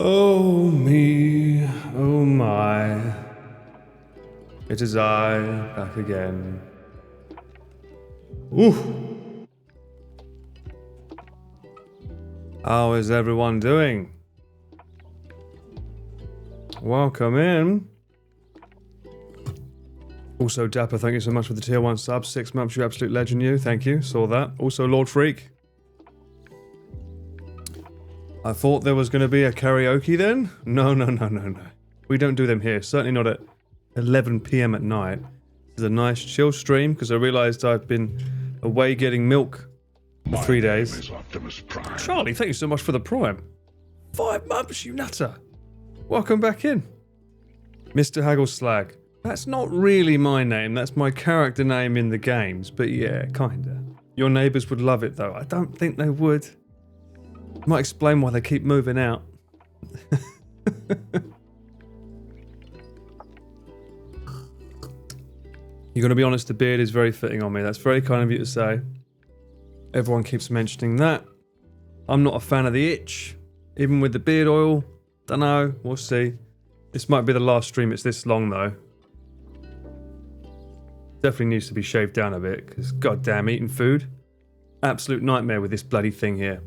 Oh me, oh my. It is I, back again. Ooh. How is everyone doing? Welcome in. Also, Dapper, thank you so much for the tier 1 sub. 6 months, you absolute legend, you. Thank you, saw that. Also, Lord Freak. I thought there was going to be a karaoke then? No. We don't do them here. Certainly not at 11 PM at night. It's a nice chill stream because I realised I've been away getting milk for 3 days. Charlie, thank you so much for the prime. 5 months, you nutter. Welcome back in. Mr. Haggleslag. That's not really my name. That's my character name in the games. But yeah, kinda. Your neighbours would love it though. I don't think they would. Might explain why they keep moving out. You gotta be honest, the beard is very fitting on me. That's very kind of you to say. Everyone keeps mentioning that. I'm not a fan of the itch. Even with the beard oil. Dunno, we'll see. This might be the last stream it's this long though. Definitely needs to be shaved down a bit, because goddamn eating food. Absolute nightmare with this bloody thing here.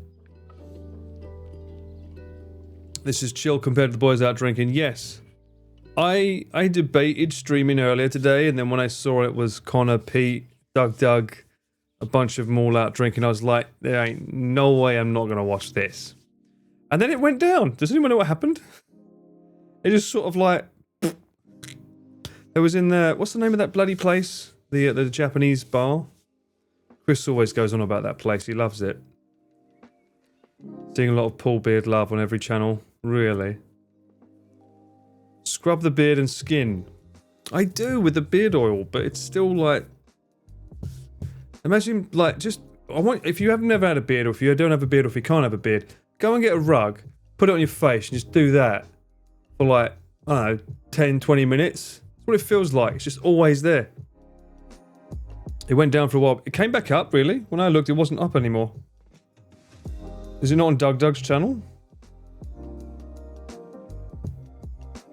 This is chill compared to the boys out drinking. Yes. I debated streaming earlier today, and then when I saw it was Connor, Pete, Doug, a bunch of them all out drinking, I was like, there ain't no way I'm not going to watch this. And then it went down. Does anyone know what happened? It just sort of like... It was in the... What's the name of that bloody place? The Japanese bar? Chris always goes on about that place. He loves it. Seeing a lot of Paul Beard love on every channel. Really? Scrub the beard and skin. I do with the beard oil, but it's still like... Imagine, like, just... if you have never had a beard, or if you don't have a beard, or if you can't have a beard, go and get a rug, put it on your face, and just do that for like, I don't know, 10, 20 minutes. That's what it feels like. It's just always there. It went down for a while. It came back up, really. When I looked, it wasn't up anymore. Is it not on Doug's channel?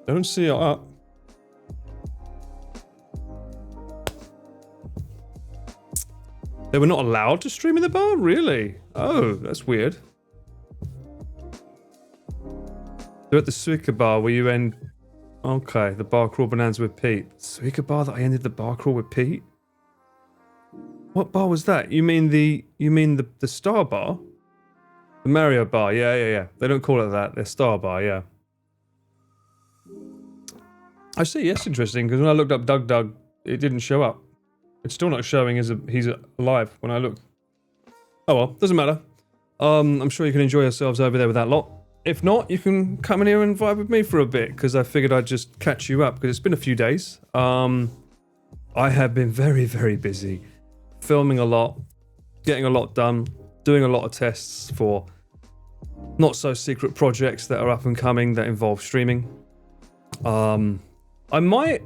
I don't see it up. They were not allowed to stream in the bar? Really? Oh, that's weird. They're at the Suica bar where you end... Okay, the bar crawl bonanza with Pete. Suica bar that I ended the bar crawl with Pete? What bar was that? You mean the Star bar? The Mario bar, yeah. They don't call it that. They're Star bar, yeah. I see, yes, interesting, because when I looked up Doug, it didn't show up. It's still not showing as he's alive when I looked. Oh well, doesn't matter. I'm sure you can enjoy yourselves over there with that lot. If not, you can come in here and vibe with me for a bit, because I figured I'd just catch you up, because it's been a few days. I have been very, very busy. Filming a lot, getting a lot done, doing a lot of tests for not so secret projects that are up and coming that involve streaming. I might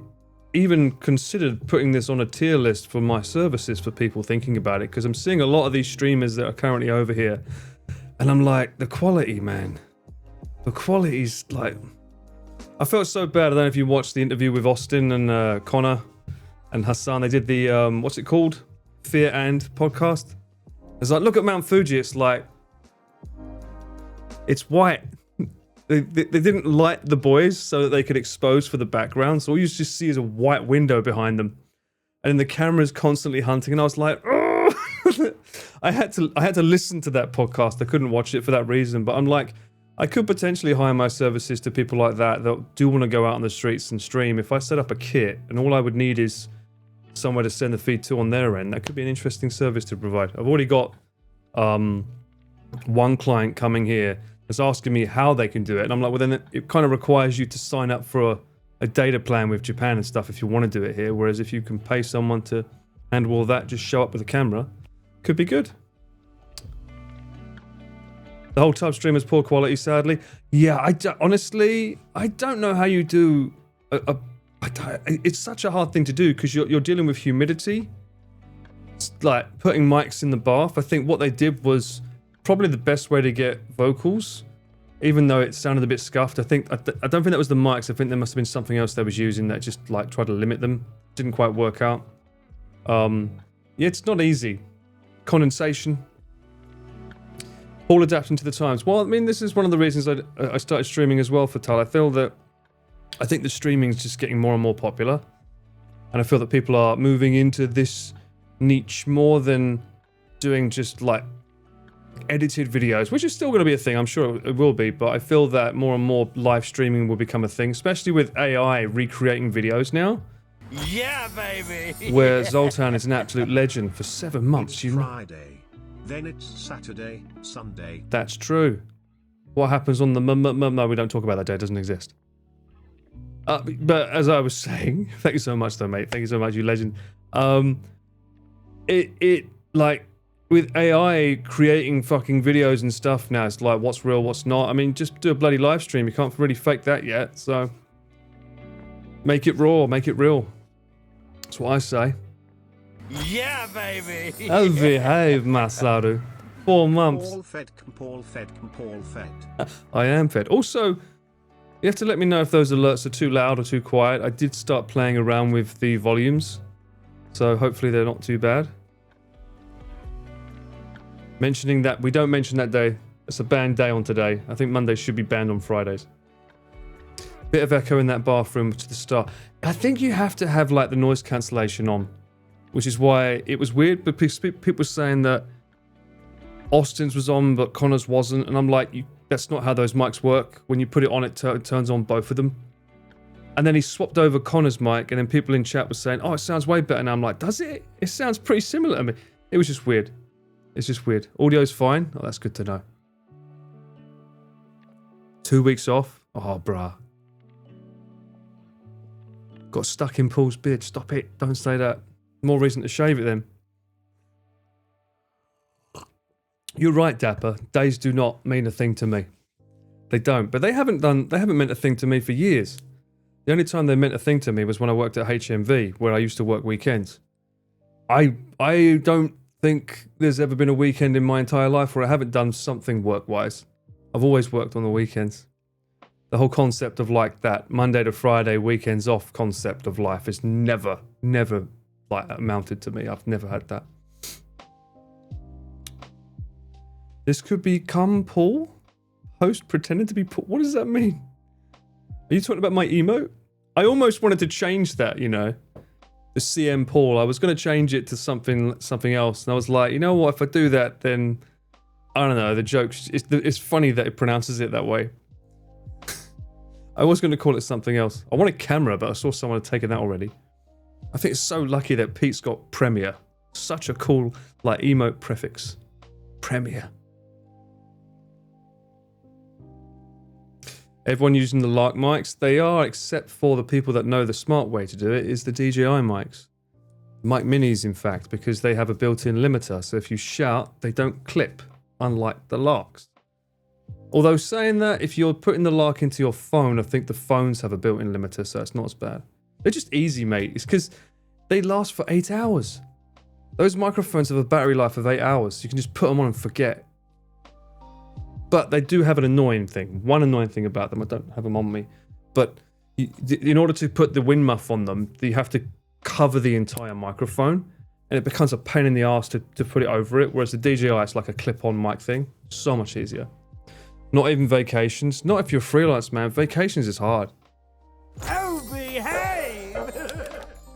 even consider putting this on a tier list for my services for people thinking about it, because I'm seeing a lot of these streamers that are currently over here, and I'm like, the quality, man. The quality's like... I felt so bad. I don't know if you watched the interview with Austin and Connor and Hassan. They did the, what's it called? Fear and podcast. It's like, look at Mount Fuji. It's like, it's white. They didn't light the boys so that they could expose for the background. So all you just see is a white window behind them, and then the camera's constantly hunting. And I was like, oh! I had to listen to that podcast. I couldn't watch it for that reason. But I'm like, I could potentially hire my services to people like that do want to go out on the streets and stream. If I set up a kit and all I would need is somewhere to send the feed to on their end, that could be an interesting service to provide. I've already got one client coming here that's asking me how they can do it, and I'm like, well, then it kind of requires you to sign up for a data plan with Japan and stuff if you want to do it here, whereas if you can pay someone to handle all that, just show up with a camera, could be good. The whole tub stream is poor quality, sadly. Yeah, honestly, I don't know how you do it's such a hard thing to do, because you're dealing with humidity. It's like putting mics in the bath. I think what they did was probably the best way to get vocals Even though it sounded a bit scuffed, I don't think that was the mics. I think there must have been something else they was using that just like tried to limit them. Didn't quite work out. Yeah, it's not easy. Condensation. All adapting to the times. Well, I mean, this is one of the reasons I started streaming as well for Tal. I think the streaming is just getting more and more popular. And I feel that people are moving into this niche more than doing just like edited videos, which is still going to be a thing. I'm sure it will be, but I feel that more and more live streaming will become a thing, especially with AI recreating videos now. Yeah, baby! Where Zoltan is an absolute legend for 7 months. It's Friday, then it's Saturday, Sunday. That's true. What happens on the no, we don't talk about that day. It doesn't exist. But as I was saying, thank you so much though, mate. Thank you so much, you legend. It like with AI creating fucking videos and stuff now, it's like what's real, what's not. I mean, just do a bloody live stream. You can't really fake that yet, so make it raw, make it real. That's what I say. Yeah, baby! I'll behave, Masaru. 4 months. Paul fed. I am fed. Also, you have to let me know if those alerts are too loud or too quiet. I did start playing around with the volumes, so hopefully they're not too bad. Mentioning that, we don't mention that day. It's a banned day on today. I think Mondays should be banned on Fridays. Bit of echo in that bathroom to the start. I think you have to have like the noise cancellation on, which is why it was weird, but people were saying that Austin's was on, but Connor's wasn't, and I'm like, that's not how those mics work. When you put it on, it turns on both of them. And then he swapped over Connor's mic, and then people in chat were saying, oh, it sounds way better. And I'm like, does it? It sounds pretty similar to me. It was just weird. It's just weird. Audio's fine. Oh, that's good to know. 2 weeks off. Oh, bruh. Got stuck in Paul's beard. Stop it. Don't say that. More reason to shave it then. You're right, Dapper. Days do not mean a thing to me. They don't. But they haven't meant a thing to me for years. The only time they meant a thing to me was when I worked at HMV, where I used to work weekends. I don't think there's ever been a weekend in my entire life where I haven't done something work-wise. I've always worked on the weekends. The whole concept of like that Monday to Friday weekends off concept of life is never like amounted to me. I've never had that. This could become Paul? Host pretending to be Paul? What does that mean? Are you talking about my emote? I almost wanted to change that, you know. The CM Paul. I was going to change it to something else. And I was like, you know what? If I do that, then... I don't know. The joke... It's funny that it pronounces it that way. I was going to call it something else. I wanted camera, but I saw someone had taken that already. I think it's so lucky that Pete's got Premiere. Such a cool, like, emote prefix. Premiere. Everyone using the Lark mics, they are, except for the people that know the smart way to do it, is the DJI mics. Mic Minis, in fact, because they have a built-in limiter, so if you shout, they don't clip, unlike the Larks. Although saying that, if you're putting the Lark into your phone, I think the phones have a built-in limiter, so it's not as bad. They're just easy, mate. It's because they last for 8 hours. Those microphones have a battery life of 8 hours. You can just put them on and forget. But they do have an annoying thing. One annoying thing about them, I don't have them on me. But in order to put the wind muff on them, you have to cover the entire microphone. And it becomes a pain in the ass to put it over it. Whereas the DJI, it's like a clip-on mic thing. So much easier. Not even vacations. Not if you're freelance, man. Vacations is hard. Oh, behave!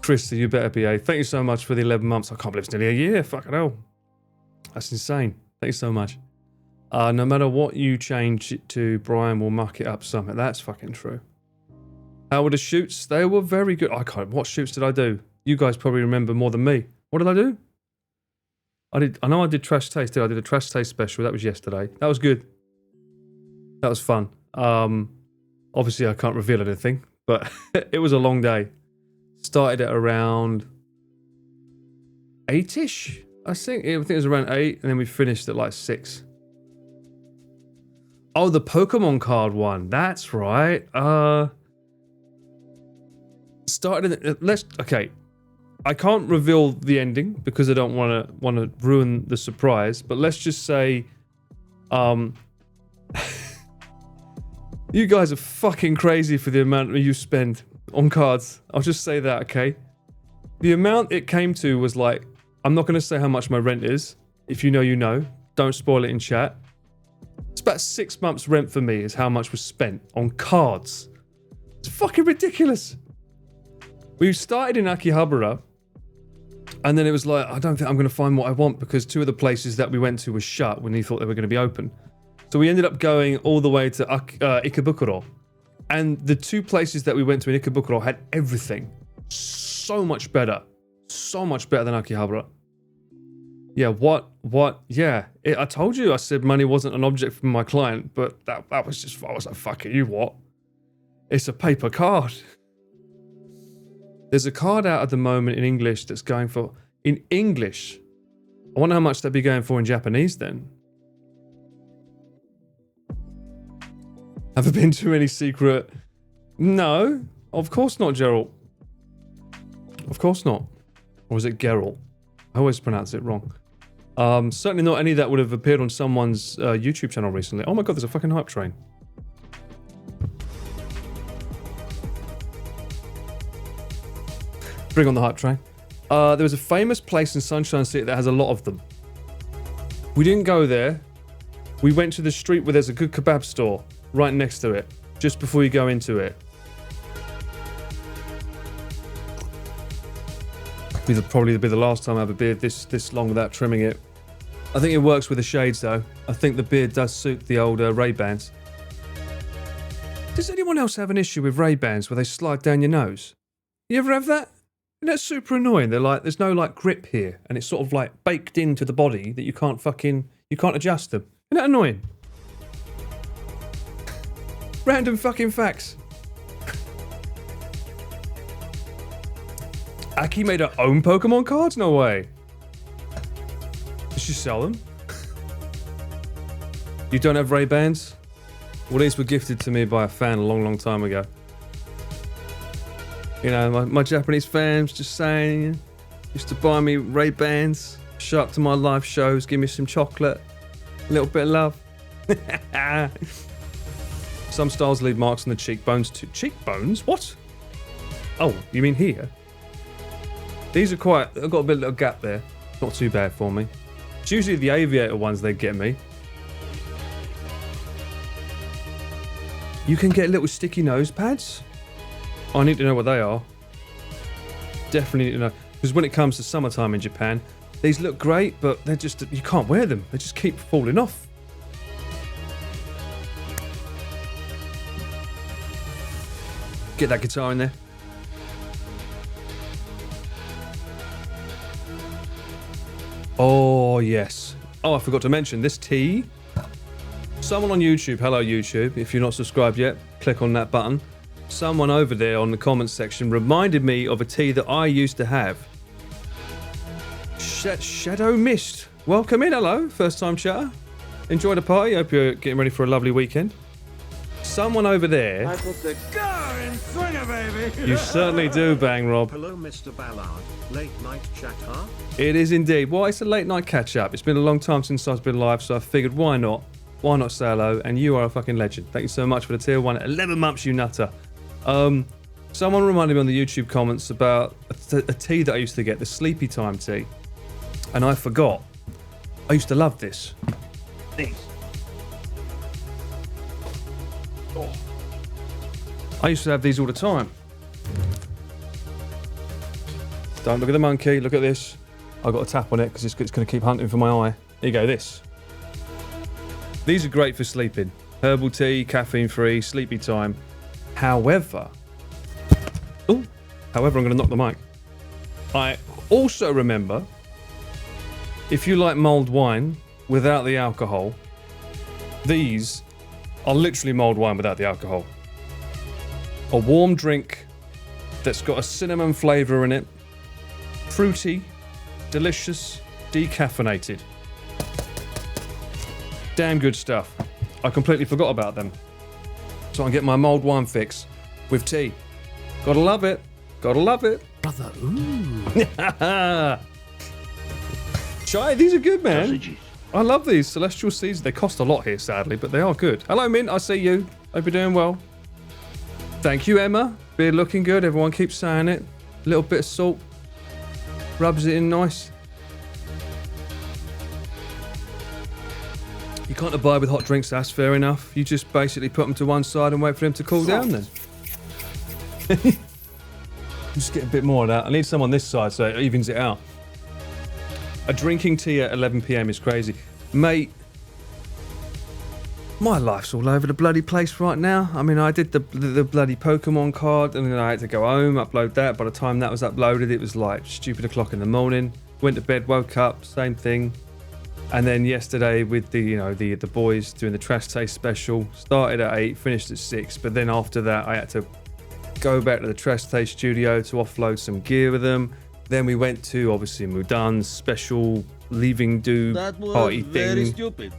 Krista, you better behave. Thank you so much for the 11 months. I can't believe it's nearly a year. Fucking hell. That's insane. Thank you so much. No matter what you change it to, Brian will muck it up somehow. That's fucking true. How were the shoots? They were very good. I can't. What shoots did I do? You guys probably remember more than me. What did I do? I know I did Trash Taste. I did a Trash Taste special. That was yesterday. That was good. That was fun. Obviously, I can't reveal anything, but it was a long day. Started at around 8-ish, I think. I think it was around 8, and then we finished at like 6. Oh, the Pokemon card one. That's right. Started. Okay. I can't reveal the ending because I don't want to ruin the surprise. But let's just say, You guys are fucking crazy for the amount you spend on cards. I'll just say that, okay? The amount it came to was like, I'm not going to say how much my rent is. If you know, you know. Don't spoil it in chat. It's about 6 months rent for me is how much was spent on cards. It's fucking ridiculous. We started in Akihabara, and then it was like, I don't think I'm going to find what I want because 2 of the places that we went to were shut when we thought they were going to be open. So we ended up going all the way to Ikebukuro. And the 2 places that we went to in Ikebukuro had everything. So much better. So much better than Akihabara. Yeah, what? Yeah, I told you, I said money wasn't an object for my client, but that was just, I was like, fuck it, you what? It's a paper card. There's a card out at the moment in English that's going for, in English, I wonder how much that'd be going for in Japanese then. Have there been too many secret? No, of course not, Gerald. Of course not. Or is it Geralt? I always pronounce it wrong. Certainly not any that would have appeared on someone's YouTube channel recently. Oh my god, there's a fucking hype train. Bring on the hype train. There was a famous place in Sunshine City that has a lot of them. We didn't go there. We went to the street where there's a good kebab store right next to it, just before you go into it. It'll probably be the last time I have a beard this long without trimming it. I think it works with the shades though. I think the beard does suit the old Ray-Bans. Does anyone else have an issue with Ray-Bans where they slide down your nose? You ever have that? Isn't that super annoying? They're like, there's no like grip here, and it's sort of like baked into the body that you can't adjust them. Isn't that annoying? Random fucking facts. Aki made her own Pokemon cards? No way. Does she sell them? You don't have Ray-Bans? Well, these were gifted to me by a fan a long, long time ago. You know, my Japanese fans just saying, used to buy me Ray-Bans, show up to my live shows, give me some chocolate, a little bit of love. Some styles leave marks on the cheekbones too. Cheekbones? What? Oh, you mean here? These are quite, I've got a bit of a little gap there. Not too bad for me. It's usually the aviator ones they get me. You can get little sticky nose pads? I need to know what they are. Definitely need to know. Because when it comes to summertime in Japan, these look great, but they're just, you can't wear them. They just keep falling off. Get that guitar in there. Oh, yes. Oh, I forgot to mention this tea. Someone on YouTube, hello YouTube, if you're not subscribed yet, click on that button. Someone over there on the comments section reminded me of a tea that I used to have. Shadow Mist. Welcome in, hello, first time chatter. Enjoy the party, hope you're getting ready for a lovely weekend. Someone over there. I put the car in swinger, baby. You certainly do, Bang Rob. Hello, Mr. Ballard. Late night chat, huh? It is indeed. Well, it's a late night catch up. It's been a long time since I've been live, so I figured why not? Why not say hello? And you are a fucking legend. Thank you so much for the tier 1. 11 months, you nutter. Someone reminded me on the YouTube comments about a tea that I used to get, the Sleepy Time tea. And I forgot. I used to love this. These. Oh. I used to have these all the time. Don't look at the monkey, look at this. I've got a tap on it because it's going to keep hunting for my eye. Here you go, this. These are great for sleeping. Herbal tea, caffeine free, sleepy time. However, I'm going to knock the mic. I also remember, if you like mulled wine without the alcohol, these are literally mulled wine without the alcohol. A warm drink that's got a cinnamon flavour in it. Fruity, delicious, decaffeinated. Damn good stuff. I completely forgot about them. So I can get my mulled wine fix with tea. Gotta love it. Gotta love it. Brother, ooh. Chai, these are good, man. Sausages. I love these Celestial Seeds. They cost a lot here, sadly, but they are good. Hello, Mint. I see you. Hope you're doing well. Thank you, Emma. Beard looking good. Everyone keeps saying it. A little bit of salt. Rubs it in nice. You can't abide with hot drinks, that's fair enough. You just basically put them to one side and wait for them to cool down then. Just get a bit more of that. I need some on this side so it evens it out. A drinking tea at 11 PM is crazy. Mate, my life's all over the bloody place right now. I mean, I did the bloody Pokemon card and then I had to go home, upload that. By the time that was uploaded, it was like stupid o'clock in the morning. Went to bed, woke up, same thing. And then yesterday with the boys doing the trash taste special, started at 8, finished at 6. But then after that, I had to go back to the trash taste studio to offload some gear with them. Then we went to, obviously, Mudan's special leaving do party thing. Very stupid.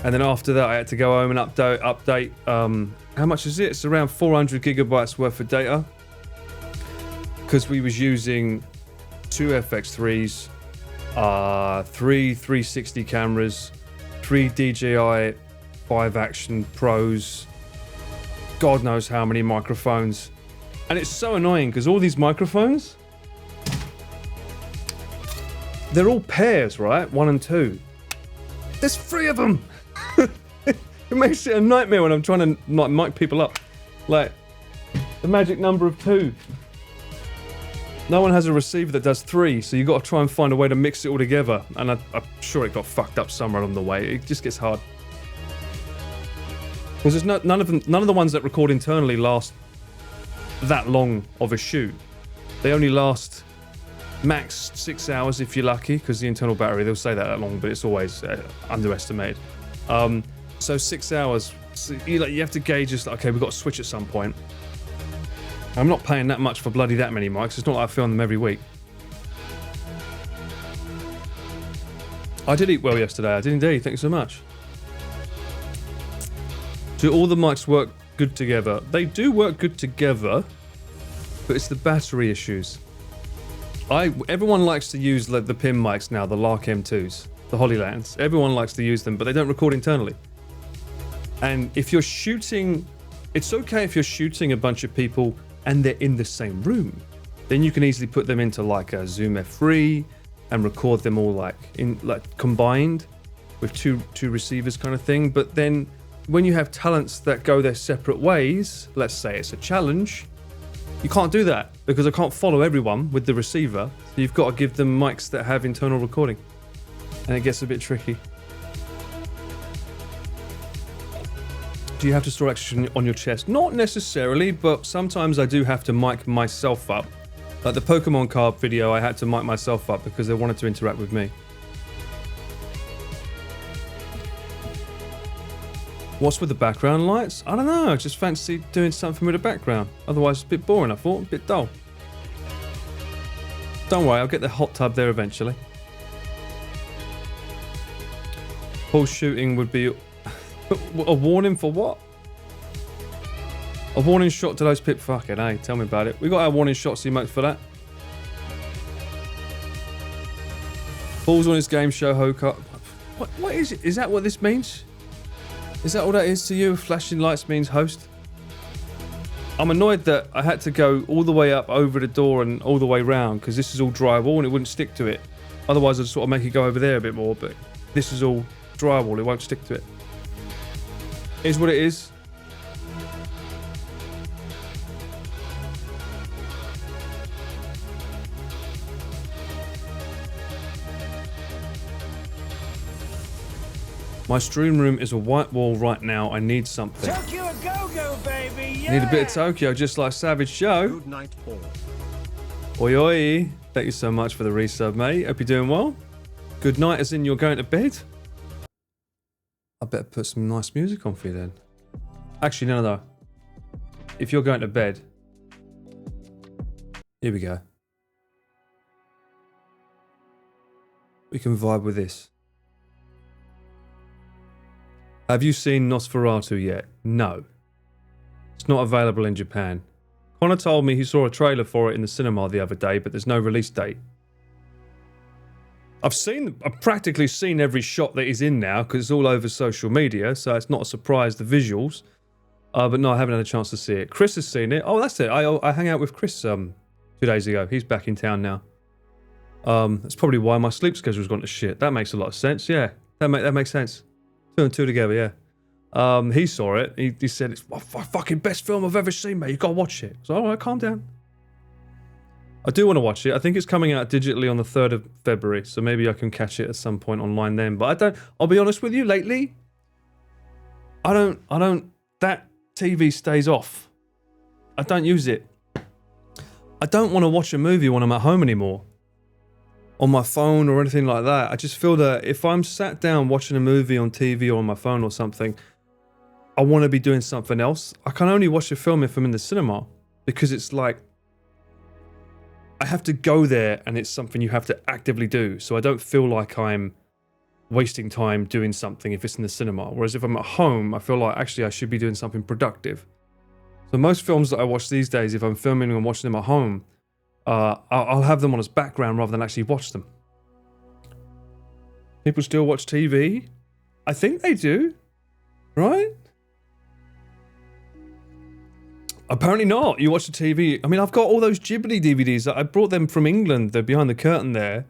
And then after that, I had to go home and update. How much is it? It's around 400 gigabytes worth of data. Because we was using 2 FX3s, 3 360 cameras, 3 DJI 5 Action Pros, God knows how many microphones. And it's so annoying because all these microphones, they're all pairs, right? 1 and 2. There's 3 of them. It makes it a nightmare when I'm trying to mic people up. Like, the magic number of 2. No one has a receiver that does 3, so you've got to try and find a way to mix it all together. And I'm sure it got fucked up somewhere along the way. It just gets hard. Because there's none of the ones that record internally last that long of a shoot. They only last max 6 hours if you're lucky, because the internal battery, they'll say that long, but it's always underestimated. So 6 hours, so you have to gauge just, okay, we've got to switch at some point. I'm not paying that much for bloody that many mics. It's not like I film them every week. I did eat well yesterday. I did indeed. Thank you so much. Do all the mics work good together? They do work good together, but it's the battery issues. Everyone likes to use the PIM mics now, the Lark M2s, the Holylands. Everyone likes to use them, but they don't record internally. And if you're shooting, it's okay if you're shooting a bunch of people and they're in the same room. Then you can easily put them into like a Zoom F3 and record them all like combined with two receivers kind of thing. But then when you have talents that go their separate ways, let's say it's a challenge, you can't do that because I can't follow everyone with the receiver. So you've got to give them mics that have internal recording. And it gets a bit tricky. Do you have to store extra on your chest? Not necessarily, but sometimes I do have to mic myself up. Like the Pokemon card video, I had to mic myself up because they wanted to interact with me. What's with the background lights? I don't know, I just fancy doing something with the background. Otherwise it's a bit boring, I thought, a bit dull. Don't worry, I'll get the hot tub there eventually. Paul's shooting would be... A warning for what? A warning shot to those pip fucking, hey, tell me about it. We got our warning shots emotes for that. Paul's on his game show, Hoka. What is it? Is that what this means? Is that all that is to you? Flashing lights means host? I'm annoyed that I had to go all the way up over the door and all the way round because this is all drywall and it wouldn't stick to it. Otherwise I'd sort of make it go over there a bit more, but this is all drywall, it won't stick to it. Is what it is. My stream room is a white wall right now. I need something. Tokyo a go-go, baby! Yeah! I need a bit of Tokyo, just like Savage Joe. Good night, all. Oi oi. Thank you so much for the resub, mate. Hope you're doing well. Good night as in you're going to bed? I better put some nice music on for you then. Actually, no. If you're going to bed, here we go. We can vibe with this. Have you seen Nosferatu yet? No. It's not available in Japan. Connor told me he saw a trailer for it in the cinema the other day, but there's no release date. I've practically seen every shot that he's in now because it's all over social media, so it's not a surprise, the visuals. But no, I haven't had a chance to see it. Chris has seen it. Oh, that's it. I hang out with Chris 2 days ago. He's back in town now. That's probably why my sleep schedule's gone to shit. That makes a lot of sense. Yeah, that makes sense. 2 and 2 together. Yeah. He saw it. He said it's the fucking best film I've ever seen, mate. You gotta watch it. So all right, calm down. I do want to watch it. I think it's coming out digitally on the 3rd of February, so maybe I can catch it at some point online then. But I don't. I'll be honest with you. Lately, I don't. That TV stays off. I don't use it. I don't want to watch a movie when I'm at home anymore, on my phone or anything like that. I just feel that if I'm sat down watching a movie on TV or on my phone or something, I want to be doing something else. I can only watch a film if I'm in the cinema, because it's like I have to go there and it's something you have to actively do. So I don't feel like I'm wasting time doing something if it's in the cinema. Whereas if I'm at home, I feel like actually I should be doing something productive. So most films that I watch these days, if I'm filming and watching them at home, I'll have them on as background rather than actually watch them. People still watch TV? I think they do, right? Apparently not. You watch the TV. I mean, I've got all those Ghibli DVDs. I brought them from England. They're behind the curtain there,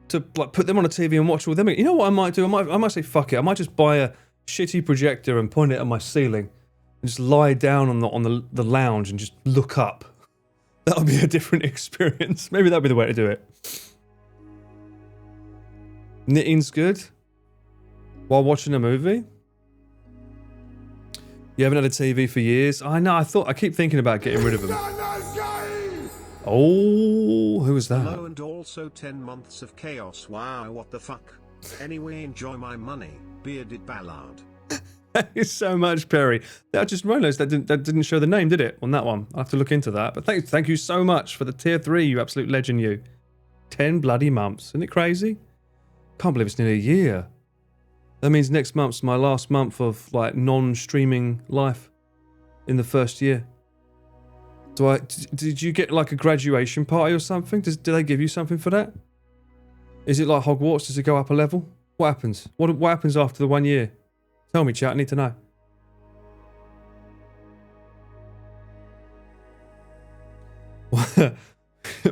to like put them on a TV and watch all them. You know what I might do? I might say fuck it. I might just buy a shitty projector and point it at my ceiling and just lie down on the lounge and just look up. That'll be a different experience. Maybe that'll be the way to do it. Knitting's good while watching a movie. You haven't had a TV for years? I know, I keep thinking about getting rid of them. Oh, who was that? Hello, and also 10 months of chaos. Wow, what the fuck? Anyway, enjoy my money, bearded ballad. Thank you so much, Perry. I just realised that didn't show the name, did it? On that one. I'll have to look into that. But thank you so much for the tier 3, you absolute legend, you. 10 bloody months. Isn't it crazy? Can't believe it's nearly a year. That means next month's my last month of like non-streaming life in the first year. Did you get like a graduation party or something? Do they give you something for that? Is it like Hogwarts? Does it go up a level? What happens? What happens after the 1 year? Tell me, chat. I need to know.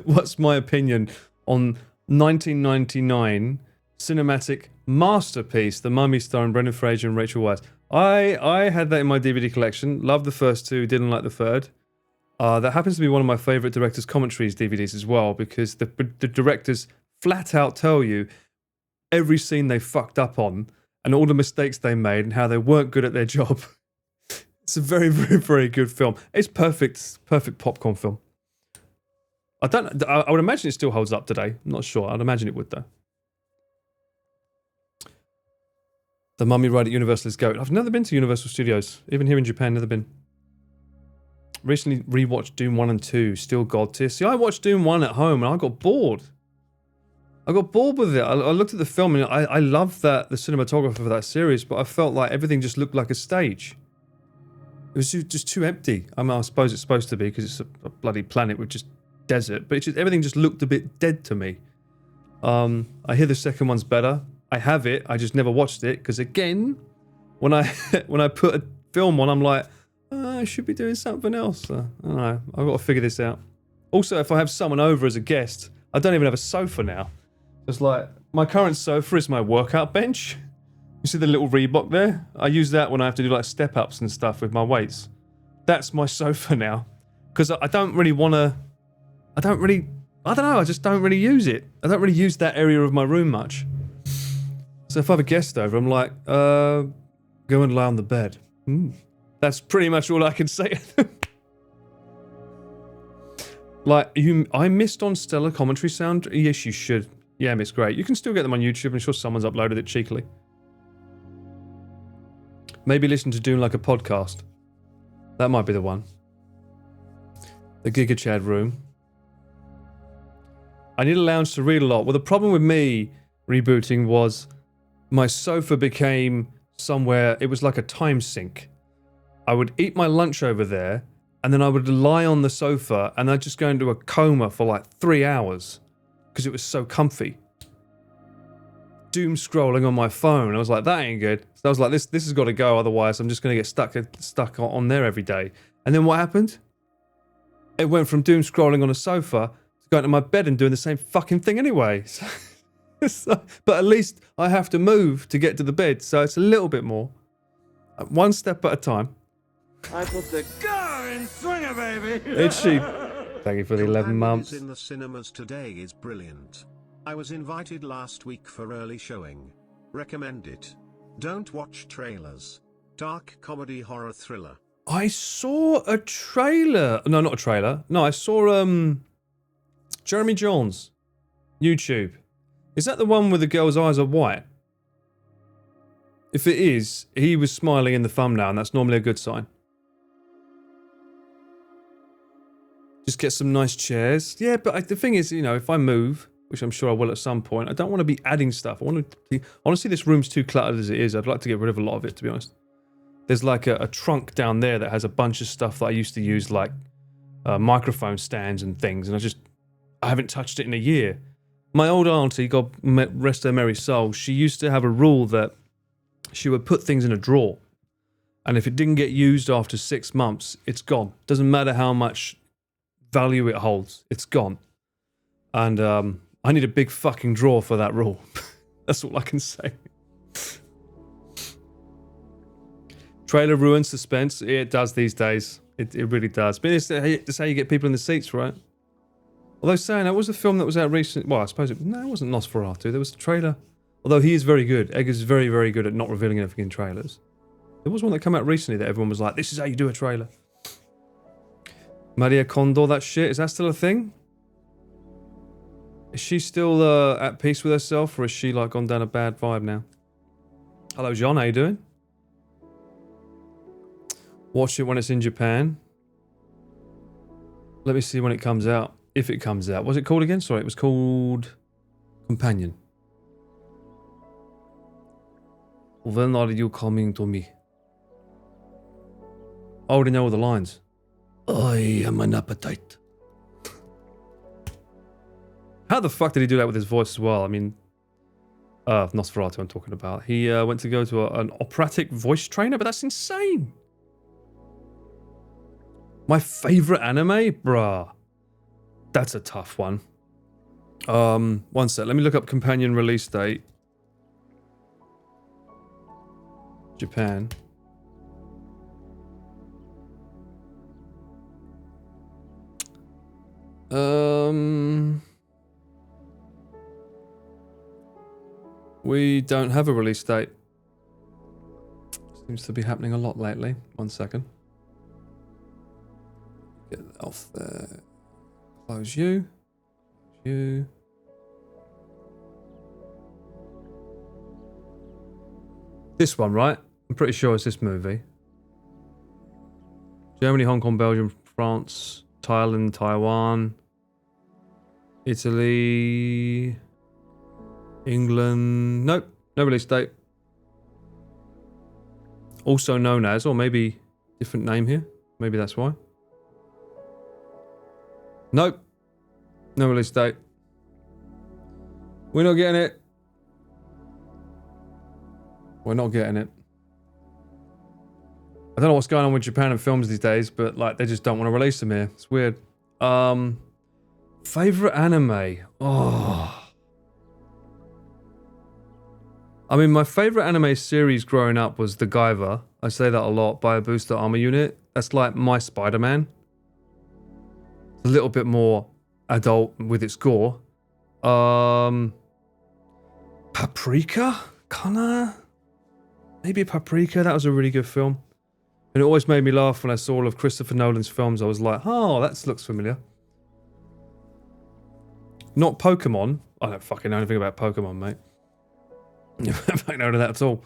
What's my opinion on 1999 cinematic masterpiece, The Mummy, starring Brendan Fraser and Rachel Weisz? I had that in my DVD collection. Loved the first 2, didn't like the third. That happens to be one of my favourite director's commentaries DVDs as well, because the directors flat out tell you every scene they fucked up on and all the mistakes they made and how they weren't good at their job. It's a very, very, very good film. It's perfect popcorn film. I would imagine it still holds up today. I'm not sure. I'd imagine it would, though. The Mummy ride at Universal is going. I've never been to Universal Studios. Even here in Japan, never been. Recently rewatched Doom 1 and 2. Still God tier. See, I watched Doom 1 at home and I got bored. I got bored with it. I looked at the film and I loved the cinematographer for that series, but I felt like everything just looked like a stage. It was just too empty. I mean, I suppose it's supposed to be because it's a bloody planet with just desert, but everything just looked a bit dead to me. I hear the second one's better. I have it. I just never watched it because, again, when I put a film on, I'm like, I should be doing something else. I don't know. I've got to figure this out. Also, if I have someone over as a guest, I don't even have a sofa now. It's like, my current sofa is my workout bench. You see the little Reebok there? I use that when I have to do like step-ups and stuff with my weights. That's my sofa now. Because I don't really want to... I don't know, I just don't really use it. I don't really use that area of my room much. So if I have a guest over, I'm like, go and lie on the bed. That's pretty much all I can say. Like, I missed on Stellar commentary sound? Yes, you should. Yeah, it's great. You can still get them on YouTube. I'm sure someone's uploaded it cheekily. Maybe listen to doing like a podcast. That might be the one. The Giga Chad room. I need a lounge to read a lot. Well, the problem with me rebooting was my sofa became somewhere, it was like a time sink. I would eat my lunch over there, and then I would lie on the sofa, and I'd just go into a coma for like 3 hours, because it was so comfy. doom scrolling on my phone. I was like, that ain't good. So I was like, this has got to go, otherwise I'm just going to get stuck on there every day. And then what happened? It went from doom scrolling on a sofa to going to my bed and doing the same fucking thing anyway. But at least I have to move to get to the bed, so it's a little bit more. One step at a time. I put the car in swinger, baby. It's cheap. Thank you for the 11 months. In the cinemas today is brilliant. I was invited last week for early showing. Recommend it. Don't watch trailers. Dark comedy horror thriller. I saw a trailer. No, not a trailer. No, I saw Jeremy Jones. YouTube. Is that the one where the girl's eyes are white? If it is, he was smiling in the thumbnail, and that's normally a good sign. Just get some nice chairs. Yeah, but the thing is, you know, if I move, which I'm sure I will at some point, I don't want to be adding stuff. I want to see this room's too cluttered as it is. I'd like to get rid of a lot of it, to be honest. There's like a trunk down there that has a bunch of stuff that I used to use, like microphone stands and things, and I haven't touched it in a year. My old auntie, God rest her merry soul, she used to have a rule that she would put things in a drawer, and if it didn't get used after 6 months, it's gone. Doesn't matter how much value it holds, it's gone. And I need a big fucking drawer for that rule. That's all I can say. Trailer ruins suspense. It does these days. It really does. But it's how you get people in the seats, right? Although saying that was a film that was out recently. Well, I suppose it wasn't Nosferatu. There was a trailer. Although he is very good. Eggers is very, very good at not revealing anything in trailers. There was one that came out recently that everyone was like, this is how you do a trailer. Maria Kondo, that shit. Is that still a thing? Is she still at peace with herself, or is she like gone down a bad vibe now? Hello, John. How you doing? Watch it when it's in Japan. Let me see when it comes out. If it comes out. What's it called again? Sorry, it was called Companion. When are you coming to me? I already know all the lines. I am an appetite. How the fuck did he do that with his voice as well? I mean, Nosferatu I'm talking about. He went to go to an operatic voice trainer, but that's insane. My favorite anime? Bruh. That's a tough one. One sec. Let me look up companion release date. Japan. We don't have a release date. Seems to be happening a lot lately. One second. Get that off there. Close you. You. This one, right? I'm pretty sure it's this movie. Germany, Hong Kong, Belgium, France, Thailand, Taiwan, Italy, England. Nope, no release date. Also known as, or maybe different name here. Maybe that's why. Nope. No release date. We're not getting it. We're not getting it. I don't know what's going on with Japan and films these days, but like they just don't want to release them here. It's weird. Favorite anime? Oh. I mean, my favorite anime series growing up was The Guyver. I say that a lot. By a Booster Armor Unit. That's like my Spider-Man. A little bit more adult with its gore. Paprika? Kinda? Maybe Paprika. That was a really good film. And it always made me laugh when I saw all of Christopher Nolan's films. I was like, oh, that looks familiar. Not Pokemon. I don't fucking know anything about Pokemon, mate. I don't know that at all.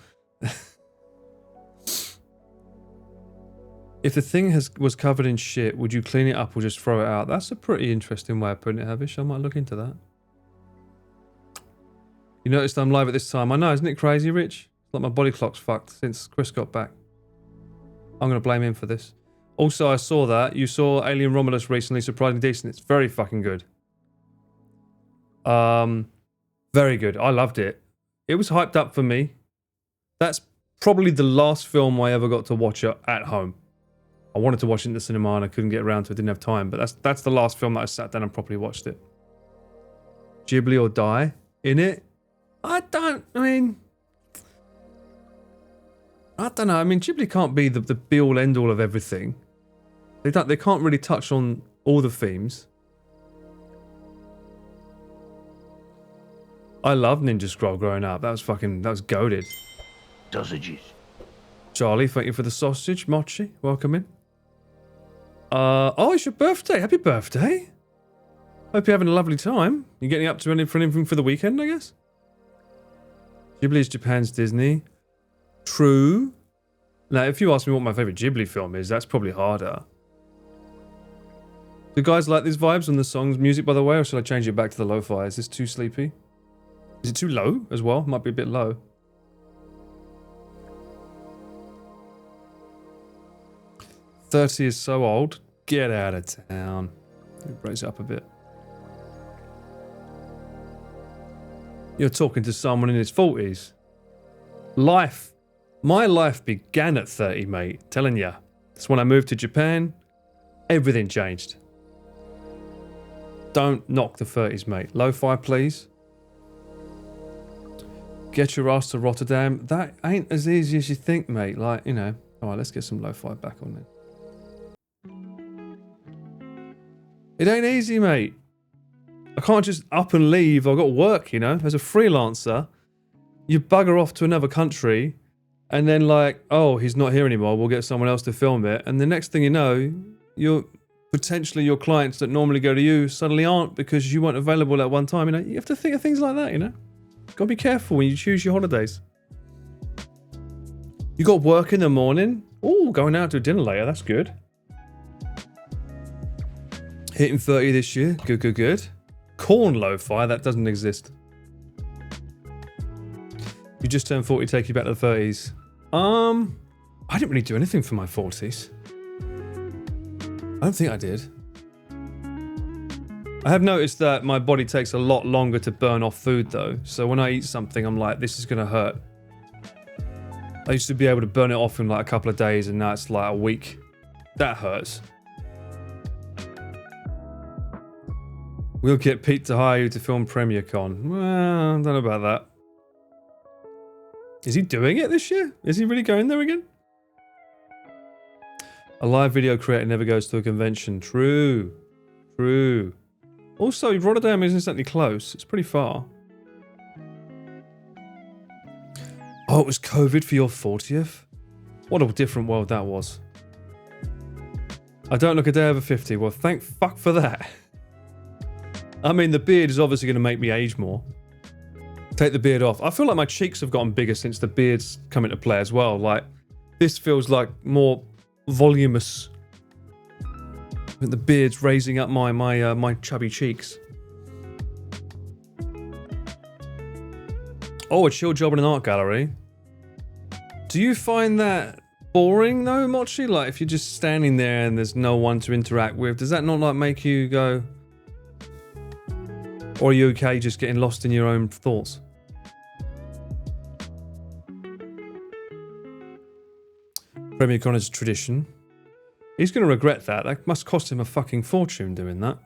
If the thing was covered in shit, would you clean it up or just throw it out? That's a pretty interesting way of putting it, Havish. I might look into that. You noticed I'm live at this time. I know, isn't it crazy, Rich? It's like my body clock's fucked since Chris got back. I'm going to blame him for this. Also, I saw that. You saw Alien Romulus recently. Surprisingly decent. It's very fucking good. Very good. I loved it. It was hyped up for me. That's probably the last film I ever got to watch at home. I wanted to watch it in the cinema and I couldn't get around to it. Didn't have time. But that's the last film that I sat down and properly watched it. Ghibli or die in it. I don't know. I mean, Ghibli can't be the be-all, end-all of everything. They can't really touch on all the themes. I loved Ninja Scroll growing up. That was goated. Sausages. Charlie, thank you for the sausage. Mochi, welcome in. Oh, it's your birthday. Happy birthday. Hope you're having a lovely time. You getting up to anything for the weekend, I guess? Ghibli is Japan's Disney. True. Now, if you ask me what my favourite Ghibli film is, that's probably harder. Do guys like these vibes on the songs music, by the way, or should I change it back to the lo-fi? Is this too sleepy? Is it too low as well? Might be a bit low. "30 is so old. Get out of town." Let me raise it up a bit. You're talking to someone in his 40s. My life began at 30, mate. Telling ya. That's when I moved to Japan. Everything changed. Don't knock the 30s, mate. Lo-fi, please. Get your ass to Rotterdam. That ain't as easy as you think, mate. Like, you know. Alright, let's get some lo-fi back on then. It ain't easy, mate. I can't just up and leave. I've got work, you know. As a freelancer, you bugger off to another country and then like, oh, he's not here anymore. We'll get someone else to film it. And the next thing you know, your clients that normally go to you suddenly aren't because you weren't available at one time. You know, you have to think of things like that, you know. Gotta be careful when you choose your holidays. You got work in the morning. Oh, going out to dinner later. That's good. Hitting 30 this year. Good. Corn lo-fi, that doesn't exist. You just turned 40, take you back to the 30s. I didn't really do anything for my 40s. I don't think I did. I have noticed that my body takes a lot longer to burn off food though. So when I eat something, I'm like, this is gonna hurt. I used to be able to burn it off in like a couple of days and now it's like a week. That hurts. We'll get Pete to hire you to film Premiere Con. Well, I don't know about that. Is he doing it this year? Is he really going there again? A live video creator never goes to a convention. True. Also, Rotterdam isn't exactly close. It's pretty far. Oh, it was COVID for your 40th? What a different world that was. I don't look a day over 50. Well, thank fuck for that. I mean, the beard is obviously going to make me age more. Take the beard off. I feel like my cheeks have gotten bigger since the beard's come into play as well. Like, this feels like more voluminous. The beard's raising up my chubby cheeks. Oh, a chill job in an art gallery. Do you find that boring though, Mochi? Like, if you're just standing there and there's no one to interact with, does that not like make you go... Or are you okay just getting lost in your own thoughts? Premier Con is a tradition. He's going to regret that. That must cost him a fucking fortune doing that.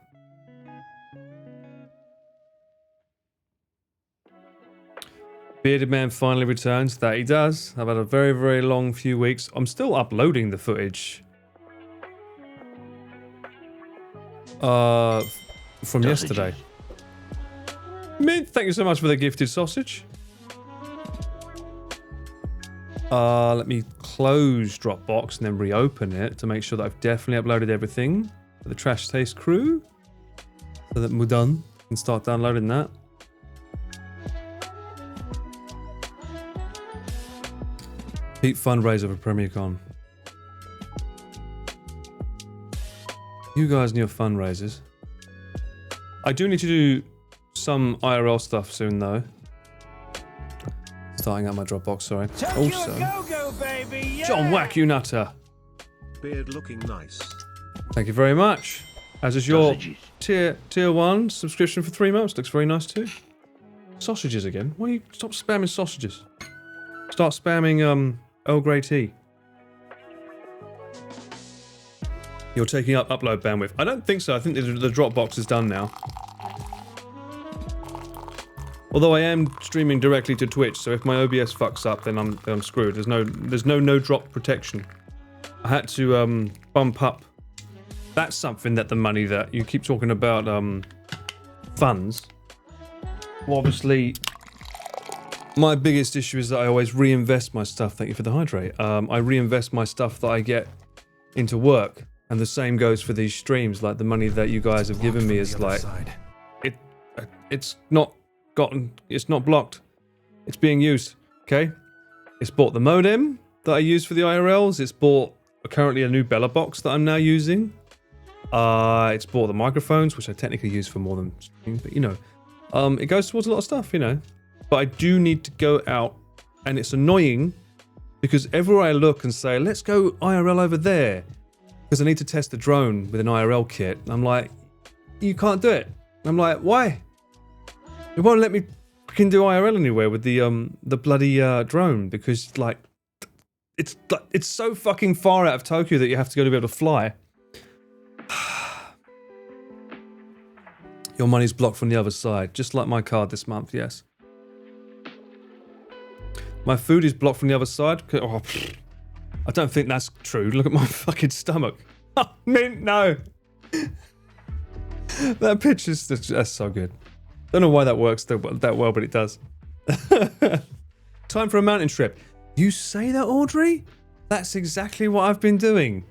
Bearded Man finally returns. That he does. I've had a very, very long few weeks. I'm still uploading the footage. From yesterday. Mint, thank you so much for the gifted sausage. Let me close Dropbox and then reopen it to make sure that I've definitely uploaded everything for the Trash Taste crew. So that we're done and start downloading that. Peak fundraiser for Premier Con. You guys and your fundraisers. I do need to do some IRL stuff soon though. Starting out my Dropbox, sorry. Also, Go-go, baby, yeah! John Whack, you nutter. Beard looking nice. Thank you very much. As is your tier 1 subscription for 3 months. Looks very nice too. Sausages again? Why you stop spamming sausages? Start spamming Earl Grey tea. You're taking up upload bandwidth. I don't think so. I think the Dropbox is done now. Although I am streaming directly to Twitch, so if my OBS fucks up, then I'm screwed. There's no drop protection. I had to bump up. That's something that the money that you keep talking about funds. Well, obviously, my biggest issue is that I always reinvest my stuff. Thank you for the hydrate. I reinvest my stuff that I get into work, and the same goes for these streams. Like the money that you guys have given me is like, it's not blocked. It's being used. Okay, it's bought the modem that I use for the IRLs. It's bought currently a new Bella box that I'm now using. It's bought the microphones, which I technically use for more than streaming, but you know. It goes towards a lot of stuff, you know. But I do need to go out, and it's annoying because everywhere I look and say, let's go IRL over there, because I need to test the drone with an IRL kit. I'm like, you can't do it. I'm like, why? It won't let me freaking do IRL anywhere with the bloody drone, because like it's so fucking far out of Tokyo that you have to go to be able to fly. Your money's blocked from the other side, just like my card this month, yes. My food is blocked from the other side. Oh, I don't think that's true. Look at my fucking stomach. Mint, no. That picture's that's so good. Don't know why that works that well, but it does. Time for a mountain trip. You say that, Audrey? That's exactly what I've been doing.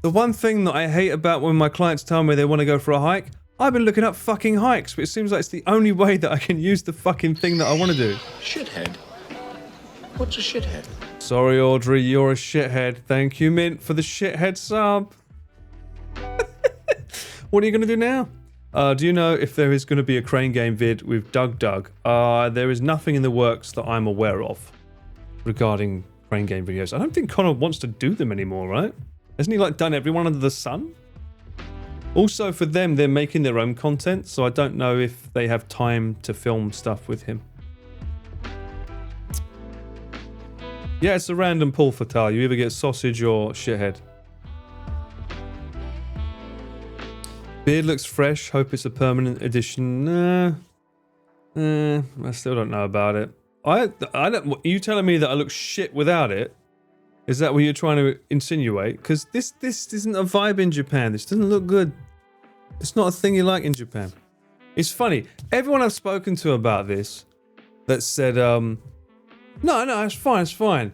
The one thing that I hate about when my clients tell me they want to go for a hike, I've been looking up fucking hikes, but it seems like it's the only way that I can use the fucking thing that I want to do. Shithead? What's a shithead? Sorry, Audrey, you're a shithead. Thank you, Mint, for the shithead sub. What are you going to do now? Do you know if there is going to be a crane game vid with Doug? There is nothing in the works that I'm aware of regarding crane game videos. I don't think Connor wants to do them anymore, right? Hasn't he like done everyone under the sun? Also, for them, they're making their own content, so I don't know if they have time to film stuff with him. Yeah, it's a random pull for Tal. You either get sausage or shithead. Beard looks fresh. Hope it's a permanent addition. I still don't know about it. I don't. You telling me that I look shit without it? Is that what you're trying to insinuate? Because this isn't a vibe in Japan. This doesn't look good. It's not a thing you like in Japan. It's funny. Everyone I've spoken to about this that said, no, it's fine.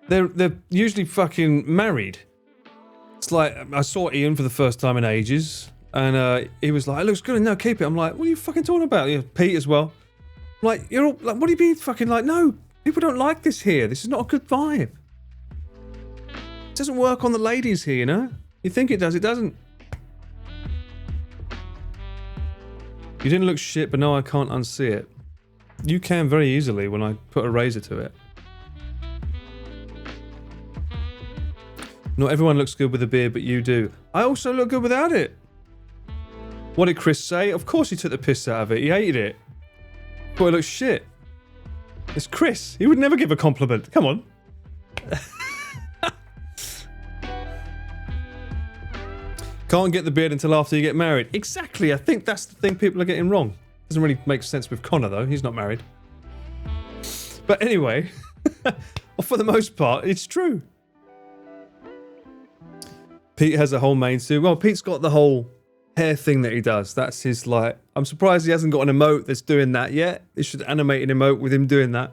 They're usually fucking married. It's like, I saw Ian for the first time in ages, and he was like, it looks good, no, keep it. I'm like, what are you fucking talking about? Yeah, Pete as well. I'm like, you're all, like, what do you mean fucking like, no, people don't like this here. This is not a good vibe. It doesn't work on the ladies here, you know? You think it does, it doesn't. You didn't look shit, but no, I can't unsee it. You can very easily when I put a razor to it. Not everyone looks good with a beard, but you do. I also look good without it. What did Chris say? Of course he took the piss out of it. He hated it. But it looks shit. It's Chris. He would never give a compliment. Come on. Can't get the beard until after you get married. Exactly. I think that's the thing people are getting wrong. Doesn't really make sense with Connor, though. He's not married. But anyway, for the most part, it's true. Pete has a whole main suit. Well, Pete's got the whole hair thing that he does. That's his, like... I'm surprised he hasn't got an emote that's doing that yet. They should animate an emote with him doing that.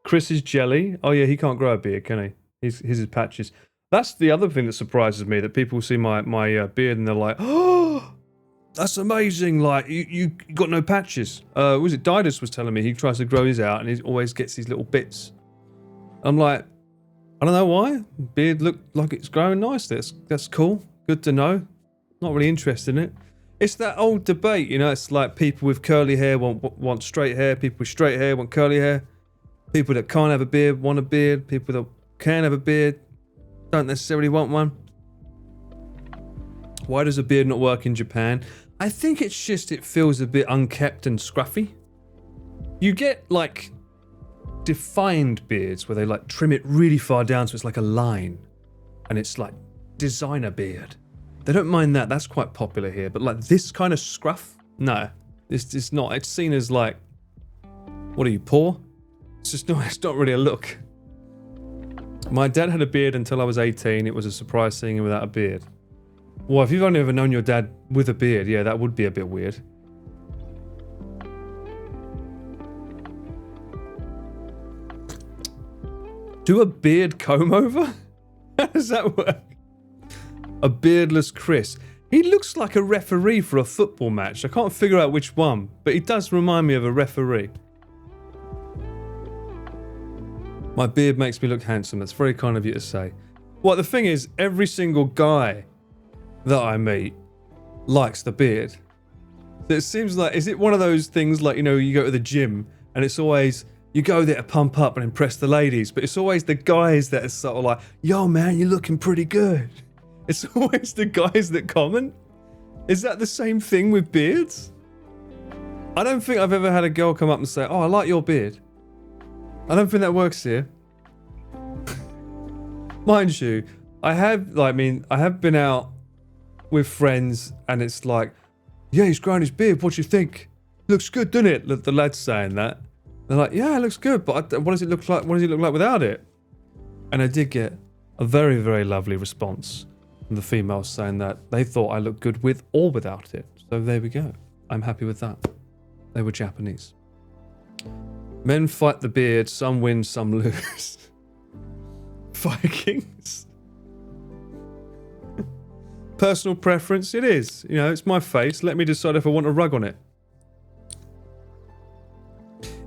Chris is jelly. Oh, yeah, he can't grow a beard, can he? His is patches. That's the other thing that surprises me, that people see my beard and they're like, oh, that's amazing. Like, you got no patches. Was it Didus was telling me he tries to grow his out and he always gets these little bits. I'm like, I don't know why. Beard looked like it's growing nicely. That's cool. Good to know. Not really interested in it. It's that old debate, you know. It's like people with curly hair want straight hair. People with straight hair want curly hair. People that can't have a beard want a beard. People that can have a beard don't necessarily want one. Why does a beard not work in Japan? I think it's just it feels a bit unkept and scruffy. You get like defined beards where they like trim it really far down so it's like a line, and it's like designer beard. They don't mind that. That's quite popular here. But like this kind of scruff, no, it's not. It's seen as like, what are you, poor? It's just not. It's not really a look. My dad had a beard until I was 18. It was a surprise seeing him without a beard. Well, if you've only ever known your dad with a beard, yeah, that would be a bit weird. Do a beard comb over? How does that work? A beardless Chris. He looks like a referee for a football match. I can't figure out which one, but he does remind me of a referee. My beard makes me look handsome. That's very kind of you to say. Well, the thing is, every single guy that I meet likes the beard. It seems like, is it one of those things like, you know, you go to the gym and it's always, you go there to pump up and impress the ladies, but it's always the guys that are sort of like, yo man, you're looking pretty good. It's always the guys that comment. Is that the same thing with beards? I don't think I've ever had a girl come up and say, oh, I like your beard. I don't think that works here. Mind you, I have been out with friends and it's like, yeah, he's growing his beard, what do you think? Looks good, doesn't it? The lad's saying that. They're like, yeah, it looks good, but what does it look like? What does it look like without it? And I did get a very, very lovely response from the females saying that they thought I looked good with or without it. So there we go. I'm happy with that. They were Japanese. Men fight the beard, some win, some lose. Vikings. Personal preference, it is. You know, it's my face. Let me decide if I want a rug on it.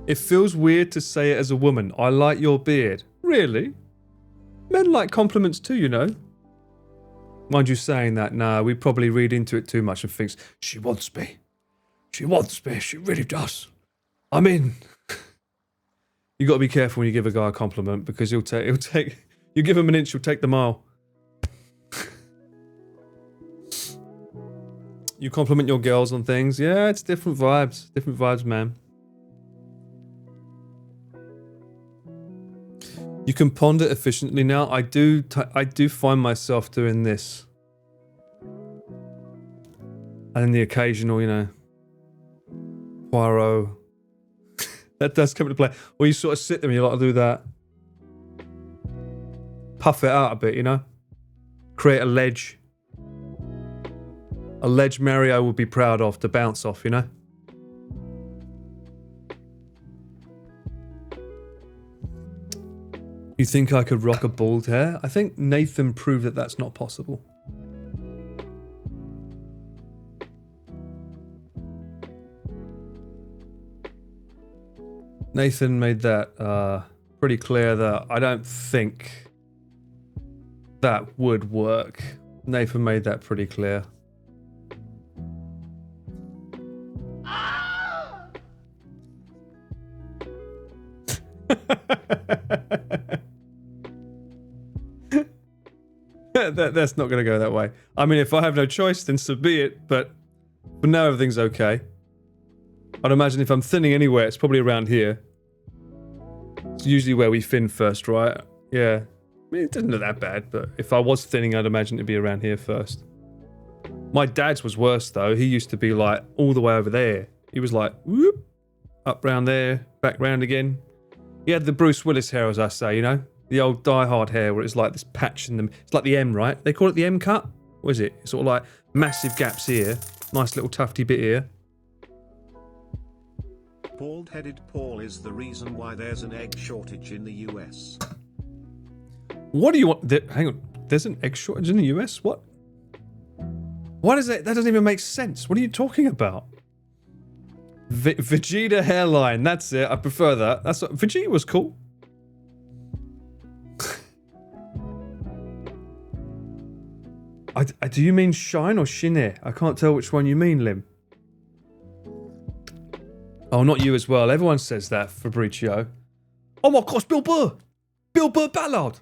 It feels weird to say it as a woman. I like your beard. Really? Men like compliments too, you know. Mind you saying that, nah, we probably read into it too much and thinks, she wants me. She wants me. She really does. I'm in. You got to be careful when you give a guy a compliment because he'll take. You give him an inch, he'll take the mile. You compliment your girls on things, yeah, it's different vibes, man. You can ponder efficiently now. I do find myself doing this, and then the occasional, you know, Poirot. That does come into play. Or you sort of sit there and you like to do that. Puff it out a bit, you know? Create a ledge. A ledge Mario would be proud of to bounce off, you know? You think I could rock a bald hair? I think Nathan proved that that's not possible. Nathan made that pretty clear that I don't think that would work. Nathan made that pretty clear. That's not going to go that way. I mean, if I have no choice, then so be it. But for now, everything's okay. I'd imagine if I'm thinning anywhere, it's probably around here. It's usually where we thin first, right? Yeah. I mean, it doesn't look that bad, but if I was thinning, I'd imagine it'd be around here first. My dad's was worse, though. He used to be, like, all the way over there. He was like, whoop, up round there, back round again. He had the Bruce Willis hair, as I say, you know? The old die-hard hair where it's like this patch in them. It's like the M, right? They call it the M cut? What is it? It's sort of like massive gaps here. Nice little tufty bit here. Bald-headed Paul is the reason why there's an egg shortage in the US. What do you want? Hang on. There's an egg shortage in the US? What? What is it? That doesn't even make sense. What are you talking about? Vegeta hairline. That's it. I prefer that. That's what, Vegeta was cool. Do you mean Shine or Shine? I can't tell which one you mean, Lim. Oh, not you as well. Everyone says that, Fabricio. Oh my gosh, Bill Burr! Bill Burr Ballard!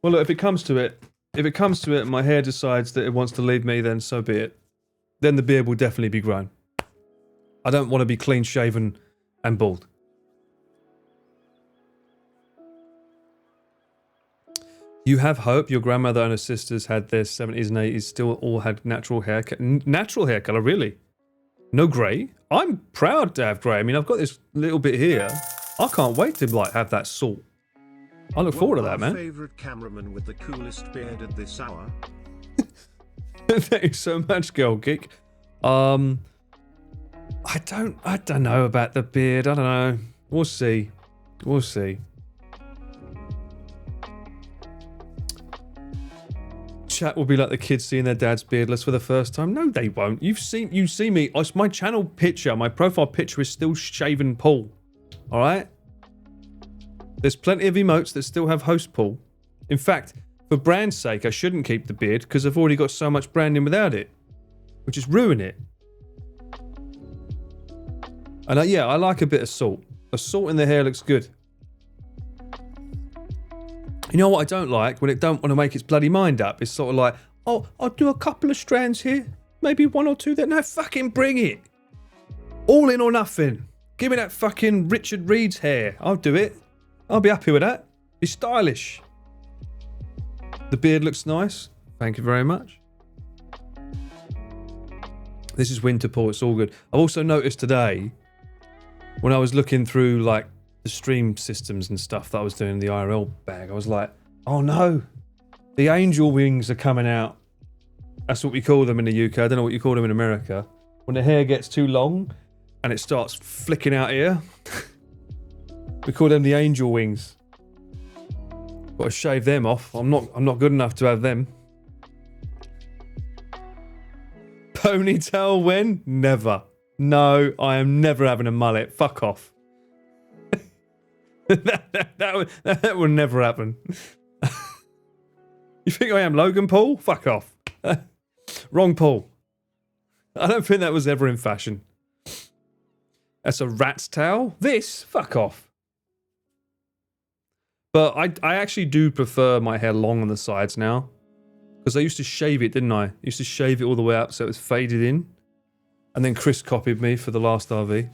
Well, look, if it comes to it, and my hair decides that it wants to leave me, then so be it. then the beard will definitely be grown. I don't want to be clean shaven and bald. You have hope. Your grandmother and her sisters had their 70s and 80s, still all had natural hair. Natural hair color, really? No grey? I'm proud to have grey. I mean, I've got this little bit here. I can't wait to like have that salt. I look forward to that, man. Favorite cameraman with the coolest beard at this hour? Thank you so much, Girl Geek. I don't know about the beard. I don't know. We'll see. We'll see. Chat will be like the kids seeing their dad's beardless for the first time. No, they won't. You see me. My channel picture, my profile picture is still shaven Paul. All right. There's plenty of emotes that still have host Paul. In fact, for brand's sake, I shouldn't keep the beard because I've already got so much branding without it, which is ruin it. And yeah, I like a bit of salt. A salt in the hair looks good. You know what I don't like? When it don't want to make its bloody mind up. It's sort of like, oh, I'll do a couple of strands here. Maybe one or two there. No, fucking bring it. All in or nothing. Give me that fucking Richard Reed's hair. I'll do it. I'll be happy with that. Be stylish. The beard looks nice. Thank you very much. This is winter, Paul. It's all good. I've also noticed today, when I was looking through like the stream systems and stuff that I was doing in the IRL bag, I was like, oh no, the angel wings are coming out. That's what we call them in the UK. I don't know what you call them in America. When the hair gets too long and it starts flicking out here, we call them the angel wings. Got to shave them off. I'm not good enough to have them. Ponytail when? Never. No, I am never having a mullet. Fuck off. that will never happen. You think I am Logan Paul? Fuck off. Wrong Paul. I don't think that was ever in fashion. That's a rat's tail. This? Fuck off. But I actually do prefer my hair long on the sides now. Because I used to shave it, didn't I? I used to shave it all the way up so it was faded in. And then Chris copied me for the last RV.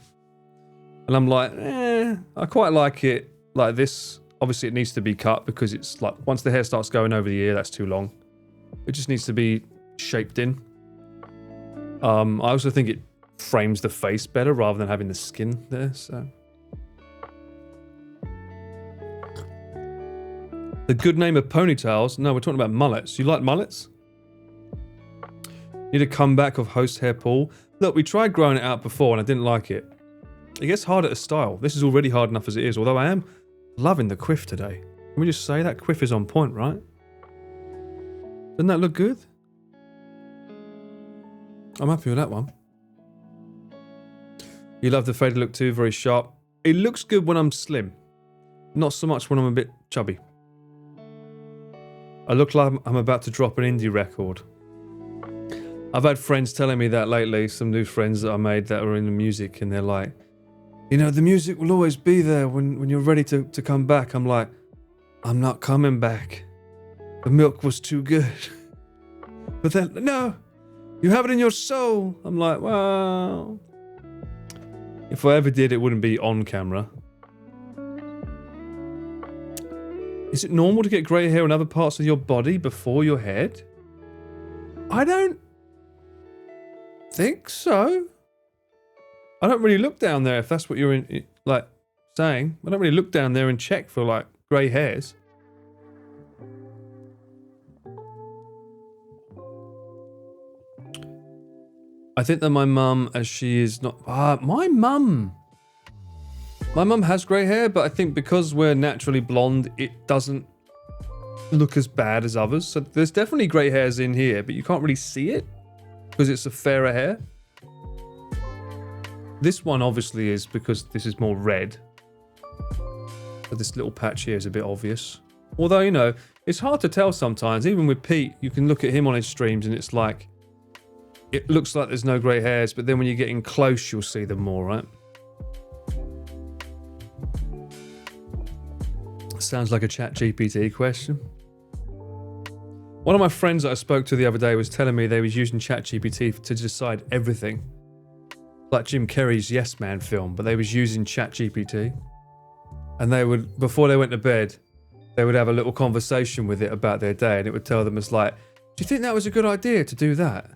And I'm like, I quite like it like this. Obviously it needs to be cut because it's like, once the hair starts going over the ear, that's too long. It just needs to be shaped in. I also think it frames the face better rather than having the skin there, so. The good name of ponytails? No, we're talking about mullets. You like mullets? Need a comeback of host hair Paul. Look, we tried growing it out before and I didn't like it. It gets harder to style. This is already hard enough as it is, although I am loving the quiff today. Can we just say that quiff is on point, right? Doesn't that look good? I'm happy with that one. You love the faded look too, very sharp. It looks good when I'm slim. Not so much when I'm a bit chubby. I look like I'm about to drop an indie record. I've had friends telling me that lately, some new friends that I made that are in the music, and they're like, you know, the music will always be there when you're ready to come back. I'm like, I'm not coming back. The milk was too good. But then, no, you have it in your soul. I'm like, well, if I ever did, it wouldn't be on camera. Is it normal to get grey hair on other parts of your body before your head? I don't think so. I don't really look down there if that's what you're like saying. I don't really look down there and check for like grey hairs. I think that my mum, as she is not... my mum has grey hair, but I think because we're naturally blonde, it doesn't look as bad as others. So there's definitely grey hairs in here, but you can't really see it because it's a fairer hair. This one obviously is because this is more red. But this little patch here is a bit obvious. Although, you know, it's hard to tell sometimes. Even with Pete, you can look at him on his streams and it's like... It looks like there's no grey hairs, but then when you get in close, you'll see them more, right? Sounds like a ChatGPT question. One of my friends that I spoke to the other day was telling me they was using ChatGPT to decide everything. Like Jim Carrey's Yes Man film, but they was using ChatGPT. And they would, before they went to bed, they would have a little conversation with it about their day, and it would tell them, it's like, do you think that was a good idea to do that?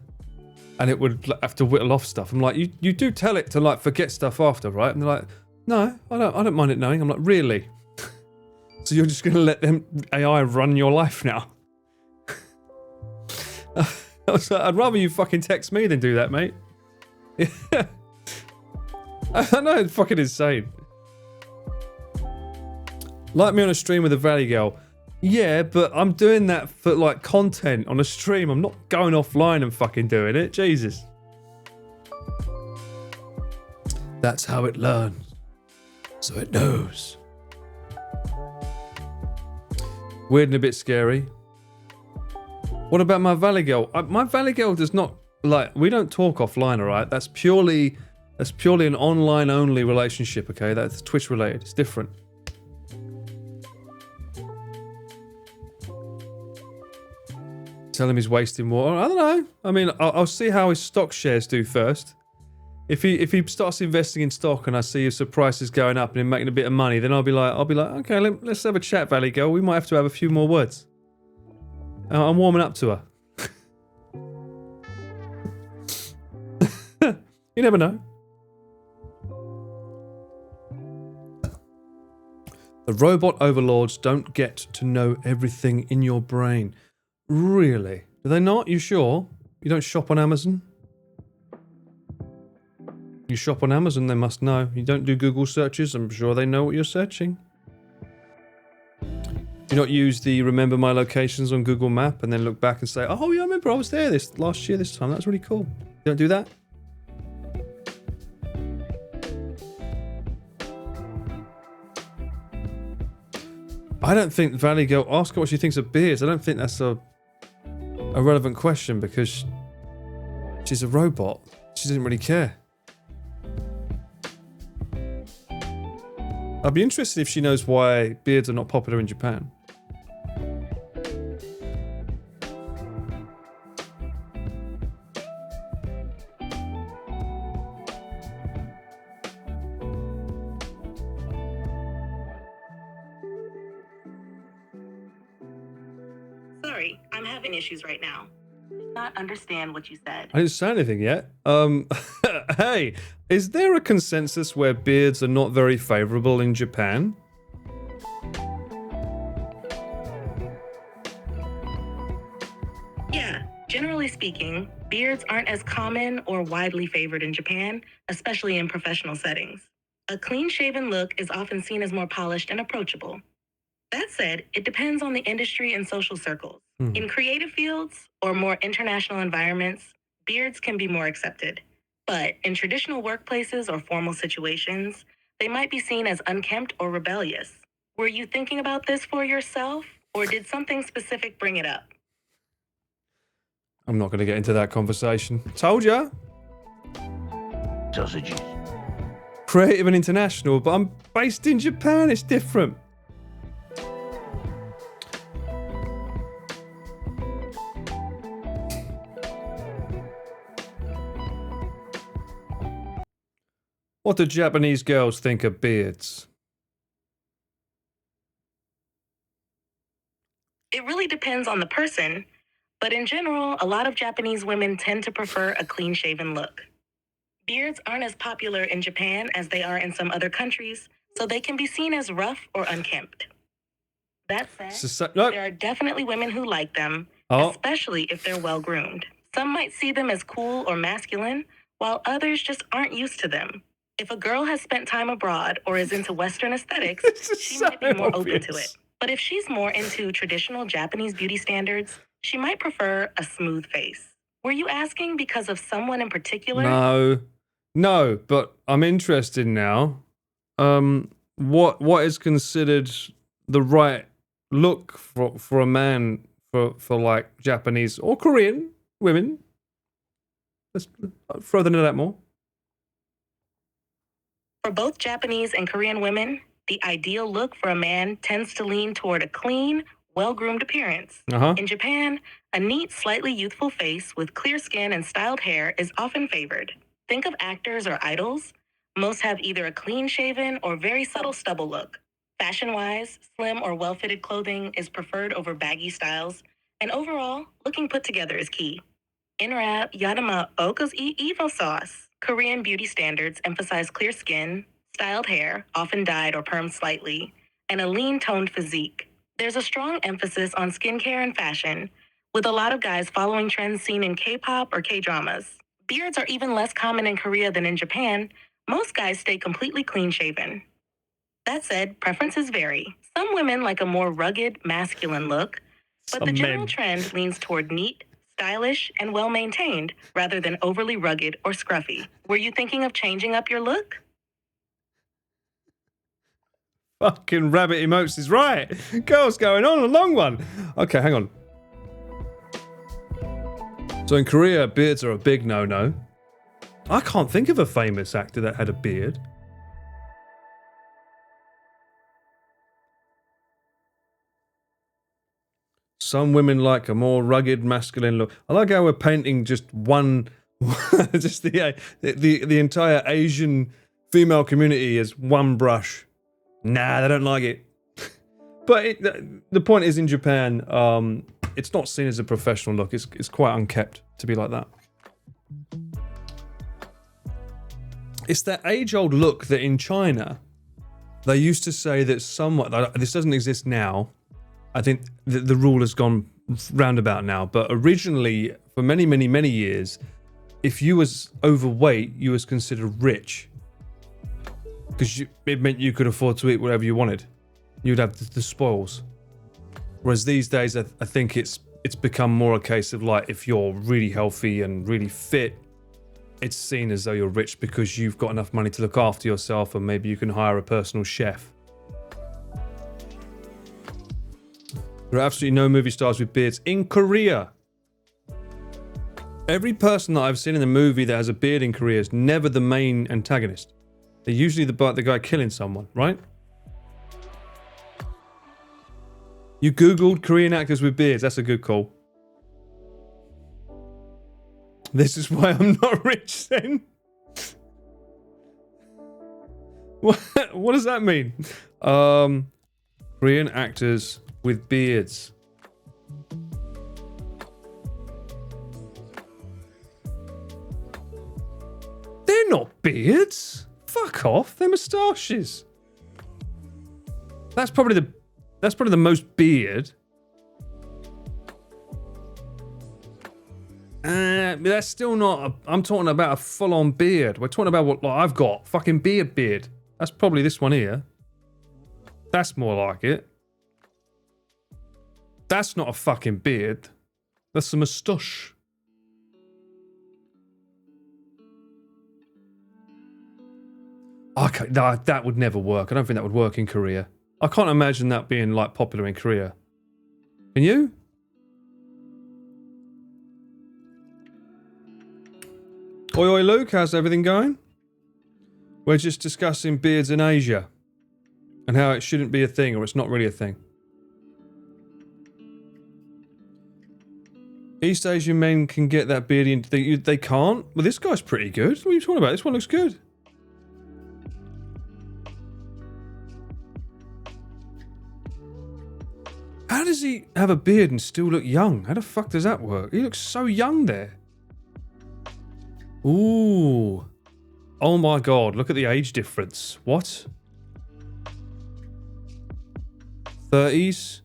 And it would have to whittle off stuff. I'm like, you do tell it to like forget stuff after, right? And they're like, no, I don't mind it knowing. I'm like, really? So you're just gonna let them AI run your life now? I was like, I'd rather you fucking text me than do that, mate. Yeah. I know, it's fucking insane. Like me on a stream with a Valley Girl. Yeah, but I'm doing that for like content on a stream. I'm not going offline and fucking doing it. Jesus. That's how it learns. So it knows. Weird and a bit scary. What about my Valley Girl? My Valley Girl does not, like, we don't talk offline, alright? That's purely an online only relationship, okay? That's Twitch related. It's different. Tell him he's wasting water. I don't know. I mean, I'll see how his stock shares do first. If he starts investing in stock and I see his prices going up and him making a bit of money, then I'll be like, okay, let's have a chat, Valley Girl. We might have to have a few more words. I'm warming up to her. You never know. The robot overlords don't get to know everything in your brain. Really? Do they not? You sure? You don't shop on Amazon? You shop on Amazon, they must know. You don't do Google searches, I'm sure they know what you're searching. Do you not use the remember my locations on Google Map and then look back and say, oh yeah, I remember I was there last year this time. That's really cool. You don't do that? I don't think Valley Girl, ask her what she thinks of beards. I don't think that's a relevant question because she's a robot. She doesn't really care. I'd be interested if she knows why beards are not popular in Japan. Sorry, I'm having issues right now. Not understand what you said. I didn't say anything yet. Hey, is there a consensus where beards are not very favorable in Japan? Yeah, generally speaking, beards aren't as common or widely favored in Japan, especially in professional settings. A clean-shaven look is often seen as more polished and approachable. That said, it depends on the industry and social circles. In creative fields or more international environments, beards can be more accepted. But in traditional workplaces or formal situations, they might be seen as unkempt or rebellious. Were you thinking about this for yourself, or did something specific bring it up? I'm not going to get into that conversation. Told ya. Sausages. Creative and international, but I'm based in Japan. It's different. What do Japanese girls think of beards? It really depends on the person, but in general, a lot of Japanese women tend to prefer a clean-shaven look. Beards aren't as popular in Japan as they are in some other countries, so they can be seen as rough or unkempt. That said, there are definitely women who like them, especially if they're well-groomed. Some might see them as cool or masculine, while others just aren't used to them. If a girl has spent time abroad or is into Western aesthetics, she might be more open to it. But if she's more into traditional Japanese beauty standards, she might prefer a smooth face. Were you asking because of someone in particular? No, but I'm interested now. What is considered the right look for a man for like Japanese or Korean women? Let's throw into that more. For both Japanese and Korean women, the ideal look for a man tends to lean toward a clean, well-groomed appearance. In Japan, a neat, slightly youthful face with clear skin and styled hair is often favored. Think of actors or idols. Most have either a clean-shaven or very subtle stubble look. Fashion-wise, slim or well-fitted clothing is preferred over baggy styles, and overall, looking put together is key. Inrap Yadama Oko's Evo sauce. Korean beauty standards emphasize clear skin, styled hair, often dyed or permed slightly, and a lean-toned physique. There's a strong emphasis on skincare and fashion, with a lot of guys following trends seen in K-pop or K-dramas. Beards are even less common in Korea than in Japan. Most guys stay completely clean-shaven. That said, preferences vary. Some women like a more rugged, masculine look, but the general trend leans toward neat, stylish, and well-maintained, rather than overly rugged or scruffy. Were you thinking of changing up your look? Fucking rabbit emotes is right. Girl's going on a long one. Okay, hang on. So in Korea, beards are a big no-no. I can't think of a famous actor that had a beard. Some women like a more rugged, masculine look. I like how we're painting just one, just the entire Asian female community as one brush. Nah, they don't like it. But the point is, in Japan, it's not seen as a professional look. It's quite unkept to be like that. It's that age-old look that in China, they used to say that somewhat. This doesn't exist now. I think the rule has gone roundabout now. But originally, for many, many, many years, if you was overweight, you was considered rich. Because it meant you could afford to eat whatever you wanted. You'd have the spoils. Whereas these days, I think it's become more a case of like, if you're really healthy and really fit, it's seen as though you're rich because you've got enough money to look after yourself, and maybe you can hire a personal chef. There are absolutely no movie stars with beards in Korea. Every person that I've seen in a movie that has a beard in Korea is never the main antagonist. They're usually the guy killing someone, right? You Googled Korean actors with beards. That's a good call. This is why I'm not rich then. What does that mean? Korean actors with beards. They're not beards. Fuck off. They're moustaches. That's probably the most beard. But that's still not. I'm talking about a full-on beard. We're talking about what like, I've got. Fucking beard. That's probably this one here. That's more like it. That's not a fucking beard. That's a moustache. Okay, that would never work. I don't think that would work in Korea. I can't imagine that being like popular in Korea. Can you? Oi, oi, Luke, how's everything going? We're just discussing beards in Asia and how it shouldn't be a thing, or it's not really a thing. East Asian men can get that beardy, they can't? Well, this guy's pretty good. What are you talking about? This one looks good. How does he have a beard and still look young? How the fuck does that work? He looks so young there. Ooh. Oh my god, look at the age difference. What? 30s?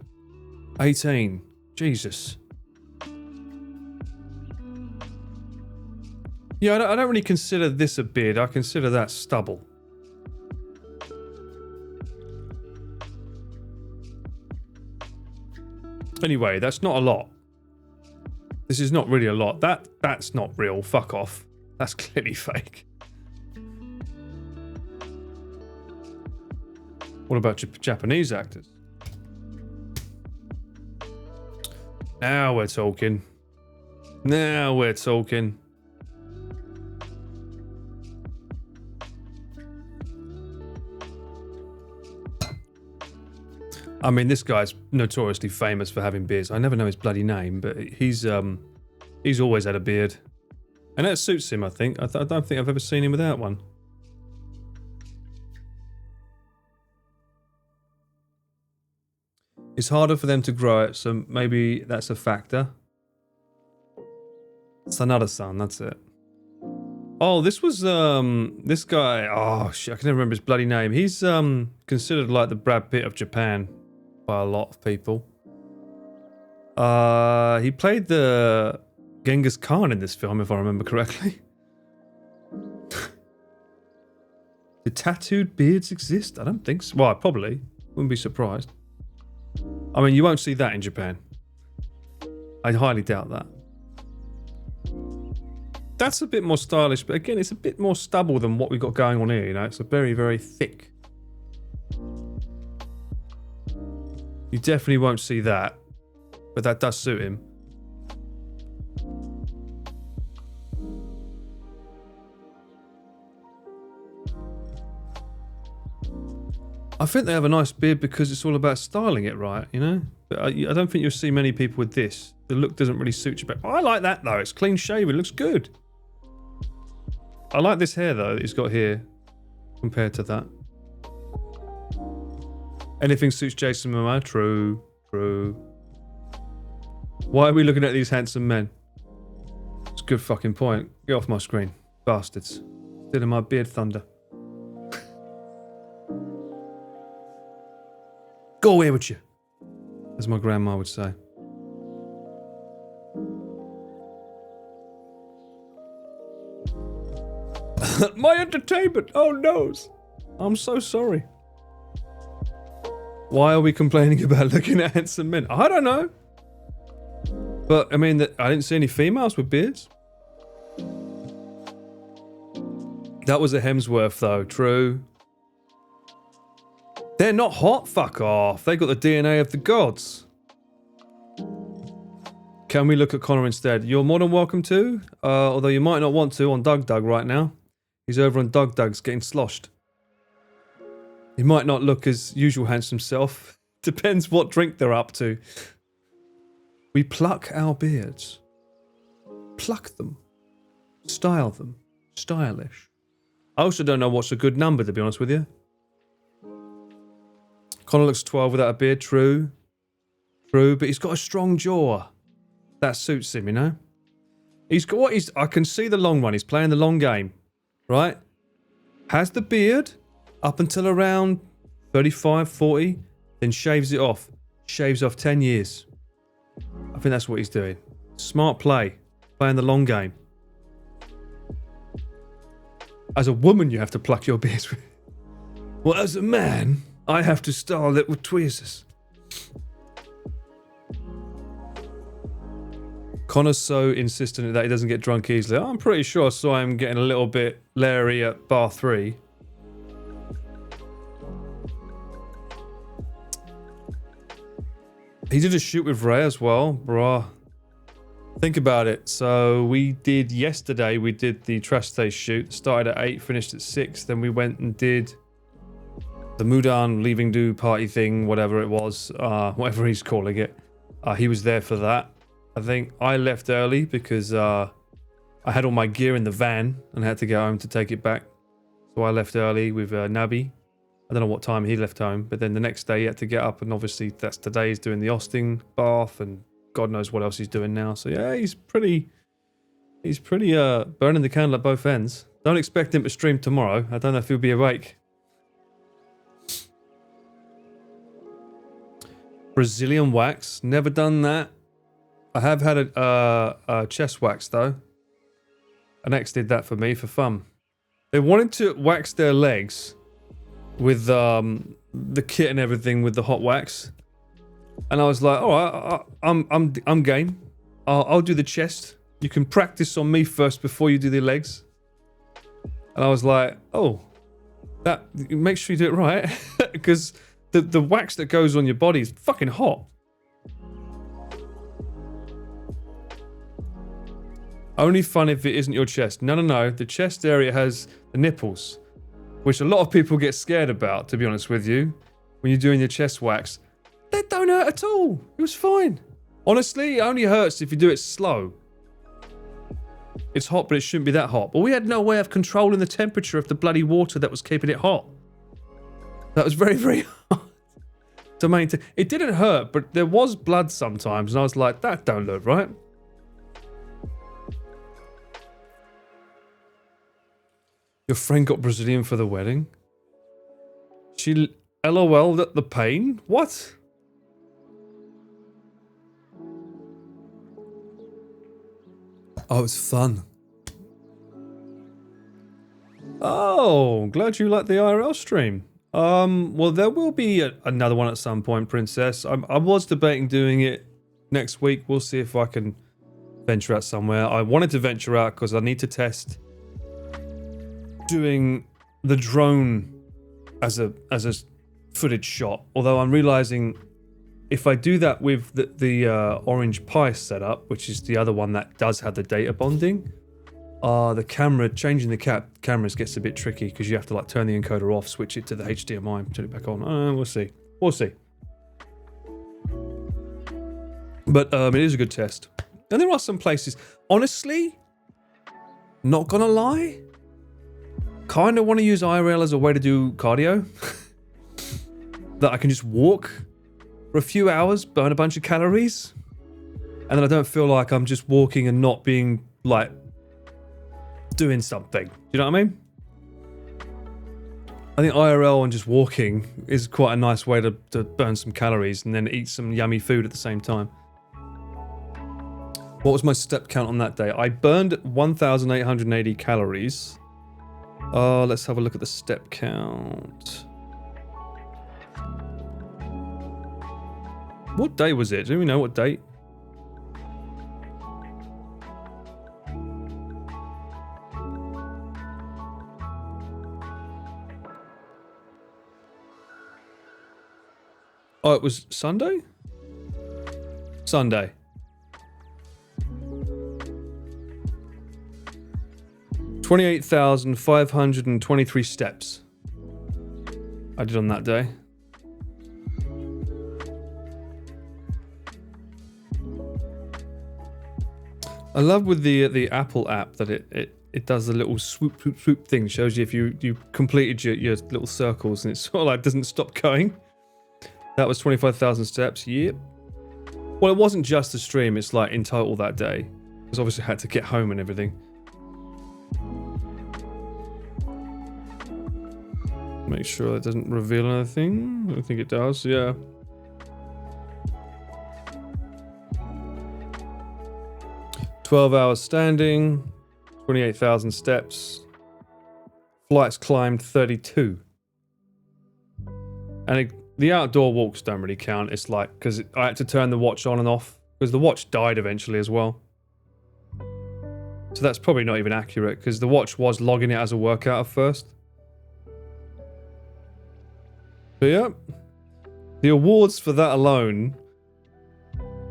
18. Jesus. Yeah, I don't really consider this a beard. I consider that stubble. Anyway, that's not a lot. This is not really a lot. That's not real. Fuck off. That's clearly fake. What about Japanese actors? Now we're talking. Now we're talking. I mean, this guy's notoriously famous for having beards. I never know his bloody name, but he's always had a beard. And that suits him, I think. I don't think I've ever seen him without one. It's harder for them to grow it, so maybe that's a factor. Sanada-san, that's it. Oh, this was, this guy, oh shit, I can never remember his bloody name. He's, considered like the Brad Pitt of Japan by a lot of people. He played the Genghis Khan in this film, if I remember correctly. Do tattooed beards exist? I don't think so. Well, probably. Wouldn't be surprised. I mean, you won't see that in Japan. I highly doubt that. That's a bit more stylish, but again, it's a bit more stubble than what we've got going on here, you know? It's a very, very thick. You definitely won't see that, but that does suit him. I think they have a nice beard because it's all about styling it right, you know? But I don't think you'll see many people with this. The look doesn't really suit you, but I like that though. It's clean shaven, it looks good. I like this hair though that he's got here compared to that. Anything suits Jason Momoa? True, true. Why are we looking at these handsome men? It's a good fucking point. Get off my screen, bastards. Stealing my beard thunder. Go away with you, as my grandma would say. My entertainment! Oh no! I'm so sorry. Why are we complaining about looking at handsome men? I don't know. But, I mean, I didn't see any females with beards. That was a Hemsworth, though. True. They're not hot? Fuck off. They got the DNA of the gods. Can we look at Connor instead? You're more than welcome to. Although you might not want to on Doug right now. He's over on Doug's getting sloshed. He might not look his usual handsome self. Depends what drink they're up to. We pluck our beards. Pluck them. Style them. Stylish. I also don't know what's a good number, to be honest with you. Connor looks 12 without a beard. True. True, but he's got a strong jaw. That suits him, you know? He's got what he's... I can see the long run. He's playing the long game. Right? Has the beard up until around 35, 40, then shaves it off. Shaves off 10 years. I think that's what he's doing. Smart play. Playing the long game. As a woman, you have to pluck your beard. Well, as a man, I have to style it with tweezers. Connor's so insistent that he doesn't get drunk easily. I'm pretty sure I saw him getting a little bit leery at bar 3. He did a shoot with Ray as well, bruh. Think about it. So we did yesterday, we did the Trash Day shoot. Started at 8, finished at 6. Then we went and did the Mudan leaving do party thing, whatever it was, whatever he's calling it. He was there for that. I think I left early because I had all my gear in the van and had to go home to take it back. So I left early with Nabi. I don't know what time he left home, but then the next day he had to get up, and obviously that's today he's doing the Austin bath and God knows what else he's doing now. So yeah, he's pretty burning the candle at both ends. Don't expect him to stream tomorrow. I don't know if he'll be awake. Brazilian wax, never done that. I have had a chest wax though. An ex did that for me for fun. They wanted to wax their legs with the kit and everything with the hot wax, and I was like, "All right, I'm game. I'll do the chest. You can practice on me first before you do the legs." And I was like, "Oh, that make sure you do it right," because the wax that goes on your body is fucking hot. Only fun if it isn't your chest. No. The chest area has the nipples, which a lot of people get scared about, to be honest with you. When you're doing your chest wax, That don't hurt at all. It was fine. Honestly, it only hurts if you do it slow. It's hot, but it shouldn't be that hot. But we had no way of controlling the temperature of the bloody water that was keeping it hot. That was very, very hard to maintain. It didn't hurt, but there was blood sometimes, and I was like, that don't look right. Your friend got Brazilian for the wedding? She LOL'd at the pain? What? Oh, it's fun. Oh, glad you liked the IRL stream. Well, there will be another one at some point, Princess. I was debating doing it next week. We'll see if I can venture out somewhere. I wanted to venture out because I need to test doing the drone as a footage shot. Although I'm realizing if I do that with the Orange Pi setup, which is the other one that does have the data bonding, the camera, changing the cameras gets a bit tricky because you have to like turn the encoder off, switch it to the HDMI, turn it back on. We'll see. We'll see. But it is a good test. And there are some places, honestly, not gonna lie, kind of want to use IRL as a way to do cardio. That I can just walk for a few hours, burn a bunch of calories, and then I don't feel like I'm just walking and not being like doing something. Do you know what I mean? I think IRL and just walking is quite a nice way to burn some calories and then eat some yummy food at the same time. What was my step count on that day? I burned 1,880 calories. Let's have a look at the step count. What day was it? Do we know what date? Oh, it was Sunday? Sunday. 28,523 steps I did on that day. I love with the Apple app that it does a little swoop thing, shows you if you completed your little circles, and it sort of like doesn't stop going. That was 25,000 steps. Yep. Well, it wasn't just the stream, it's like in total that day, because obviously I had to get home and everything. Make sure it doesn't reveal anything. I don't think it does. Yeah. "12 hours standing, 28,000 steps. Flights climbed 32. And the outdoor walks don't really count. It's like, because I had to turn the watch on and off, because the watch died eventually as well. So that's probably not even accurate, because the watch was logging it as a workout at first. But yeah, the awards for that alone: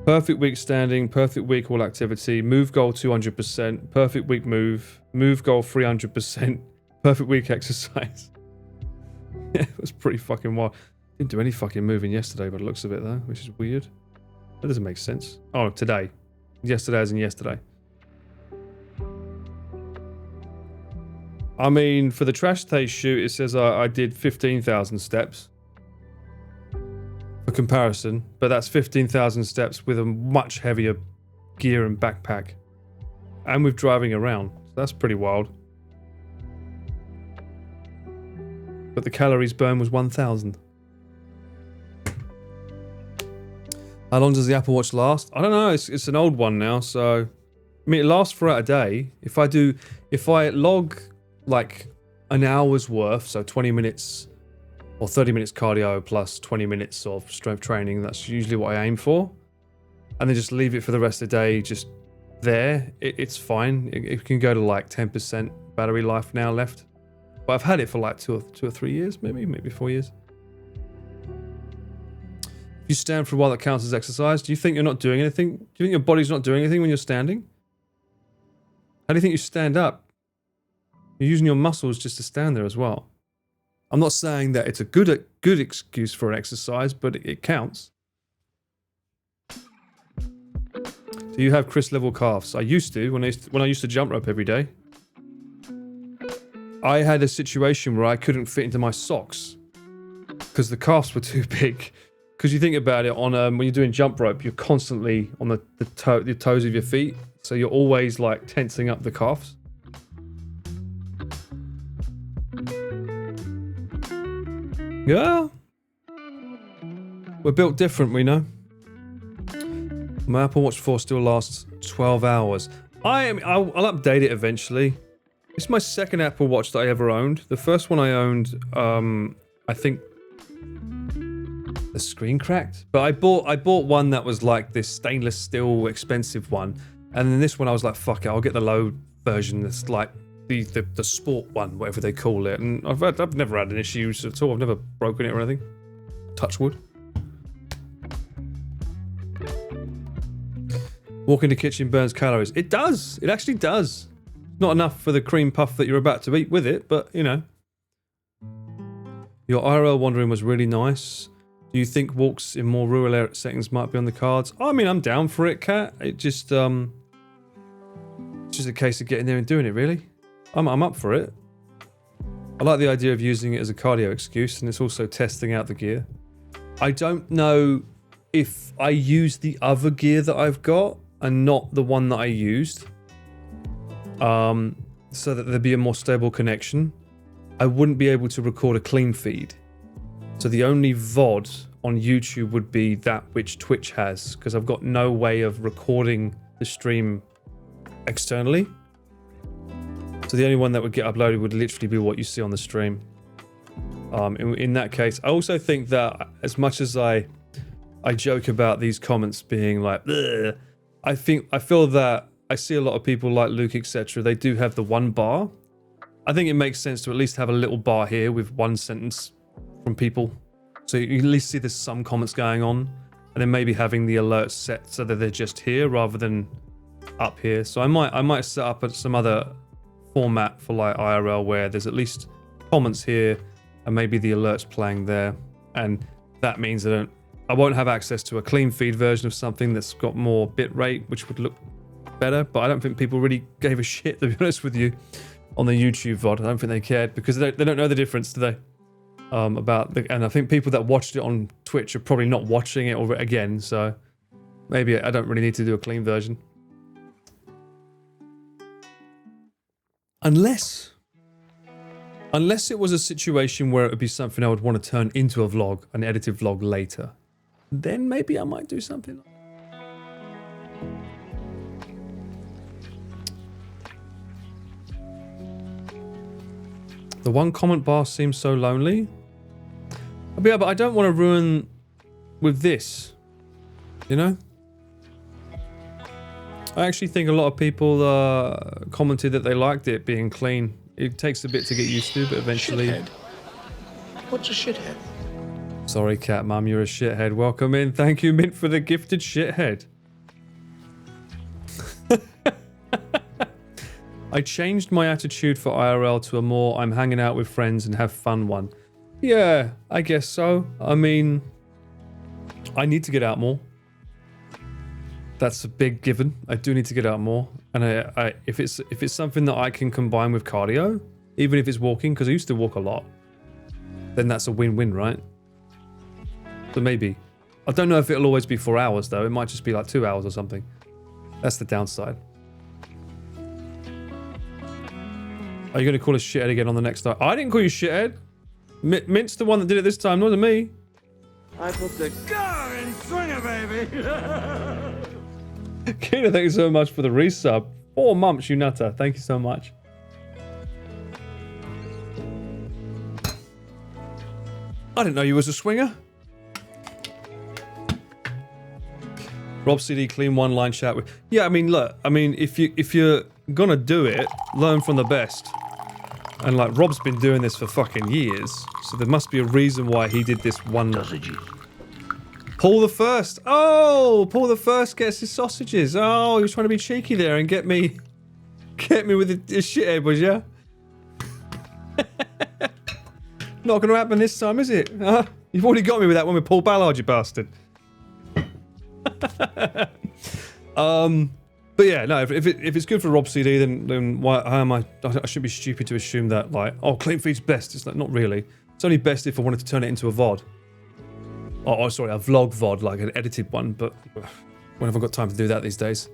perfect week standing, perfect week all activity, move goal 200%, perfect week move goal 300%, perfect week exercise. Yeah, it was pretty fucking wild. Didn't do any fucking moving yesterday by the looks of it though, which is weird. That doesn't make sense. Oh, today. Yesterday as in yesterday. I mean, for the trash taste shoot, it says I did 15,000 steps. For comparison, but that's 15,000 steps with a much heavier gear and backpack, and with driving around. So that's pretty wild. But the calories burned was 1,000. How long does the Apple Watch last? I don't know. It's an old one now, so I mean, it lasts throughout a day. If I log like an hour's worth, so 20 minutes. Or 30 minutes cardio plus 20 minutes of strength training. That's usually what I aim for. And then just leave it for the rest of the day just there. It's fine. It can go to like 10% battery life now left. But I've had it for like two or 3 years, maybe 4 years. If you stand for a while, that counts as exercise. Do you think you're not doing anything? Do you think your body's not doing anything when you're standing? How do you think you stand up? You're using your muscles just to stand there as well. I'm not saying that it's a good excuse for an exercise, but it counts. Do you have Chris level calves? I used to when I used to jump rope every day. I had a situation where I couldn't fit into my socks because the calves were too big. Because you think about it, on when you're doing jump rope, you're constantly on the toes of your feet, so you're always like tensing up the calves. Yeah, we're built different, we know. My Apple Watch 4 still lasts 12 hours. I'll update it eventually. It's my second Apple Watch that I ever owned. The first one I owned, I think the screen cracked. But I bought one that was like this stainless steel expensive one. And then this one I was like, fuck it, I'll get the low version that's like the sport one, whatever they call it. And I've never had an issue at all. I've never broken it or anything. Touch wood. Walk in the kitchen burns calories. It does. It actually does. Not enough for the cream puff that you're about to eat with it, but you know. Your IRL wandering was really nice. Do you think walks in more rural settings might be on the cards? I mean, I'm down for it, Kat. It just, it's just a case of getting there and doing it, really. I'm up for it. I like the idea of using it as a cardio excuse, and it's also testing out the gear. I don't know if I use the other gear that I've got and not the one that I used, so that there'd be a more stable connection. I wouldn't be able to record a clean feed. So the only VOD on YouTube would be that which Twitch has, because I've got no way of recording the stream externally. So the only one that would get uploaded would literally be what you see on the stream. In that case, I also think that as much as I joke about these comments being like, ugh, I feel that I see a lot of people like Luke, etc. They do have the one bar. I think it makes sense to at least have a little bar here with one sentence from people, so you at least see there's some comments going on, and then maybe having the alerts set so that they're just here rather than up here. So I might set up some other format for like IRL where there's at least comments here and maybe the alerts playing there, and that means I won't have access to a clean feed version of something that's got more bit rate, which would look better, but I don't think people really gave a shit, to be honest with you, on the YouTube VOD. I don't think they cared because they don't know the difference, do they? And I think people that watched it on Twitch are probably not watching it again, so maybe I don't really need to do a clean version. Unless it was a situation where it would be something I would want to turn into a vlog, an edited vlog later, then maybe I might do something like that. The one comment bar seems so lonely. Yeah, but I don't want to ruin with this, you know? I actually think a lot of people commented that they liked it being clean. It takes a bit to get used to, but eventually... Shithead. What's a shithead? Sorry, Cat Mum, you're a shithead. Welcome in. Thank you, Mint, for the gifted shithead. I changed my attitude for IRL to a more I'm hanging out with friends and have fun one. Yeah, I guess so. I mean, I need to get out more. That's a big given. I do need to get out more. And if it's something that I can combine with cardio, even if it's walking, because I used to walk a lot, then that's a win-win, right? So maybe. I don't know if it'll always be 4 hours, though. It might just be like 2 hours or something. That's the downside. Are you going to call us shithead again on the next time? I didn't call you shithead. Mint's the one that did it this time, not me. I put the car in swinger, baby. Kina, thank you so much for the resub. 4 months, you nutter. Thank you so much. I didn't know you was a swinger. Rob CD, clean one line chat with. Yeah, I mean, look. I mean, if you're gonna do it, learn from the best. And like, Rob's been doing this for fucking years, so there must be a reason why he did this one. Paul the First. Oh, Paul the First gets his sausages. Oh, he was trying to be cheeky there and get me with his shithead, was ya? Not gonna happen this time, is it? You've already got me with that one with Paul Ballard, you bastard. But yeah, no. If it's good for Rob CD, then why? How am I? I should be stupid to assume that like, oh, clean feed's best. It's like not really. It's only best if I wanted to turn it into a VOD. Oh, sorry, a vlog VOD, like an edited one. But when have I got time to do that these days?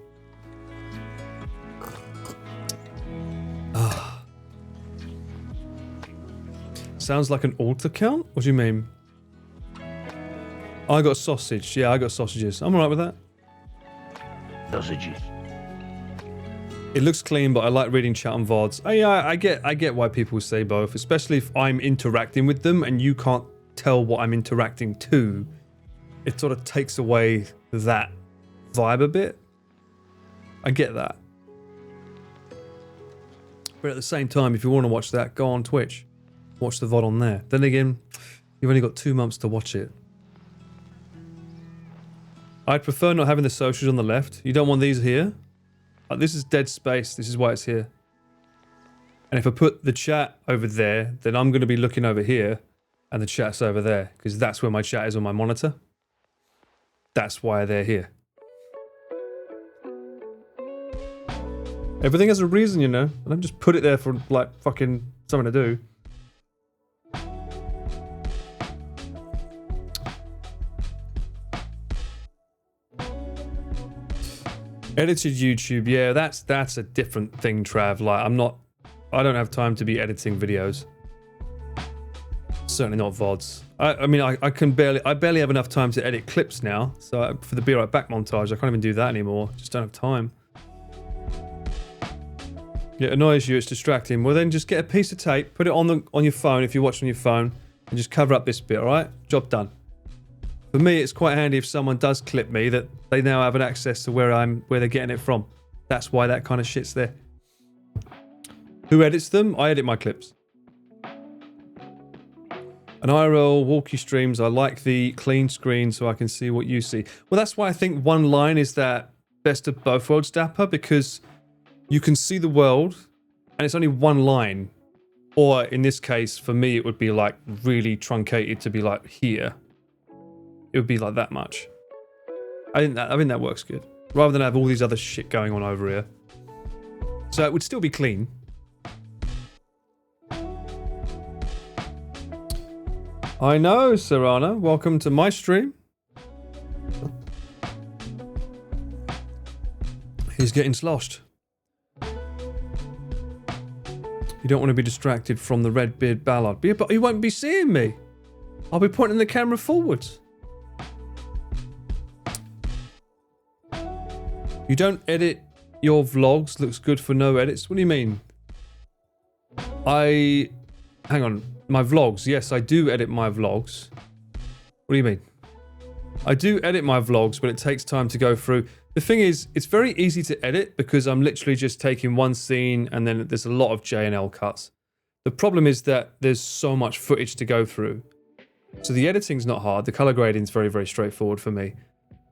Sounds like an alt account? What do you mean? I got sausage. Yeah, I got sausages. I'm alright with that. Sausages. It looks clean, but I like reading chat on VODs. Oh, yeah, I get why people say both, especially if I'm interacting with them and you can't tell what I'm interacting to. It sort of takes away that vibe a bit. I get that. But at the same time, if you want to watch that, go on Twitch. Watch the VOD on there. Then again, you've only got 2 months to watch it. I'd prefer not having the socials on the left. You don't want these here? This is dead space. This is why it's here. And if I put the chat over there, then I'm going to be looking over here and the chat's over there because that's where my chat is on my monitor. That's why they're here. Everything has a reason, you know. I don't just put it there for like fucking something to do. Edited YouTube, yeah, that's a different thing, Trav. Like, I don't have time to be editing videos. Certainly not VODs. I mean, I barely have enough time to edit clips now. So for the Be Right Back montage, I can't even do that anymore. Just don't have time. It annoys you, it's distracting. Well, then just get a piece of tape, put it on your phone if you're watching on your phone, and just cover up this bit, all right? Job done. For me, it's quite handy if someone does clip me that they now have an access to where they're getting it from. That's why that kind of shit's there. Who edits them? I edit my clips. An IRL walkie streams, I like the clean screen so I can see what you see. Well, that's why I think one line is that best of both worlds, Dapper, because you can see the world and it's only one line. Or in this case, for me, it would be like really truncated to be like here. It would be like that much. I think that works good. Rather than have all these other shit going on over here. So it would still be clean. I know, Serrana. Welcome to my stream. He's getting sloshed. You don't want to be distracted from the Redbeard Ballard. But you won't be seeing me. I'll be pointing the camera forwards. You don't edit your vlogs. Looks good for no edits. What do you mean? Hang on. My vlogs. Yes, I do edit my vlogs. What do you mean? I do edit my vlogs, but it takes time to go through. The thing is, it's very easy to edit because I'm literally just taking one scene and then there's a lot of J&L cuts. The problem is that there's so much footage to go through. So the editing's not hard. The color grading's very, very straightforward for me.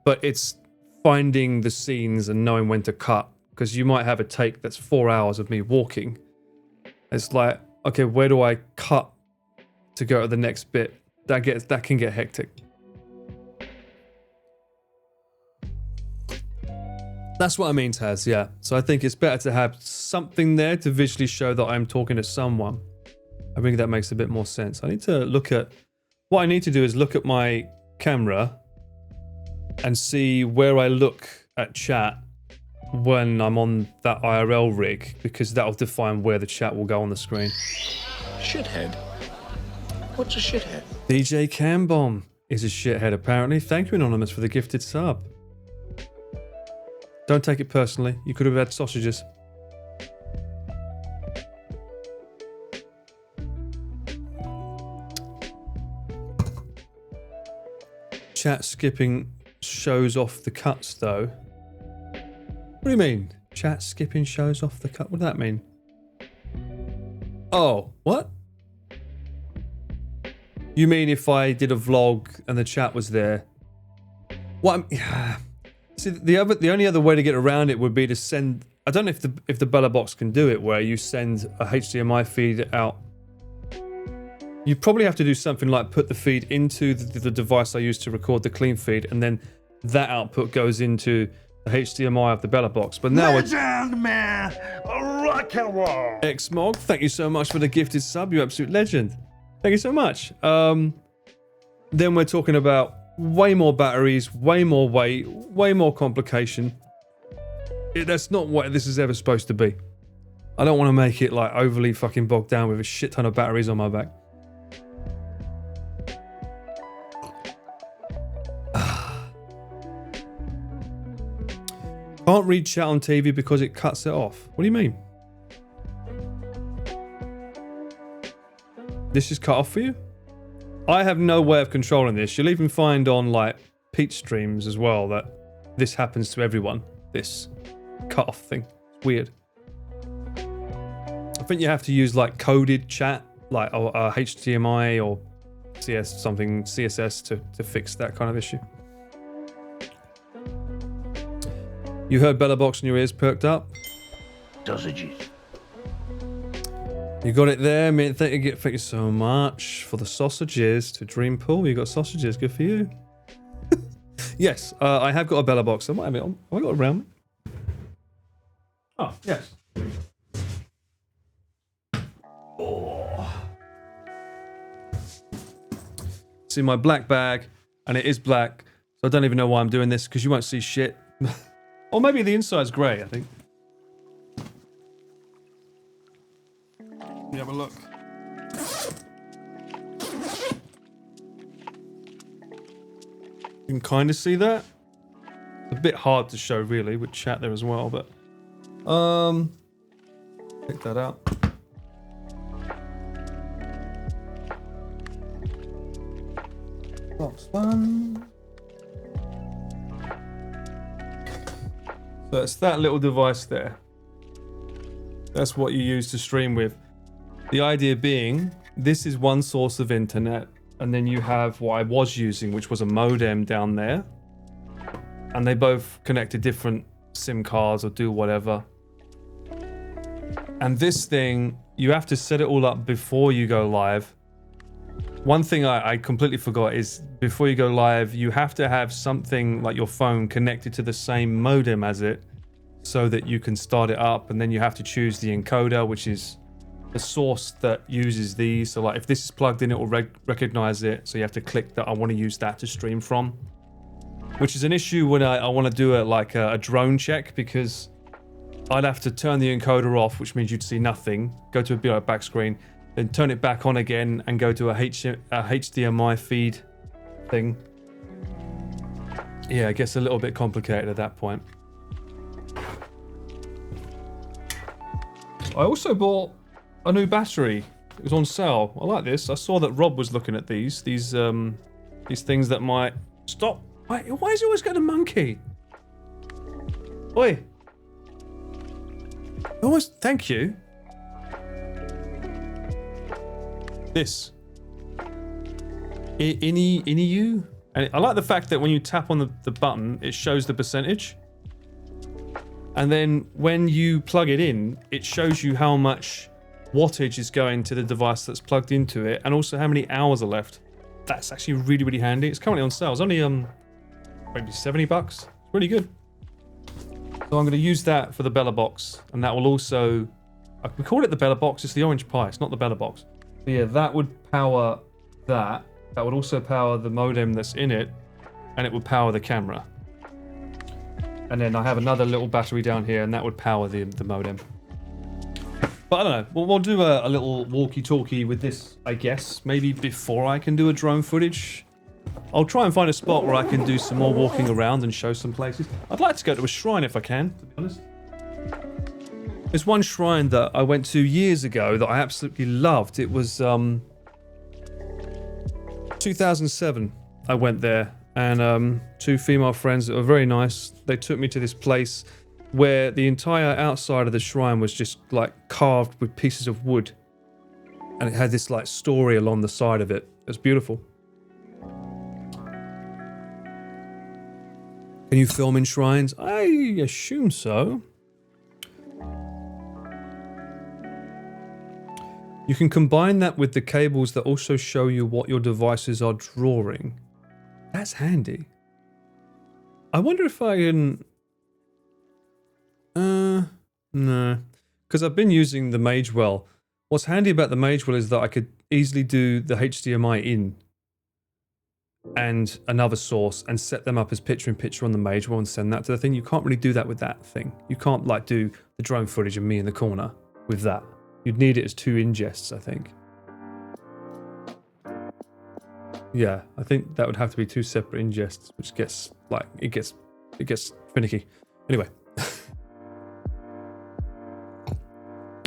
But it's finding the scenes and knowing when to cut, because you might have a take that's 4 hours of me walking. It's like, okay, where do I cut to go to the next bit? That can get hectic. That's what I mean, Taz, yeah. So I think it's better to have something there to visually show that I'm talking to someone. I think that makes a bit more sense. I need to look at... What I need to do is look at my camera and see where I look at chat when I'm on that IRL rig, because that'll define where the chat will go on the screen. Shithead? What's a shithead? DJ Cambomb is a shithead, apparently. Thank you, Anonymous, for the gifted sub. Don't take it personally. You could have had sausages. Chat skipping shows off the cuts, though. What do you mean? Chat skipping shows off the cut? What does that mean? Oh, what? You mean if I did a vlog and the chat was there? What? See, the only other way to get around it would be to send. I don't know if the Bella box can do it, where you send a HDMI feed out. You probably have to do something like put the feed into the device I use to record the clean feed, and then that output goes into the HDMI of the Bella box. But now Legend, man! Rock and roll! Xmog, thank you so much for the gifted sub, you absolute legend. Thank you so much. Then we're talking about way more batteries, way more weight, way more complication. That's not what this is ever supposed to be. I don't want to make it like overly fucking bogged down with a shit ton of batteries on my back. Can't read chat on TV because it cuts it off. What do you mean? This is cut off for you? I have no way of controlling this. You'll even find on like Peach streams as well that this happens to everyone. This cut off thing. It's weird. I think you have to use like coded chat, like HDMI or CSS to fix that kind of issue. You heard Bella Box and your ears perked up? Sausages. You got it there. Thank you so much for the sausages to Dream Pool. You got sausages. Good for you. Yes, I have got a Bella Box. I might have it on. Have I got it around me? Oh, yes. Oh. It's in my black bag, and it is black, so I don't even know why I'm doing this, because you won't see shit. Or maybe the inside's grey, I think. Let me have a look. You can kind of see that. It's a bit hard to show, really, with chat there as well, but... Pick that out. Box one. So it's that little device there. That's what you use to stream with. The idea being, this is one source of internet, and then you have what I was using, which was a modem down there. And they both connect to different SIM cards or do whatever. And this thing, you have to set it all up before you go live. One thing I completely forgot is before you go live, you have to have something like your phone connected to the same modem as it so that you can start it up, and then you have to choose the encoder, which is the source that uses these. So like if this is plugged in, it will recognize it. So you have to click that I want to use that to stream from, which is an issue when I want to do a drone check, because I'd have to turn the encoder off, which means you'd see nothing, go to a back screen, then turn it back on again and go to a HDMI feed thing. Yeah, it gets a little bit complicated at that point. I also bought a new battery. It was on sale. I like this. I saw that Rob was looking at these things that might stop. Why is he always got a monkey? Oi. Always. Thank you. This. You. And I like the fact that when you tap on the button, it shows the percentage. And then when you plug it in, it shows you how much wattage is going to the device that's plugged into it, and also how many hours are left. That's actually really, really handy. It's currently on sale. It's only maybe $70. It's really good. So I'm going to use that for the Bella box, and that will also, we call it the Bella box. It's the orange pie. It's not the Bella box. But yeah, that would power that. That would also power the modem that's in it, and it would power the camera. And then I have another little battery down here, and that would power the modem. But I don't know. We'll do a little walkie-talkie with this, I guess. Maybe before I can do a drone footage. I'll try and find a spot where I can do some more walking around and show some places. I'd like to go to a shrine if I can, to be honest. There's one shrine that I went to years ago that I absolutely loved. It was 2007. I went there, and two female friends that were very nice. They took me to this place where the entire outside of the shrine was just like carved with pieces of wood, and it had this like story along the side of it. It was beautiful. Can you film in shrines? I assume so. You can combine that with the cables that also show you what your devices are drawing. That's handy. I wonder if I can No. Because I've been using the Magewell. What's handy about the Magewell is that I could easily do the HDMI in and another source and set them up as picture-in-picture on the Magewell and send that to the thing. You can't really do that with that thing. You can't like do the drone footage of me in the corner with that. You'd need it as 2 ingests, I think. Yeah, I think that would have to be 2 separate ingests, which gets like it gets finicky. Anyway.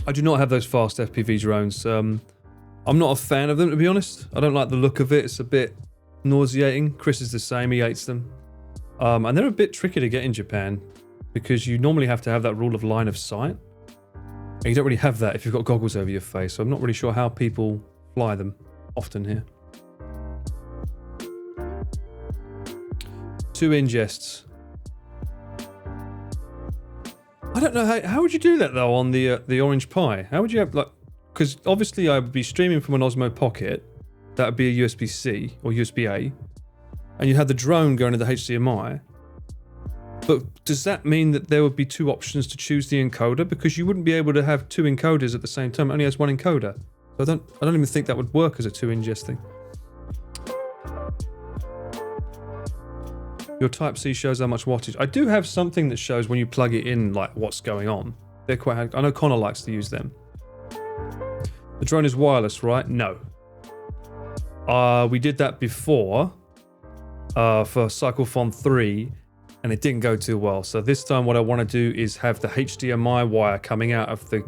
I do not have those fast FPV drones. I'm not a fan of them, to be honest. I don't like the look of it. It's a bit nauseating. Chris is the same. He hates them. And they're a bit tricky to get in Japan because you normally have to have that rule of line of sight. And you don't really have that if you've got goggles over your face. So I'm not really sure how people fly them often here. 2 ingests. I don't know how would you do that though on the Orange Pi? How would you have like? Because obviously I would be streaming from an Osmo Pocket. That would be a USB-C or USB-A, and you have the drone going to the HDMI. But does that mean that there would be 2 options to choose the encoder? Because you wouldn't be able to have 2 encoders at the same time. It only has 1 encoder. So I don't even think that would work as a 2 ingest thing. Your Type-C shows how much wattage. I do have something that shows when you plug it in, like what's going on. They're quite handy. I know Connor likes to use them. The drone is wireless, right? No. We did that before for Cyclethon 3, and it didn't go too well. So this time what I want to do is have the HDMI wire coming out of the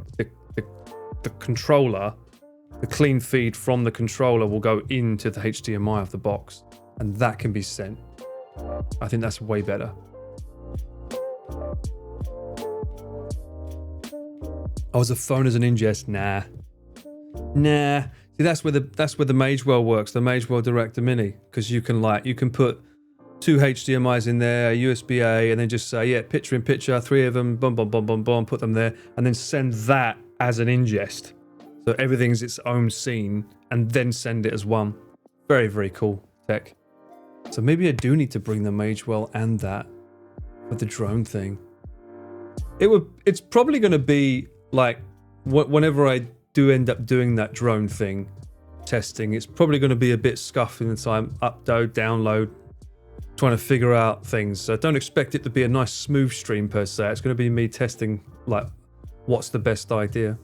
controller. The clean feed from the controller will go into the HDMI of the box, and that can be sent. I think that's way better. Oh, as a phone as an ingest? Nah. See, that's where the Magewell works. The Magewell Director Mini, because you can put 2 HDMI's in there, a USB-A, and then just say, yeah, picture-in-picture, 3 of them, boom, boom, boom, boom, boom, put them there, and then send that as an ingest. So everything's its own scene, and then send it as one. Very, very cool tech. So maybe I do need to bring the Magewell and that for the drone thing. It's probably going to be like whenever I do end up doing that drone thing testing, it's probably going to be a bit scuffed in the time upload, download, trying to figure out things. So don't expect it to be a nice smooth stream per se. It's going to be me testing like what's the best idea.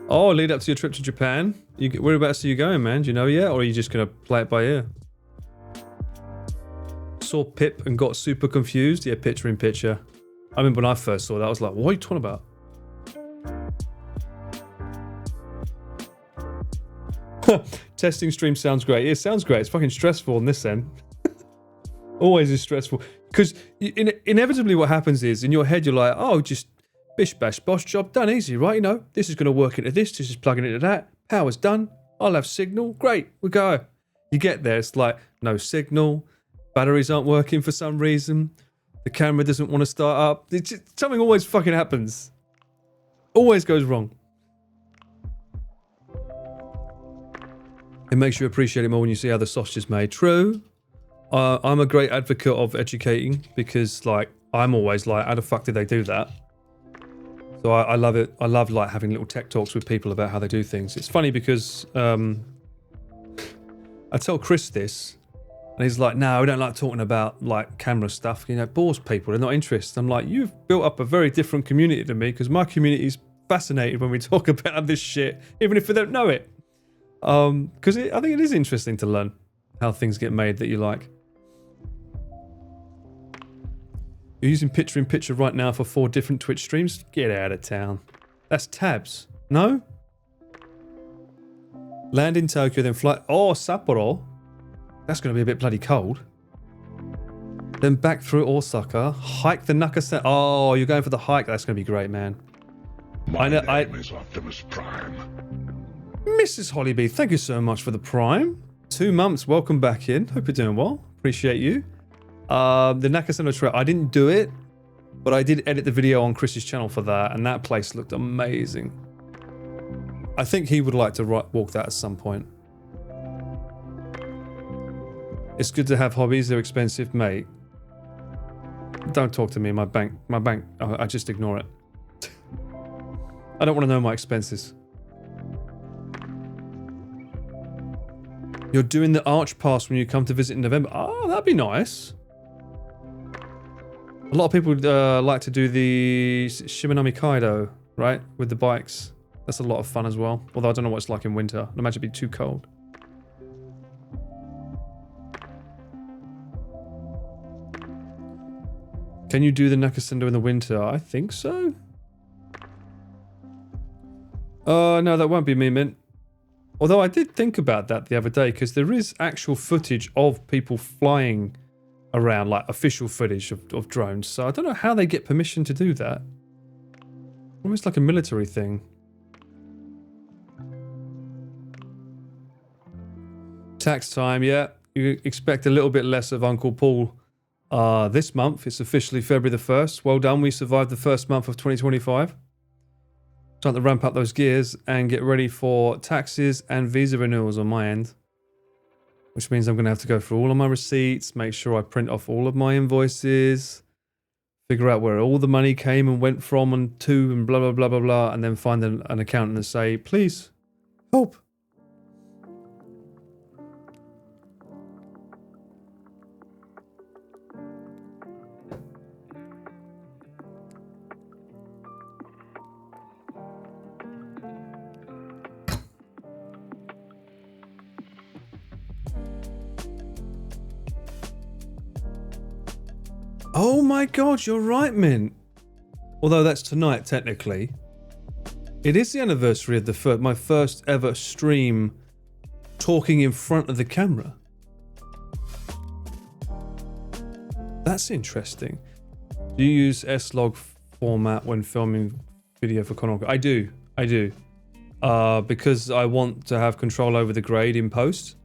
Oh, lead up to your trip to Japan. Whereabouts are you going, man? Do you know yet? Or are you just going to play it by ear? Saw Pip and got super confused. Yeah, picture in picture. I remember when I first saw that, I was like, what are you talking about? Testing stream sounds great. It sounds great. It's fucking stressful on this end. Always is stressful. Because inevitably what happens is, in your head, you're like, oh, just bish bash bosh, job done, easy, right? You know, this is going to work into this is plugging into that, power's done, I'll have signal, great, we go. You get there, it's like no signal, batteries aren't working for some reason, the camera doesn't want to start up, something always fucking happens, always goes wrong. It makes you appreciate it more when you see how the sausage is made. True. I'm a great advocate of educating because like I'm always like, how the fuck did they do that? So I love it. I love like having little tech talks with people about how they do things. It's funny because I tell Chris this, and he's like, "No, we don't like talking about like camera stuff. You know, it bores people. They're not interested." I'm like, "You've built up a very different community to me because my community is fascinated when we talk about this shit, even if we don't know it. Because I think it is interesting to learn how things get made that you like." You're using picture-in-picture right now for 4 different Twitch streams? Get out of town. That's tabs. No? Land in Tokyo, then fly... Oh, Sapporo. That's going to be a bit bloody cold. Then back through Osaka. Hike the Nakasena... Oh, you're going for the hike. That's going to be great, man. My name is Optimus Prime. Mrs. Hollybee, thank you so much for the Prime. 2 months. Welcome back in. Hope you're doing well. Appreciate you. The Nakasena Trail, I didn't do it, but I did edit the video on Chris's channel for that, and that place looked amazing. I think he would like to walk that at some point. It's good to have hobbies. They're expensive, mate. Don't talk to me. My bank. I just ignore it. I don't want to know my expenses. You're doing the arch pass when you come to visit in November. Oh, that'd be nice. A lot of people like to do the Shimanami Kaido, right? With the bikes. That's a lot of fun as well. Although I don't know what it's like in winter. I'd imagine it'd be too cold. Can you do the Nakasendo in the winter? I think so. No, that won't be me, Mint. Although I did think about that the other day, because there is actual footage of people flying around, like official footage of drones. So I don't know how they get permission to do that. Almost like a military thing. Tax time, yeah. You expect a little bit less of Uncle Paul this month. It's officially February the 1st. Well done, we survived the first month of 2025. Trying to ramp up those gears and get ready for taxes and visa renewals on my end. Which means I'm going to have to go through all of my receipts, make sure I print off all of my invoices, figure out where all the money came and went from and to and blah, blah, blah, blah, blah, and then find an accountant and say, please, help. Oh my god, you're right, Mint. Although that's tonight, technically. It is the anniversary of my first ever stream talking in front of the camera. That's interesting. Do you use S-Log format when filming video for Conor? I do. Because I want to have control over the grade in post.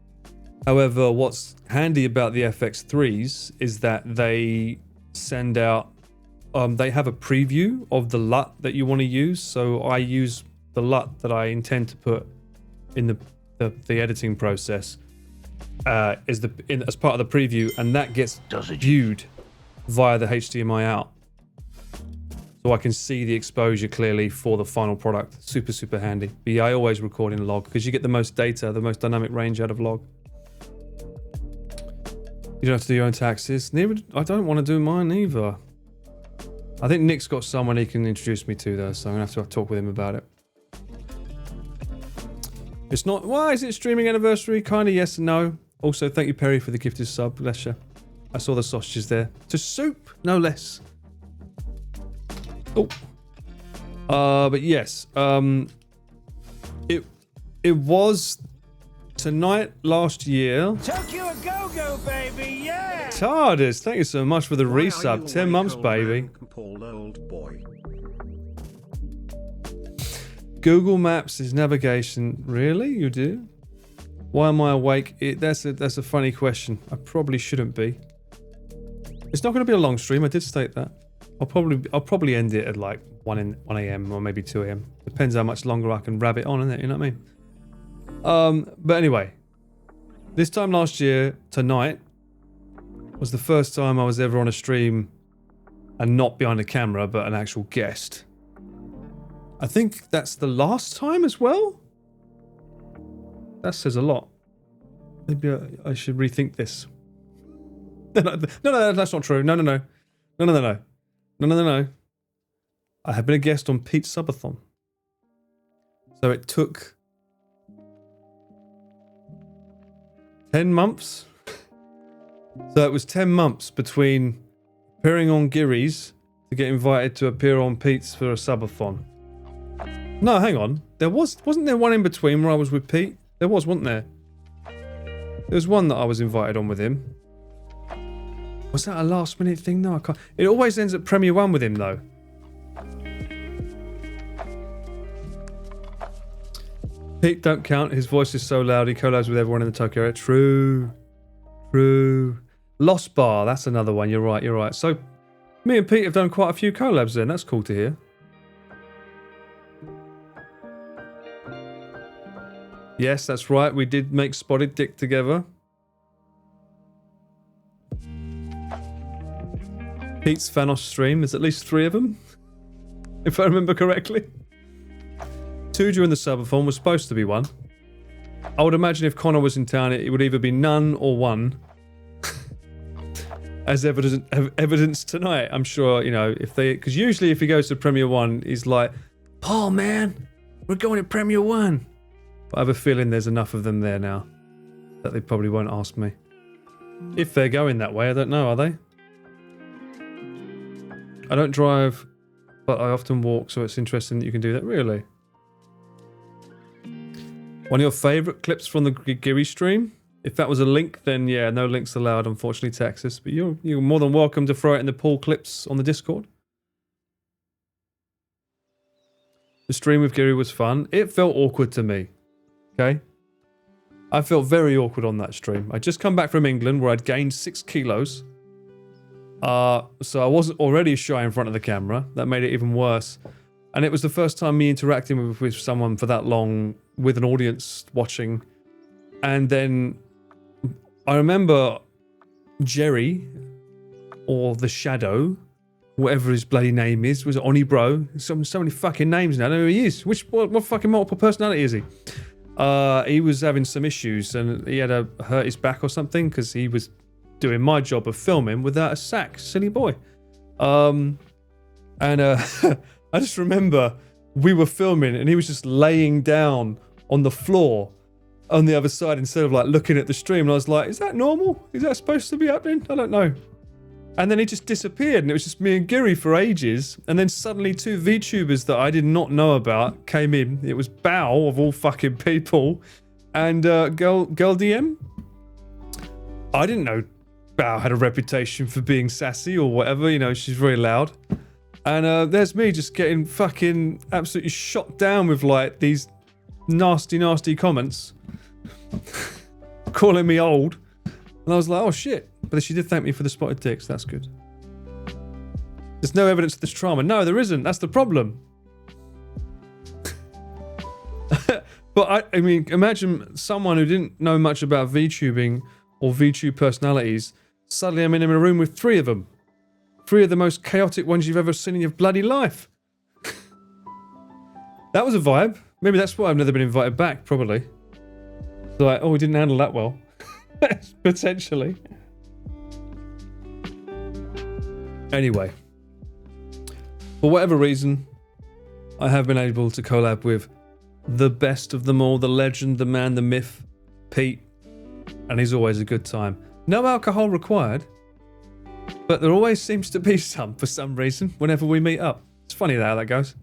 However, what's handy about the FX3s is that they send out they have a preview of the LUT that you want to use, so I use the LUT that I intend to put in the editing process as part of the preview, and that gets viewed via the HDMI out, so I can see the exposure clearly for the final product. Super handy. But yeah, I always record in log because you get the most data, the most dynamic range out of log. You don't have to do your own taxes. I don't want to do mine either. I think Nick's got someone he can introduce me to though, so I'm going to have to talk with him about it. It's not... Why is it streaming anniversary? Kind of yes and no. Also, thank you, Perry, for the gifted sub. Bless you. I saw the sausages there. To soup, no less. Oh. But yes. It was... Tonight last year. Tokyo a go-go, baby, yeah! TARDIS, thank you so much for the resub. 10 months, baby. Old boy. Google Maps is navigation. Really? You do? Why am I awake? That's a funny question. I probably shouldn't be. It's not going to be a long stream. I did state that. I'll probably end it at like 1 a.m. or maybe 2 a.m. Depends how much longer I can rabbit on, innit? You know what I mean? But anyway, this time last year, tonight, was the first time I was ever on a stream and not behind a camera, but an actual guest. I think that's the last time as well? That says a lot. Maybe I should rethink this. No, that's not true. No. I have been a guest on Pete's Subathon. So it took 10 months. So it was 10 months between appearing on Giri's to get invited to appear on Pete's for a subathon. No, hang on. Wasn't there one in between where I was with Pete? There was, wasn't there? There was one that I was invited on with him. Was that a last minute thing? No, I can't. It always ends at Premiere 1 with him though. Pete don't count. His voice is so loud. He collabs with everyone in the Tokyo area. True. Lost Bar. That's another one. You're right. So, me and Pete have done quite a few collabs then. That's cool to hear. Yes, that's right. We did make Spotted Dick together. Pete's Fanos stream. There's at least 3 of them, if I remember correctly. 2 during the subathon was supposed to be 1. I would imagine if Connor was in town, it would either be none or 1. As evidence tonight, I'm sure, you know, if they... Because usually if he goes to Premier 1, he's like, Paul, man, we're going to Premier 1. But I have a feeling there's enough of them there now that they probably won't ask me. If they're going that way, I don't know, are they? I don't drive, but I often walk, so it's interesting that you can do that. Really? One of your favourite clips from the Geary stream? If that was a link, then yeah, no links allowed, unfortunately, Texas. But you're more than welcome to throw it in the Paul clips on the Discord. The stream with Geary was fun. It felt awkward to me. Okay? I felt very awkward on that stream. I'd just come back from England where I'd gained 6 kilos. So I wasn't already shy in front of the camera. That made it even worse. And it was the first time me interacting with someone for that long with an audience watching. And then I remember Jerry, or the Shadow, whatever his bloody name is, was it Oni Bro? So many fucking names now. I don't know who he is. What fucking multiple personality is he? He was having some issues and he had hurt his back or something because he was doing my job of filming without a sack. Silly boy. I just remember we were filming and he was just laying down on the floor on the other side instead of like looking at the stream. And I was like, is that normal? Is that supposed to be happening? I don't know. And then he just disappeared and it was just me and Geary for ages. And then suddenly 2 VTubers that I did not know about came in. It was Bao, of all fucking people, and Girl DM. I didn't know Bao had a reputation for being sassy or whatever. You know, she's very loud. And there's me just getting fucking absolutely shot down with like these nasty comments. Calling me old. And I was like, oh shit. But she did thank me for the spotted dicks. That's good. There's no evidence of this trauma. No, there isn't. That's the problem. But I mean, imagine someone who didn't know much about VTubing or VTube personalities. Suddenly I'm in a room with 3 of them. 3 of the most chaotic ones you've ever seen in your bloody life. That was a vibe. Maybe that's why I've never been invited back, probably. So like, oh, we didn't handle that well. Potentially. Anyway. For whatever reason, I have been able to collab with the best of them all, the legend, the man, the myth, Pete. And he's always a good time. No alcohol required. But there always seems to be some, for some reason, whenever we meet up. It's funny how that goes.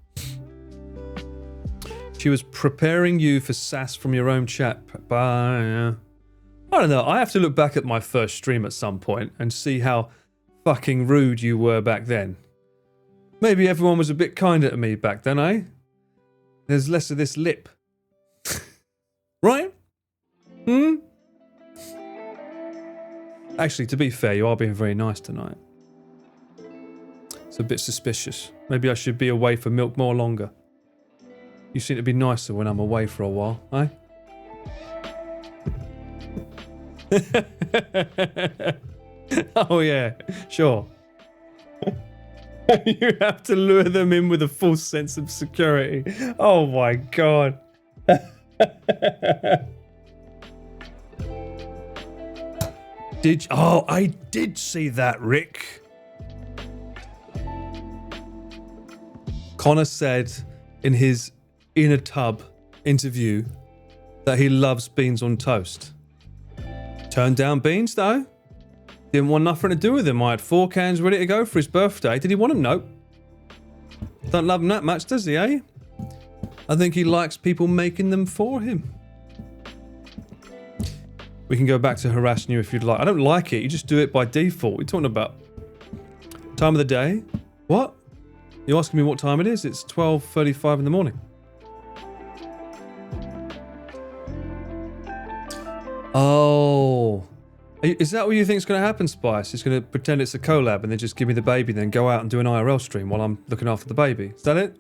She was preparing you for sass from your own chat. Bye. I don't know. I have to look back at my first stream at some point and see how fucking rude you were back then. Maybe everyone was a bit kinder to me back then, eh? There's less of this lip. Right? Hmm? Actually, to be fair, you are being very nice tonight. It's a bit suspicious. Maybe I should be away for milk more longer. You seem to be nicer when I'm away for a while, eh? Oh yeah, sure. You have to lure them in with a false sense of security. Oh my god. Oh, I did see that, Rick. Connor said in his In a Tub interview that he loves beans on toast. Turned down beans though. Didn't want nothing to do with him. I had 4 cans ready to go for his birthday. Did he want them? Nope. Don't love him that much, does he, eh? I think he likes people making them for him. We can go back to harassing you if you'd like. I don't like it. You just do it by default. What are you talking about? Time of the day? What? You asking me what time it is? It's 12:35 in the morning. Oh. Is that what you think is going to happen, Spice? He's going to pretend it's a collab and then just give me the baby, then go out and do an IRL stream while I'm looking after the baby. Is that it?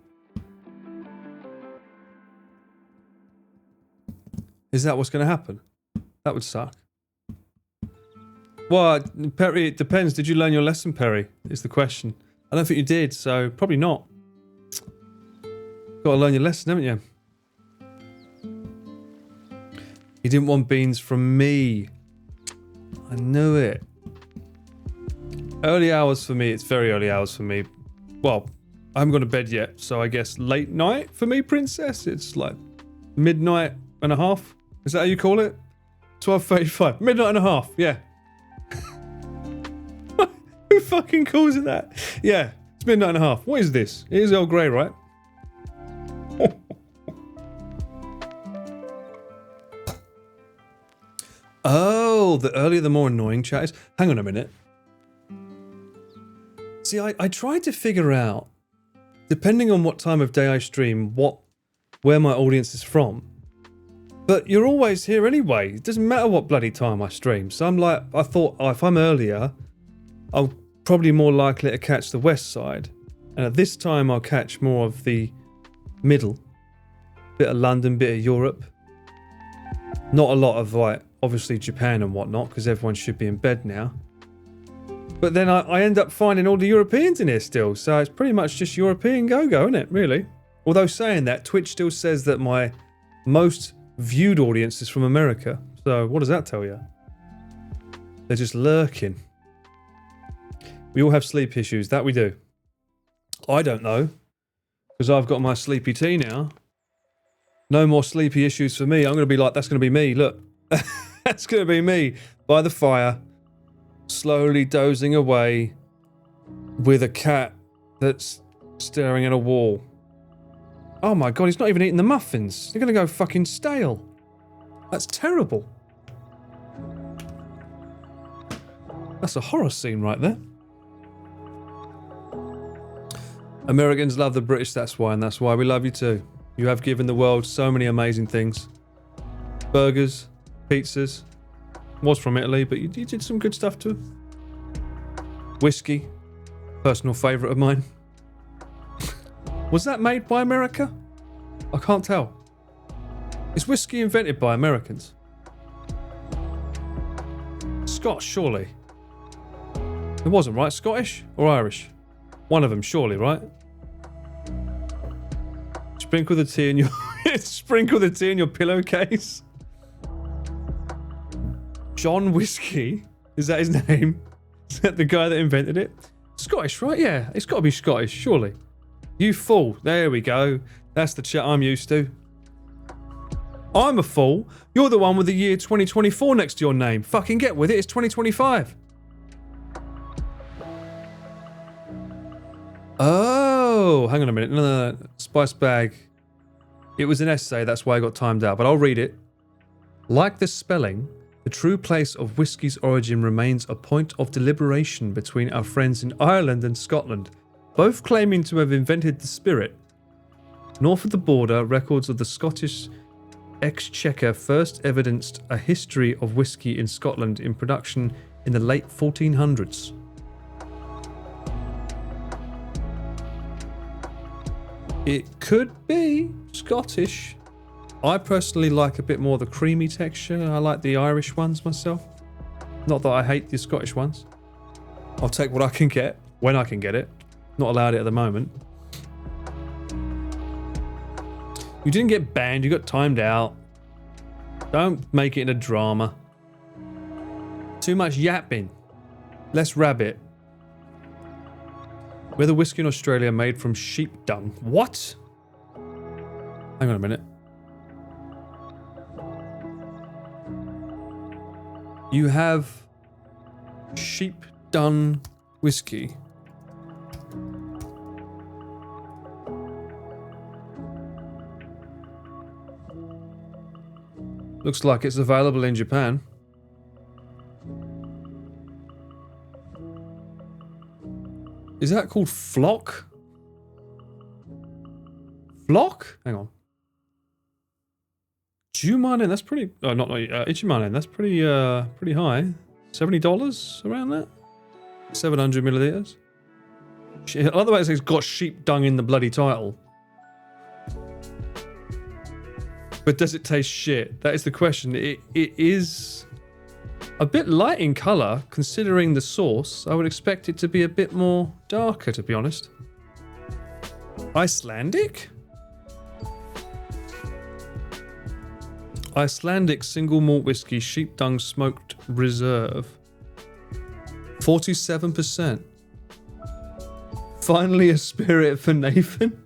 Is that what's going to happen? That would suck. Well, Perry, it depends. Did you learn your lesson, Perry? Is the question. I don't think you did, so probably not. Got to learn your lesson, haven't you? You didn't want beans from me. I knew it. Early hours for me. It's very early hours for me. Well, I haven't gone to bed yet, so I guess late night for me, princess. It's like midnight and a half. Is that how you call it? 12:35. Midnight and a half. Yeah. Who fucking calls it that? Yeah, it's midnight and a half. What is this? It is Earl Grey, right? Oh, the earlier the more annoying chat is. Hang on a minute. See, I tried to figure out, depending on what time of day I stream, where my audience is from. But you're always here anyway. It doesn't matter what bloody time I stream. So I'm like, I thought, oh, if I'm earlier, I'm probably more likely to catch the west side. And at this time, I'll catch more of the middle. Bit of London, bit of Europe. Not a lot of, like, obviously Japan and whatnot, because everyone should be in bed now. But then I end up finding all the Europeans in here still. So it's pretty much just European go-go, isn't it, really? Although saying that, Twitch still says that my most viewed audience is from America. So what does that tell you? They're just lurking. We all have sleep issues. That we do. I don't know. Because I've got my sleepy tea now. No more sleepy issues for me. I'm going to be like, that's going to be me. Look. That's going to be me. By the fire. Slowly dozing away. With a cat that's staring at a wall. Oh my god, he's not even eating the muffins. They're going to go fucking stale. That's terrible. That's a horror scene right there. Americans love the British, that's why, and that's why we love you too. You have given the world so many amazing things. Burgers, pizzas. Was from Italy, but you did some good stuff too. Whiskey, personal favourite of mine. Was that made by America? I can't tell. Is whiskey invented by Americans? Scots, surely. It wasn't, right? Scottish or Irish? One of them, surely, right? Sprinkle the tea in your sprinkle the tea in your pillowcase. John Whiskey, is that his name? Is that the guy that invented it? Scottish, right? Yeah, it's got to be Scottish, surely. You fool. There we go. That's the chat I'm used to. I'm a fool. You're the one with the year 2024 next to your name. Fucking get with it. It's 2025. Oh, hang on a minute. No. Spice bag. It was an essay. That's why I got timed out. But I'll read it. Like the spelling, the true place of whiskey's origin remains a point of deliberation between our friends in Ireland and Scotland, both claiming to have invented the spirit. North of the border, records of the Scottish Exchequer first evidenced a history of whiskey in Scotland in production in the late 1400s. It could be Scottish. I personally like a bit more the creamy texture. I like the Irish ones myself. Not that I hate the Scottish ones. I'll take what I can get, when I can get it. Not allowed it at the moment. You didn't get banned, you got timed out. Don't make it in a drama. Too much yapping. Less rabbit. We're the whiskey in Australia made from sheep dung. What? Hang on a minute. You have sheep dung whiskey. Looks like it's available in Japan. Is that called flock? Flock? Hang on. Jumanen, that's pretty. Oh, not Ichimanen. That's pretty high. $70 around that. 700 milliliters. Otherwise, it's got sheep dung in the bloody title. But does it taste shit? That is the question. It is A bit light in colour, considering the source. I would expect it to be a bit more darker, to be honest. Icelandic? Icelandic single malt whiskey, sheep dung smoked reserve. 47%. Finally a spirit for Nathan.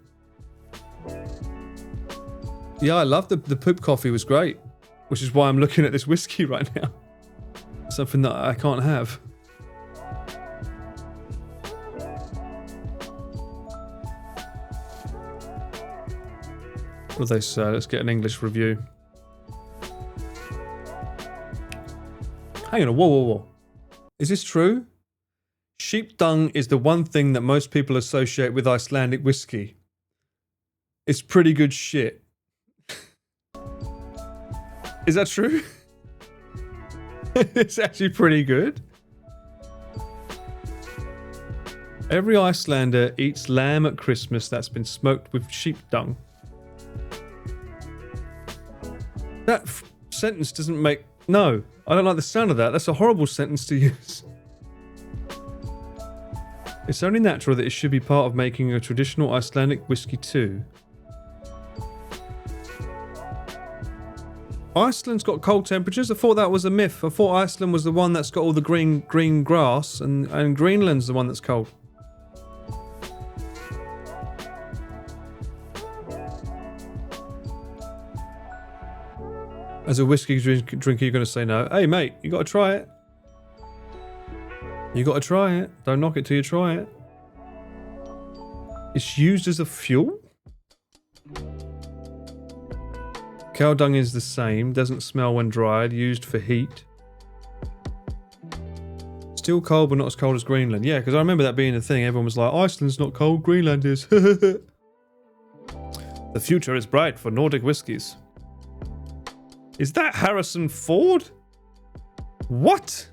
Yeah, I love the poop coffee was great, which is why I'm looking at this whiskey right now. Something that I can't have. What do they say? Let's get an English review. Hang on, whoa. Is this true? Sheep dung is the one thing that most people associate with Icelandic whiskey. It's pretty good shit. Is that true? It's actually pretty good. Every Icelander eats lamb at Christmas that's been smoked with sheep dung. That sentence doesn't make... No, I don't like the sound of that. That's a horrible sentence to use. It's only natural that it should be part of making a traditional Icelandic whiskey too. Iceland's got cold temperatures? I thought that was a myth. I thought Iceland was the one that's got all the green grass and Greenland's the one that's cold. As a whiskey drinker, you're going to say no. Hey, mate, you got to try it. You got to try it. Don't knock it till you try it. It's used as a fuel? Cow dung is the same. Doesn't smell when dried. Used for heat. Still cold, but not as cold as Greenland. Yeah, because I remember that being the thing. Everyone was like, Iceland's not cold, Greenland is. The future is bright for Nordic whiskies. Is that Harrison Ford? What?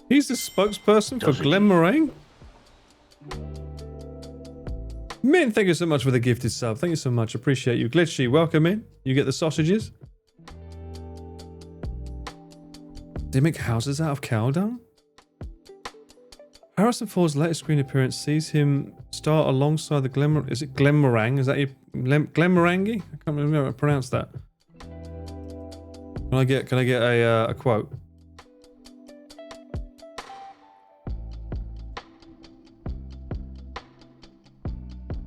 He's the spokesperson for Glenmorangie? Mint, thank you so much for the gifted sub. Thank you so much. Appreciate you. Glitchy, welcome in. You get the sausages. They make houses out of cow dung? Harrison Ford's latest screen appearance sees him star alongside the Glenmorangie. Is it Glenmorangie? Is that your Glenmorangie? I can't remember how to pronounce that. Can I get a quote?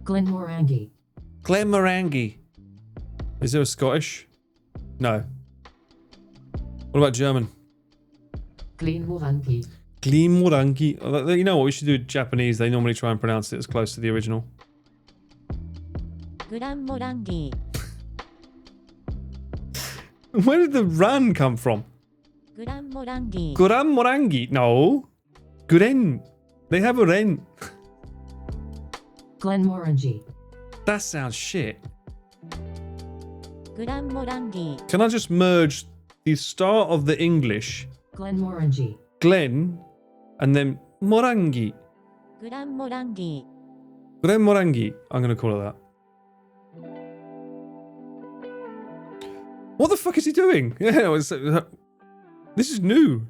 Glenmorangie. Glenmorangie. Is there a Scottish? No. What about German? Glenmorangie. Glenmorangie. You know what? We should do Japanese. They normally try and pronounce it as close to the original. Glenmorangie. Where did the ran come from? Glenmorangie. Glenmorangie. No. Gren. They have a ren. Glenmorangie. That sounds shit. Glenmorangie. Can I just merge the start of the English, Glenmorangie. Glen, and then Morangi? Glenmorangie. Glenmorangie. I'm going to call it that. What the fuck is he doing? Yeah, this is new.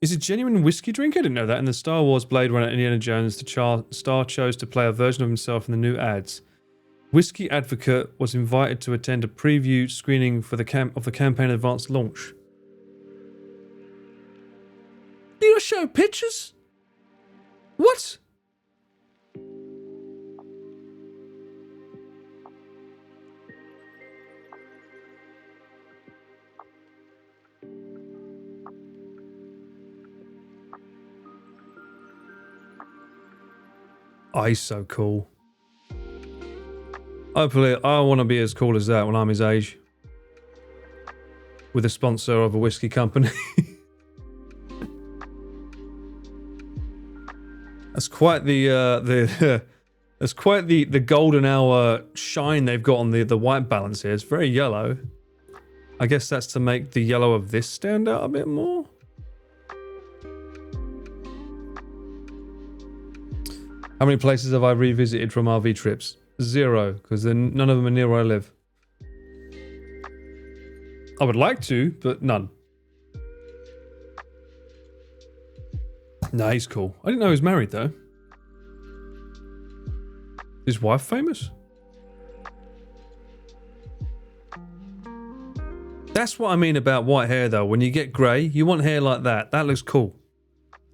Is a genuine whiskey drinker? I didn't know that. In the Star Wars Blade Runner Indiana Jones, the star chose to play a version of himself in the new ads. Whiskey Advocate was invited to attend a preview screening for the campaign advanced launch. You show pictures? What? Oh, he's so cool. Hopefully, I want to be as cool as that when I'm his age. With a sponsor of a whiskey company. That's quite the that's quite the golden hour shine they've got on the white balance here. It's very yellow. I guess that's to make the yellow of this stand out a bit more. How many places have I revisited from RV trips? 0, because none of them are near where I live. I would like to, but none. Nah, he's cool. I didn't know he was married though. Is his wife famous? That's what I mean about white hair though. When you get grey, you want hair like that. That looks cool.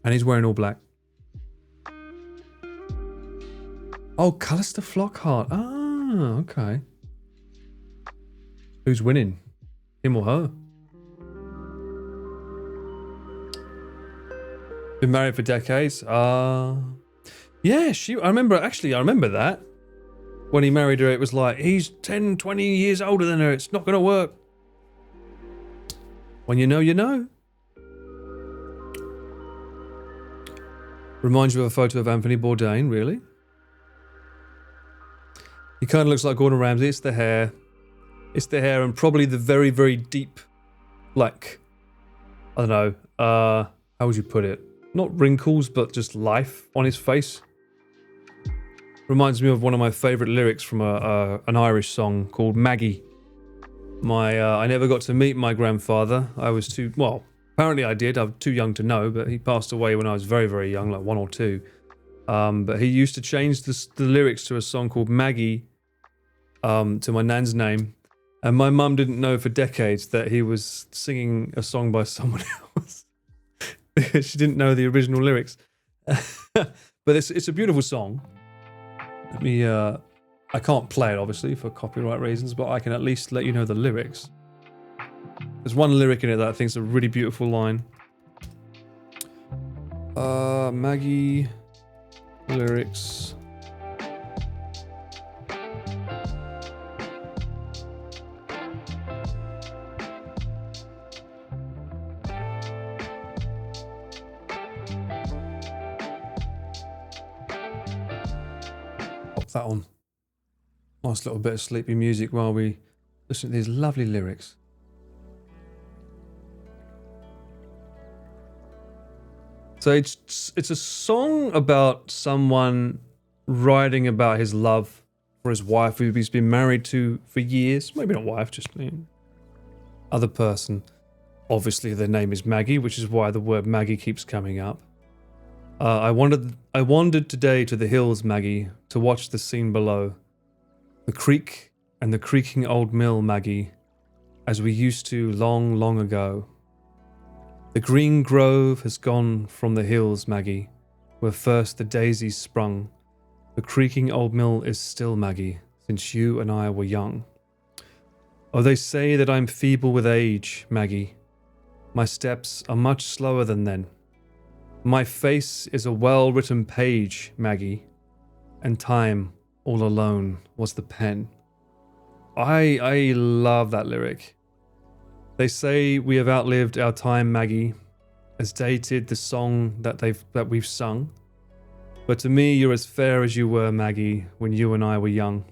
And he's wearing all black. Oh, Callister Flockhart. Ah, okay. Who's winning? Him or her? Been married for decades. Yeah, I remember that. When he married her, it was like, he's 10, 20 years older than her. It's not going to work. When you know, you know. Reminds you of a photo of Anthony Bourdain, really? He kind of looks like Gordon Ramsay. It's the hair. It's the hair and probably the very, very deep, like, I don't know, how would you put it? Not wrinkles, but just life on his face. Reminds me of one of my favourite lyrics from an Irish song called Maggie. I never got to meet my grandfather. I was too, well, apparently I did. I'm too young to know, but he passed away when I was very, very young, like 1 or 2. But he used to change the lyrics to a song called Maggie to my nan's name. And my mum didn't know for decades that he was singing a song by someone else. Because she didn't know the original lyrics. But it's a beautiful song. Let me, I can't play it obviously for copyright reasons, but I can at least let you know the lyrics. There's one lyric in it that I think is a really beautiful line. Maggie lyrics. Pop that on. Nice little bit of sleepy music while we listen to these lovely lyrics. So it's a song about someone writing about his love for his wife who he's been married to for years. Maybe not wife, just other person. Obviously their name is Maggie, which is why the word Maggie keeps coming up. I wandered today to the hills, Maggie, to watch the scene below. The creek and the creaking old mill, Maggie, as we used to long, long ago. The green grove has gone from the hills, Maggie, where first the daisies sprung. The creaking old mill is still, Maggie, since you and I were young. Oh, they say that I'm feeble with age, Maggie. My steps are much slower than then. My face is a well-written page, Maggie, and time, all alone, was the pen. I love that lyric. They say we have outlived our time, Maggie, as dated the song that we've sung. But to me, you're as fair as you were, Maggie, when you and I were young.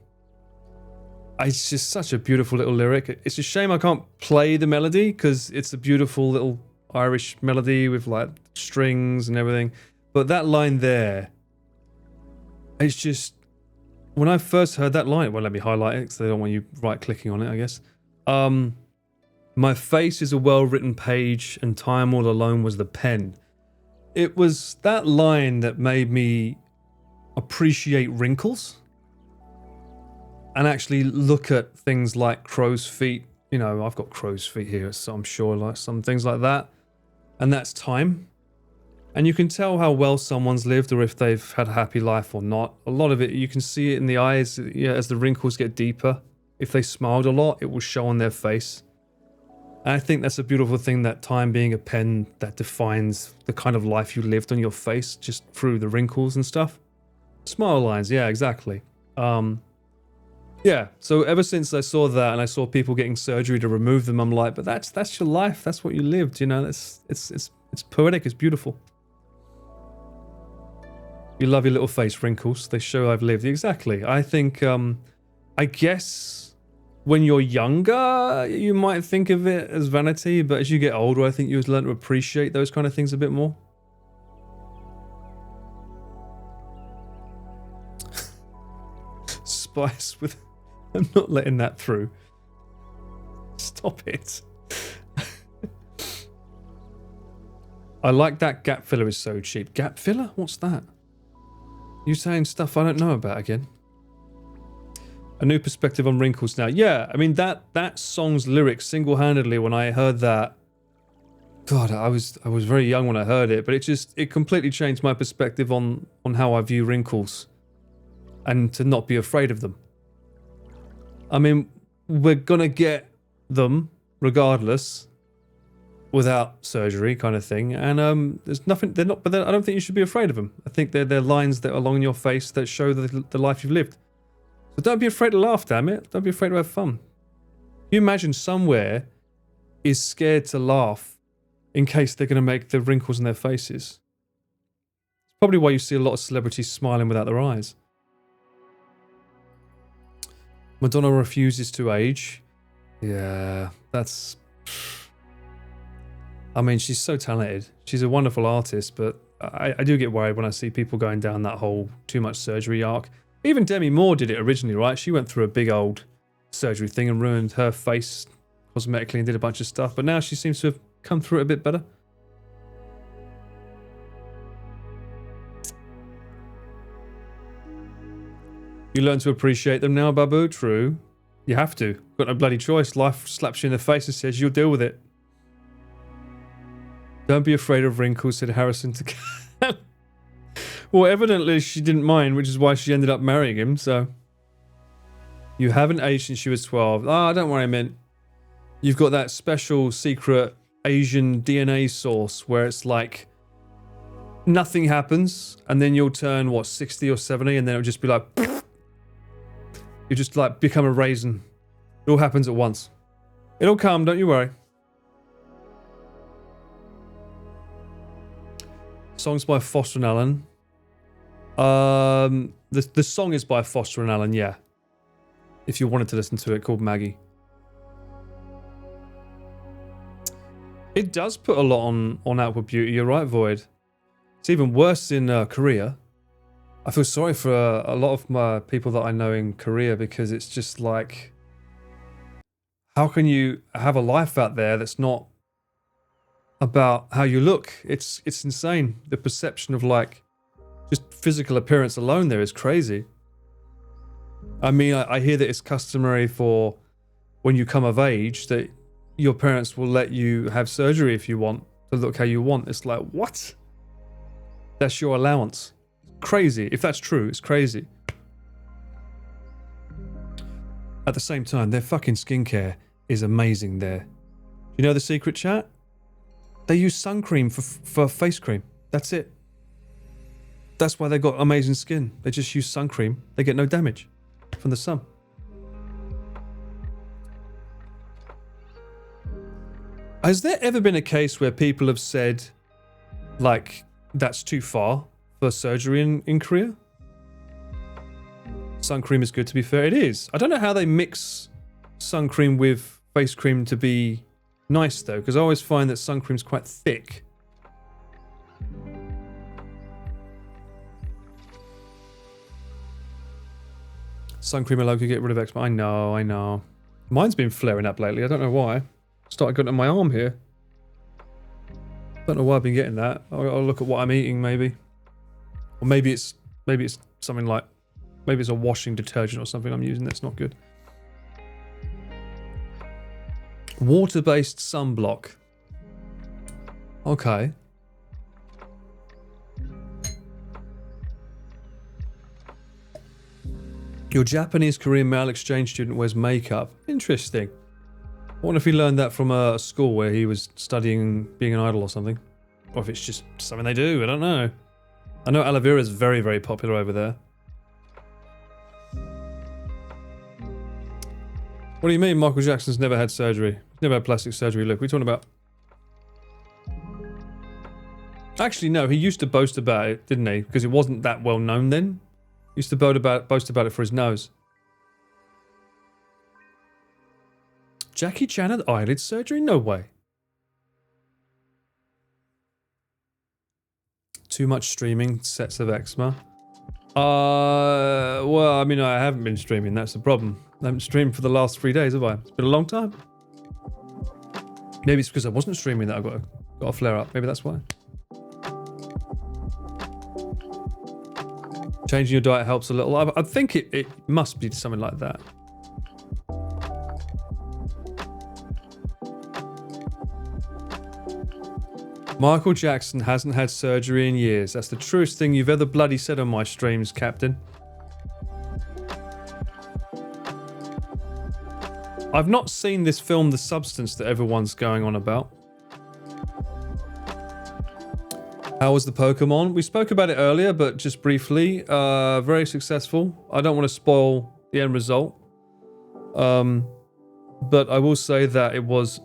It's just such a beautiful little lyric. It's a shame I can't play the melody because it's a beautiful little Irish melody with like strings and everything. But that line there, it's just, when I first heard that line, well, let me highlight it because they don't want you right-clicking on it, I guess. My face is a well-written page and time all alone was the pen. It was that line that made me appreciate wrinkles and actually look at things like crow's feet. You know, I've got crow's feet here, so I'm sure like some things like that. And that's time. And you can tell how well someone's lived or if they've had a happy life or not. A lot of it, you can see it in the eyes, yeah, as the wrinkles get deeper. If they smiled a lot, it will show on their face. And I think that's a beautiful thing, that time being a pen that defines the kind of life you lived on your face just through the wrinkles and stuff. Smile lines, yeah, exactly. Yeah, so ever since I saw that and I saw people getting surgery to remove them, I'm like, but that's your life, that's what you lived, you know, it's poetic, it's beautiful. You love your little face wrinkles, they show I've lived. Exactly. I think, I guess when you're younger, you might think of it as vanity, but as you get older, I think you learn to appreciate those kind of things a bit more. Spice with... I'm not letting that through. Stop it. I like that gap filler is so cheap. Gap filler? What's that? You saying stuff I don't know about again? A new perspective on wrinkles now. Yeah, I mean that song's lyrics single-handedly when I heard that. God, I was very young when I heard it, but it completely changed my perspective on how I view wrinkles and to not be afraid of them. I mean, we're gonna get them regardless without surgery kind of thing, and there's nothing, they're not, but I don't think you should be afraid of them. I think they're lines that are along your face that show the life you've lived. So don't be afraid to laugh, damn it. Don't be afraid to have fun. You imagine somewhere is scared to laugh in case they're going to make the wrinkles in their faces. It's probably why you see a lot of celebrities smiling without their eyes. Madonna refuses to age. Yeah, that's... I mean, she's so talented. She's a wonderful artist, but I do get worried when I see people going down that whole too much surgery arc. Even Demi Moore did it originally, right? She went through a big old surgery thing and ruined her face cosmetically and did a bunch of stuff, but now she seems to have come through it a bit better. You learn to appreciate them now, Babu. True. You have to. Got no bloody choice. Life slaps you in the face and says you'll deal with it. Don't be afraid of wrinkles, said Harrison to Cal. Well, evidently she didn't mind, which is why she ended up marrying him, so... You haven't aged since she was 12. Ah, don't worry, Mint. You've got that special secret Asian DNA source where it's like nothing happens and then you'll turn, what, 60 or 70 and then it'll just be like... You just like become a raisin. It all happens at once. It'll come, don't you worry. Songs by Foster and Allen. The song is by Foster and Allen, yeah. If you wanted to listen to it, called Maggie. It does put a lot on outward beauty. You're right, Void. It's even worse in Korea. I feel sorry for a lot of my people that I know in Korea because it's just like, how can you have a life out there that's not about how you look? It's insane. The perception of like just physical appearance alone there is crazy. I mean, I hear that it's customary for when you come of age that your parents will let you have surgery if you want to look how you want. It's like, what? That's your allowance. Crazy. If that's true, it's crazy. At the same time, their fucking skincare is amazing there. You know the secret, chat? They use sun cream for face cream. That's it. That's why they got amazing skin. They just use sun cream. They get no damage from the sun. Has there ever been a case where people have said, like, that's too far for surgery in Korea? Sun cream is good, to be fair. It is. I don't know how they mix sun cream with face cream to be nice, though, because I always find that sun cream's quite thick. Sun cream alone could get rid of eczema. I know. Mine's been flaring up lately. I don't know why. Started going to my arm here. Don't know why I've been getting that. I'll look at what I'm eating, maybe. Or maybe it's something like, maybe it's a washing detergent or something I'm using that's not good. Water-based sunblock. Okay. Your Japanese Korean male exchange student wears makeup. Interesting. I wonder if he learned that from a school where he was studying being an idol or something. Or if it's just something they do, I don't know. I know aloe vera is very, very popular over there. What do you mean Michael Jackson's never had surgery? He's never had plastic surgery. Look, what are you talking about? Actually, no, he used to boast about it, didn't he? Because it wasn't that well known then. He used to boast about it for his nose. Jackie Chan had eyelid surgery? No way. Too much streaming, sets of eczema. Well, I mean, I haven't been streaming, that's the problem. I haven't streamed for the last 3 days, have I? It's been a long time. Maybe it's because I wasn't streaming that I got a flare up. Maybe that's why. Changing your diet helps a little. I think it must be something like that. Michael Jackson hasn't had surgery in years. That's the truest thing you've ever bloody said on my streams, Captain. I've not seen this film, The Substance, that everyone's going on about. How was the Pokemon? We spoke about it earlier, but just briefly. Very successful. I don't want to spoil the end result. But I will say that it was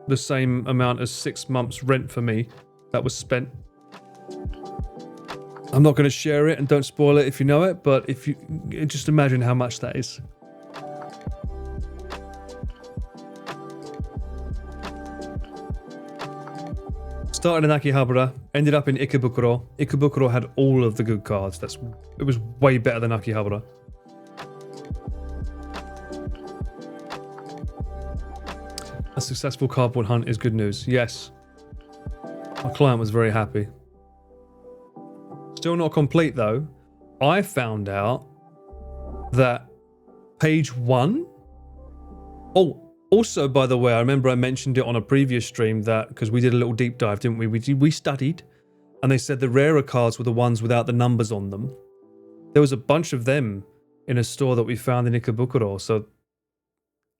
the same amount as 6 months rent for me that was spent. I'm not going to share it and don't spoil it if you know it, but if you just imagine how much that is. Started in Akihabara, ended up in Ikebukuro. Ikebukuro had all of the good cards. It was way better than Akihabara. A successful cardboard hunt is good news. Yes. My client was very happy. Still not complete though. I found out that page 1... Oh, also, by the way, I remember I mentioned it on a previous stream that, because we did a little deep dive, didn't we? We studied, and they said the rarer cards were the ones without the numbers on them. There was a bunch of them in a store that we found in Ikebukuro, so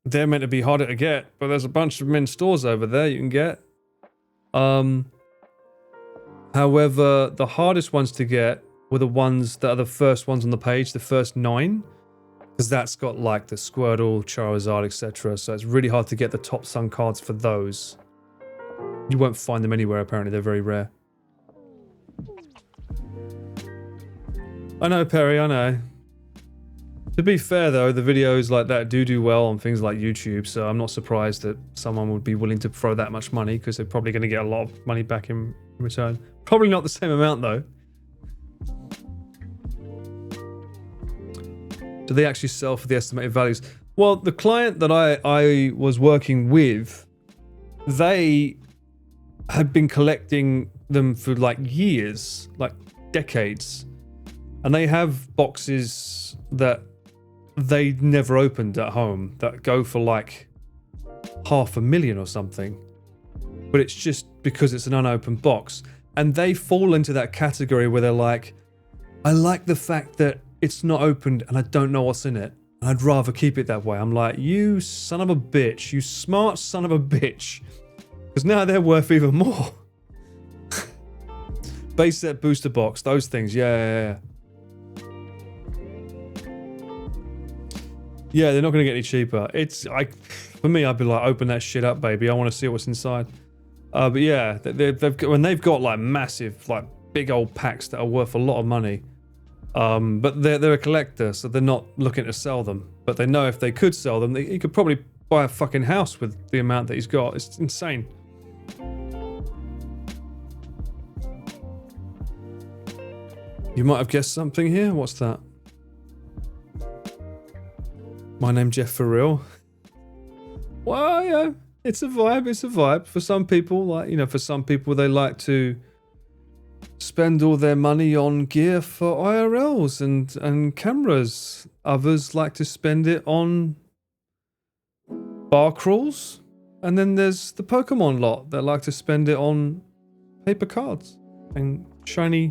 they're meant to be harder to get, but there's a bunch of them in stores over there you can get. However, the hardest ones to get were the ones that are the first ones on the page, the first 9. Because that's got like the Squirtle, Charizard, etc. So it's really hard to get the top Sun cards for those. You won't find them anywhere apparently, they're very rare. I know, Perry, I know. To be fair though, the videos like that do well on things like YouTube, so I'm not surprised that someone would be willing to throw that much money, because they're probably going to get a lot of money back in return. Probably not the same amount though. Do they actually sell for the estimated values? Well, the client that I was working with, they had been collecting them for like years, like decades. And they have boxes that they never opened at home that go for like $500,000 or something. But it's just because it's an unopened box. And they fall into that category where they're like, I like the fact that it's not opened and I don't know what's in it. And I'd rather keep it that way. I'm like, you son of a bitch. You smart son of a bitch. Because now they're worth even more. Base set booster box. Those things. Yeah. Yeah, they're not going to get any cheaper. For me, I'd be like, open that shit up, baby. I want to see what's inside. But yeah, when they've got like massive, like big old packs that are worth a lot of money. But they're a collector, so they're not looking to sell them. But they know if they could sell them, he could probably buy a fucking house with the amount that he's got. It's insane. You might have guessed something here. What's that? My name Jeff for real. Well, yeah, it's a vibe. It's a vibe for some people. Like, you know, for some people they like to spend all their money on gear for IRLs and cameras. Others like to spend it on bar crawls. And then there's the Pokemon lot that like to spend it on paper cards and shiny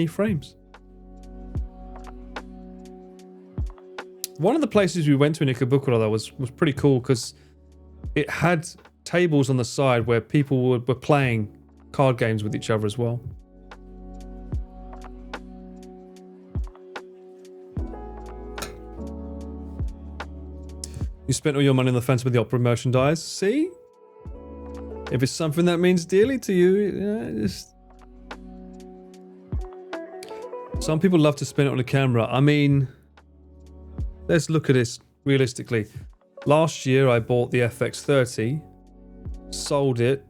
frames. One of the places we went to in Ikebukuro though was pretty cool because it had tables on the side where people were playing card games with each other as well. You spent all your money on the Phantom of the Opera merchandise. See? If it's something that means dearly to you, some people love to spend it on a camera. I mean, let's look at this realistically. Last year I bought the FX30, sold it,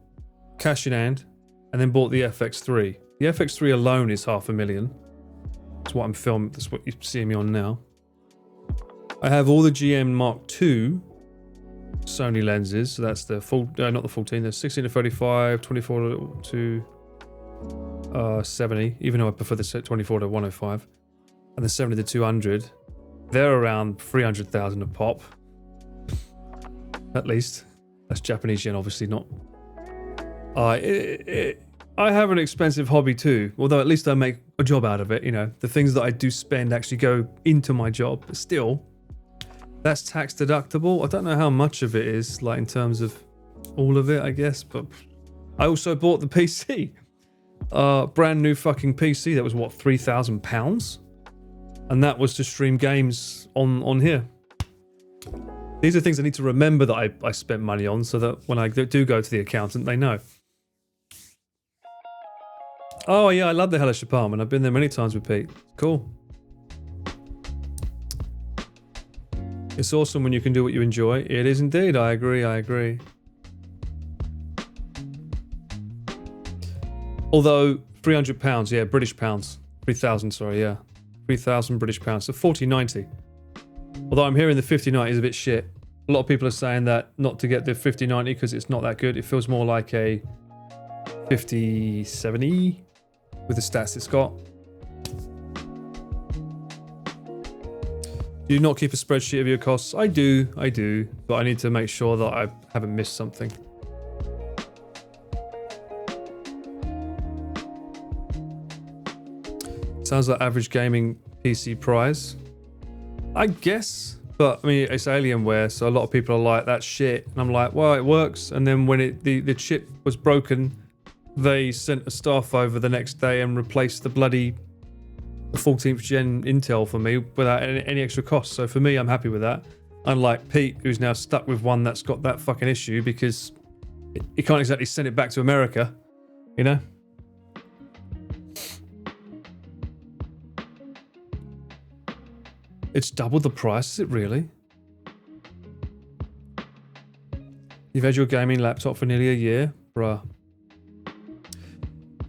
cash in hand, and then bought the FX3. The FX3 alone is $500,000. That's what I'm filming. That's what you see me on now. I have all the GM Mark II Sony lenses. So that's the full, not the 14, the 16 to 35, 24 to 70, even though I prefer the 24 to 105. and the 70 to 200, they're around 300,000 a pop. At least. That's Japanese yen, obviously not. I have an expensive hobby too, although at least I make a job out of it, you know. The things that I do spend actually go into my job, but still, that's tax deductible. I don't know how much of it is, like in terms of all of it, I guess, but I also bought the PC. Brand new fucking PC that was what, £3,000? And that was to stream games on here. These are things I need to remember that I spent money on so that when I do go to the accountant, they know. Oh yeah, I love the hellish apartment. I've been there many times with Pete. Cool. It's awesome when you can do what you enjoy. It is indeed. I agree. Although £300, yeah, British pounds. 3,000, sorry, yeah. 3,000 British pounds. So 40.90. Although I'm hearing the 50.90 is a bit shit. A lot of people are saying that not to get the 50.90 because it's not that good. It feels more like a 50.70 with the stats it's got. Do you not keep a spreadsheet of your costs? I do, but I need to make sure that I haven't missed something. Sounds like average gaming PC price. I guess, but I mean, it's Alienware, so a lot of people are like, that's shit. And I'm like, well, it works. And then when the chip was broken, they sent a staff over the next day and replaced the bloody 14th gen Intel for me without any extra cost. So for me, I'm happy with that. Unlike Pete, who's now stuck with one that's got that fucking issue because he can't exactly send it back to America, you know? It's double the price, is it really? You've had your gaming laptop for nearly a year? Bruh.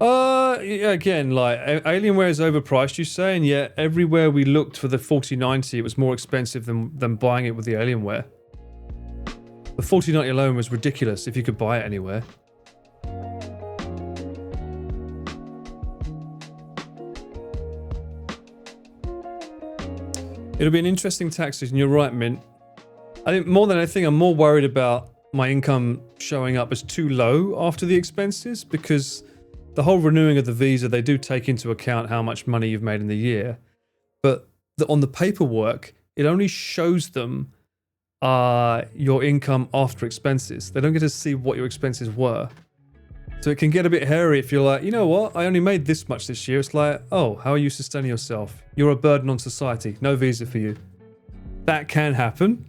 Yeah, again, like, Alienware is overpriced, you say, and yet everywhere we looked for the 4090, it was more expensive than buying it with the Alienware. The 4090 alone was ridiculous if you could buy it anywhere. It'll be an interesting tax season, you're right, Mint. I think more than anything, I'm more worried about my income showing up as too low after the expenses, because the whole renewing of the visa, they do take into account how much money you've made in the year. But on the paperwork, it only shows them your income after expenses. They don't get to see what your expenses were. So it can get a bit hairy if you're like, you know what, I only made this much this year. It's like, oh, how are you sustaining yourself? You're a burden on society. No visa for you. That can happen.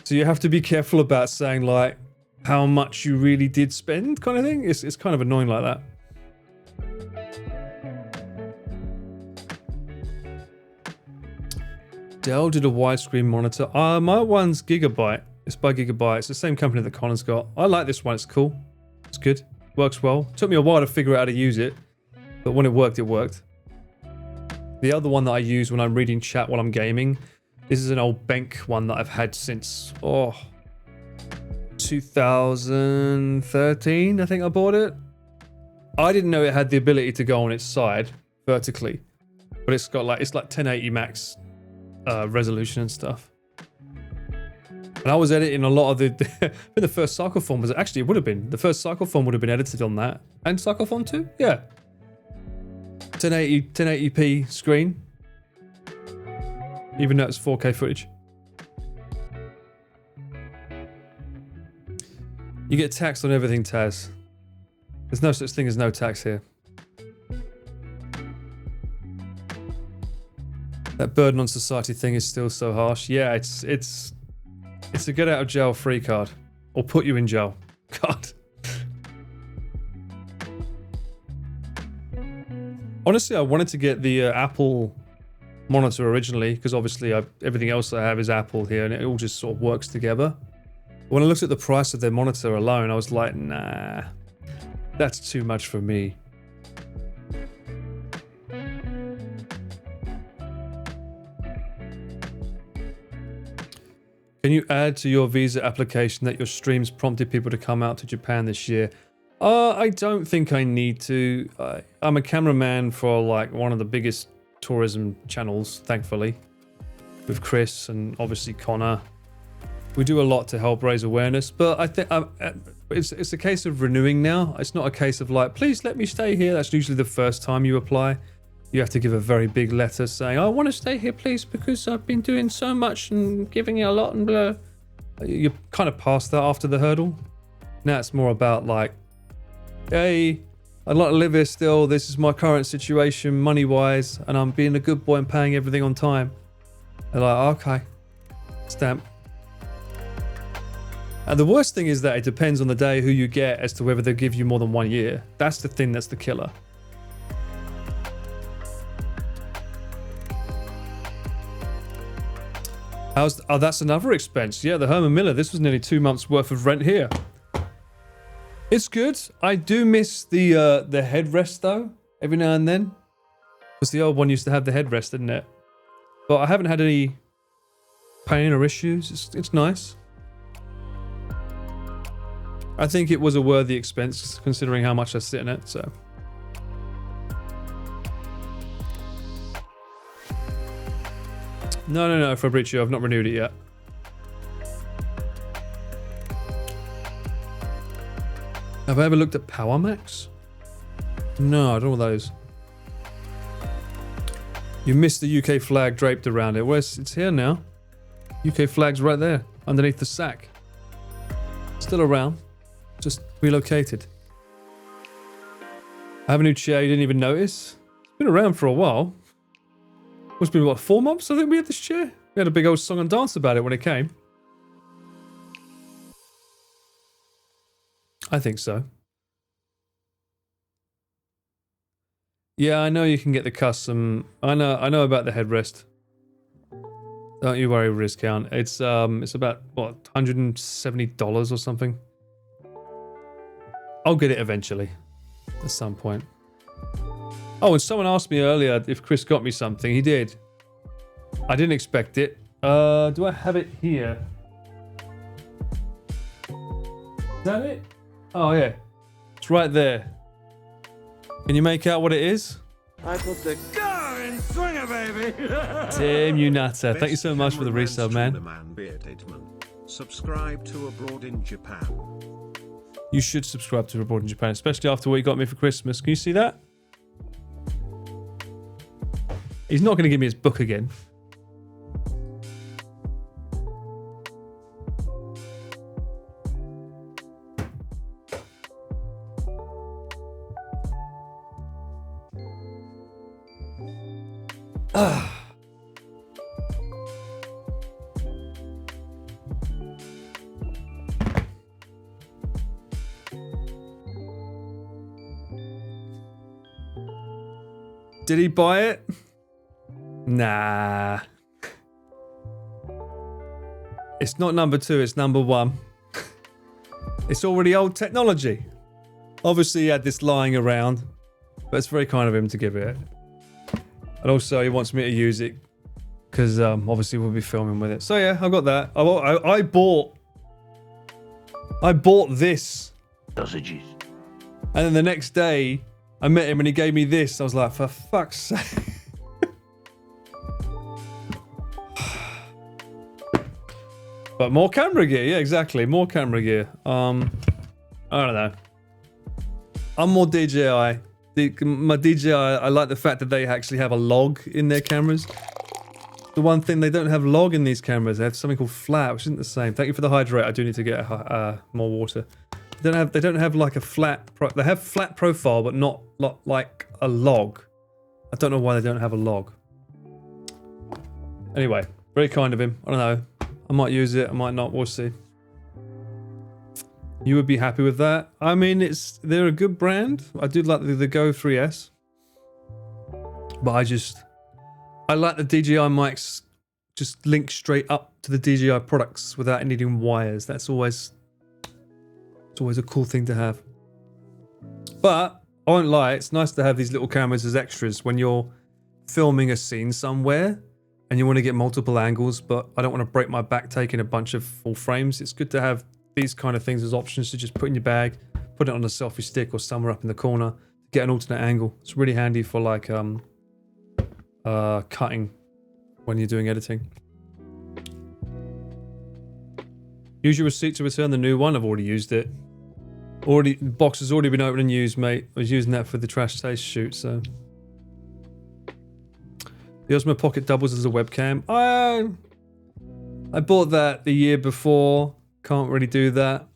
So you have to be careful about saying like how much you really did spend kind of thing. It's kind of annoying like that. Dell did a widescreen monitor. My one's Gigabyte. It's by Gigabyte. It's the same company that Colin's got. I like this one. It's cool. It's good. Works well. Took me a while to figure out how to use it, but when it worked, it worked. The other one that I use when I'm reading chat while I'm gaming, this is an old Bank one that I've had since 2013. I think I bought it. I didn't know it had the ability to go on its side vertically, but it's got like 1080 max resolution and stuff. And I was editing a lot of the first cycle form was actually, it would have been the first cycle form would have been edited on that, and cycle form 2, yeah. 1080p screen, even though it's 4K footage. You get taxed on everything, Taz. There's no such thing as no tax here. That burden on society thing is still so harsh. Yeah, it's a get out of jail free card, or put you in jail card. Honestly, I wanted to get the Apple monitor originally because obviously everything else I have is Apple here, and it all just sort of works together. When I looked at the price of their monitor alone, I was like, nah, that's too much for me. Can you add to your visa application that your streams prompted people to come out to Japan this year? I don't think I need to. I'm a cameraman for like one of the biggest tourism channels, thankfully, with Chris and obviously Connor. We do a lot to help raise awareness, but I think it's a case of renewing now. It's not a case of like, please let me stay here. That's usually the first time you apply. You have to give a very big letter saying, I want to stay here, please, because I've been doing so much and giving it a lot and blah. You're kind of past that after the hurdle. Now it's more about like, hey, I'd like to live here still. This is my current situation money-wise, and I'm being a good boy and paying everything on time. They're like, okay, stamp. And the worst thing is that it depends on the day who you get as to whether they give you more than 1 year. That's the thing that's the killer. Oh, that's another expense. Yeah, the Herman Miller. This was nearly 2 months worth of rent here. It's good. I do miss the headrest though, every now and then. Because the old one used to have the headrest, didn't it? But I haven't had any pain or issues. It's nice. I think it was a worthy expense considering how much I sit in it, so. No, Fabrizio, I've not renewed it yet. Have I ever looked at Power Max? No, I don't know what that is. You missed the UK flag draped around it. Well, it's here now. UK flag's right there, underneath the sack. Still around, just relocated. I have a new chair, you didn't even notice? It's been around for a while. It's been, what, 4 months I think we had this chair? We had a big old song and dance about it when it came. I think so. Yeah, I know you can get the custom. I know about the headrest. Don't you worry, Rizcount. It's about what, $170 or something. I'll get it eventually, at some point. Oh, and someone asked me earlier if Chris got me something. He did. I didn't expect it. Do I have it here? Is that it? Oh yeah, it's right there. Can you make out what it is? I put the car in swinger, baby. Tim, you nutter. Thank you so much for the resub, man. Subscribe to Abroad in Japan. You should subscribe to Abroad in Japan, especially after what you got me for Christmas. Can you see that? He's not going to give me his book again. Did he buy it? Nah. It's not number 2, it's number 1. It's already old technology. Obviously he had this lying around, but it's very kind of him to give it. And also he wants me to use it because obviously we'll be filming with it. So yeah, I got that. I bought this. Dosages. And then the next day I met him and he gave me this. I was like, for fuck's sake. But more camera gear, yeah, exactly. More camera gear. I don't know. I'm more DJI. My DJI, I like the fact that they actually have a log in their cameras. The one thing, they don't have log in these cameras. They have something called flat, which isn't the same. Thank you for the hydrate. I do need to get more water. They don't have like a flat. They have flat profile, but not like a log. I don't know why they don't have a log. Anyway, very kind of him. I don't know. I might use it. I might not. We'll see. You would be happy with that. I mean, they're a good brand. I do like the Go 3S, but I like the DJI mics just link straight up to the DJI products without needing wires. It's always a cool thing to have. But I won't lie, it's nice to have these little cameras as extras when you're filming a scene somewhere and you want to get multiple angles, but I don't want to break my back taking a bunch of full frames. It's good to have these kind of things as options to just put in your bag, put it on a selfie stick or somewhere up in the corner, get an alternate angle. It's really handy for like cutting when you're doing editing. Use your receipt to return the new one. I've already used it. The box has already been opened and used, mate. I was using that for the trash taste shoot, so. The Osmo Pocket doubles as a webcam. I bought that the year before. Can't really do that.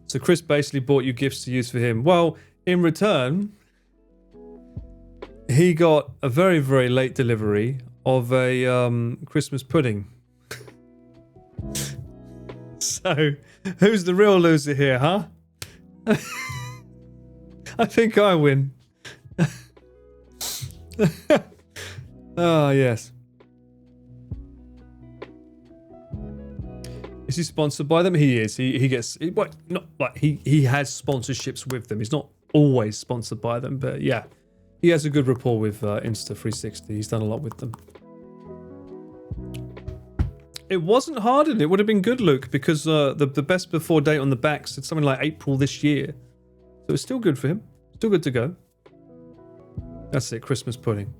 So Chris basically bought you gifts to use for him. Well, in return, he got a very, very late delivery of a Christmas pudding. So, who's the real loser here, huh? I think I win. Oh, yes. Is he sponsored by them? He is. He gets... not like he has sponsorships with them. He's not always sponsored by them, but yeah. He has a good rapport with Insta360. He's done a lot with them. It wasn't hard, and it would have been good, Luke, because the best before date on the back said something like April this year. So it's still good for him. Still good to go. That's it, Christmas pudding.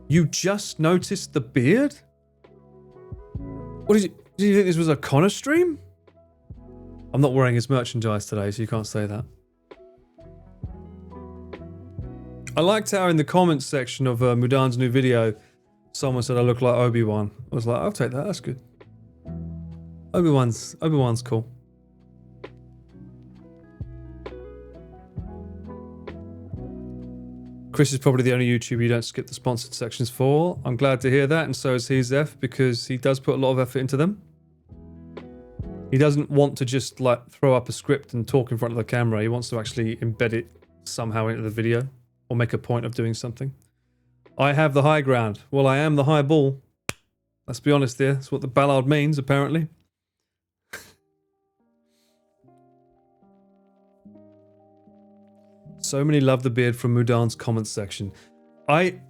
You just noticed the beard? What did you think this was a Connor stream? I'm not wearing his merchandise today, so you can't say that. I liked how in the comments section of Mudan's new video, someone said I look like Obi-Wan. I was like, I'll take that. That's good. Obi-Wan's cool. Chris is probably the only YouTuber you don't skip the sponsored sections for. I'm glad to hear that, and so is he, Zeph, because he does put a lot of effort into them. He doesn't want to just like throw up a script and talk in front of the camera. He wants to actually embed it somehow into the video or make a point of doing something. I have the high ground. Well, I am the high ball. Let's be honest here. That's what the ballad means, apparently. So many love the beard from Mudan's comments section. I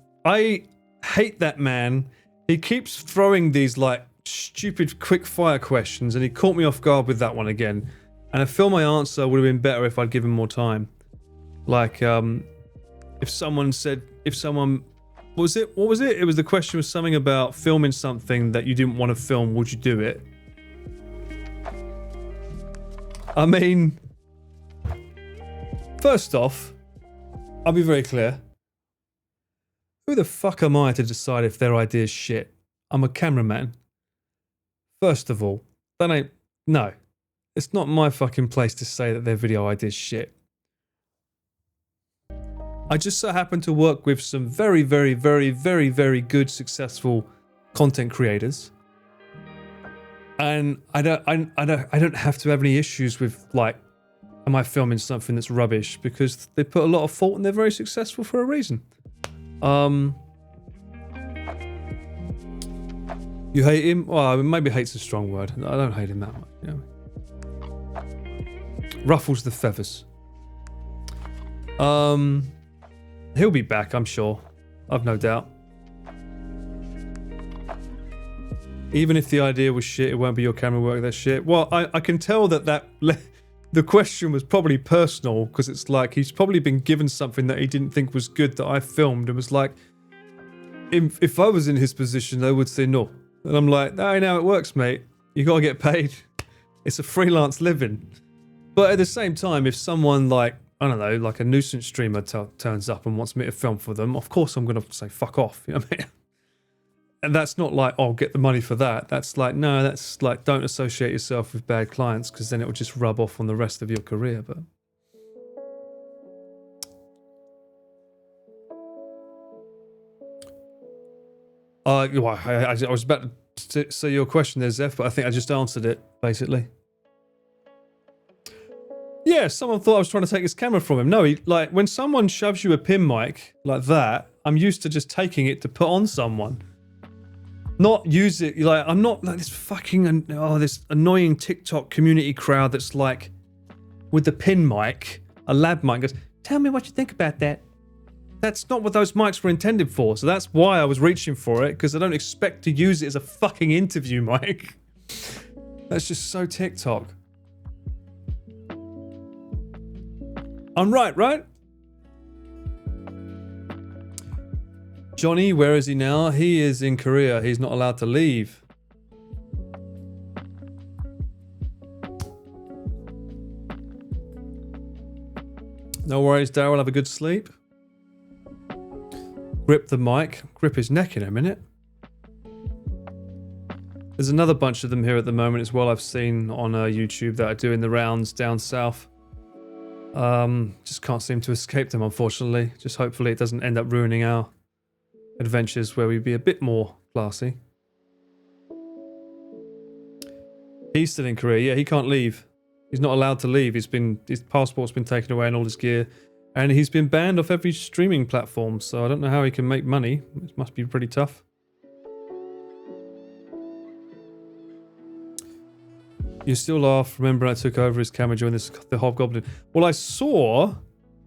hate that man. He keeps throwing these like stupid quick fire questions, and he caught me off guard with that one again. And I feel my answer would have been better if I'd given more time. Like, if someone what was it? It was the question was something about filming something that you didn't want to film. Would you do it? I mean, first off, I'll be very clear. Who the fuck am I to decide if their idea's shit? I'm a cameraman. First of all, no. It's not my fucking place to say that their video idea's shit. I just so happen to work with some very, very, very, very, very good, successful content creators, and I don't have to have any issues with like, am I filming something that's rubbish? Because they put a lot of thought and they're very successful for a reason. You hate him? Well, maybe hate's a strong word. I don't hate him that much. You know? Ruffles the feathers. He'll be back, I'm sure. I've no doubt. Even if the idea was shit, it won't be your camera work that's shit. Well, I can tell that the question was probably personal, because it's like he's probably been given something that he didn't think was good that I filmed, and was like, if I was in his position, I would say no. And I'm like, no, how it works, mate. You gotta get paid. It's a freelance living. But at the same time, if someone like, I don't know, like a nuisance streamer turns up and wants me to film for them, of course I'm going to say, fuck off. You know what I mean? And that's not like, oh, get the money for that. That's like, no, that's like, don't associate yourself with bad clients, because then it will just rub off on the rest of your career. But I was about to say your question there, Zeph, but I think I just answered it, basically. Yeah, someone thought I was trying to take his camera from him. No, like, when someone shoves you a pin mic like that, I'm used to just taking it to put on someone. Not use it, like, I'm not like this fucking, this annoying TikTok community crowd that's like, with the pin mic, a lab mic, goes, tell me what you think about that. That's not what those mics were intended for, so that's why I was reaching for it, because I don't expect to use it as a fucking interview mic. That's just so TikTok. I'm right? Johnny, where is he now? He is in Korea. He's not allowed to leave. No worries, Daryl. Have a good sleep. Grip the mic. Grip his neck in a minute. There's another bunch of them here at the moment as well I've seen on YouTube that are doing the rounds down south. Just can't seem to escape them, unfortunately. Just hopefully it doesn't end up ruining our adventures where we'd be a bit more classy. He's still in Korea. Yeah, he can't leave. He's not allowed to leave. His passport's been taken away and all his gear. And he's been banned off every streaming platform. So I don't know how he can make money. It must be pretty tough. You still laugh. Remember I took over his camera during the Hobgoblin. Well, I saw...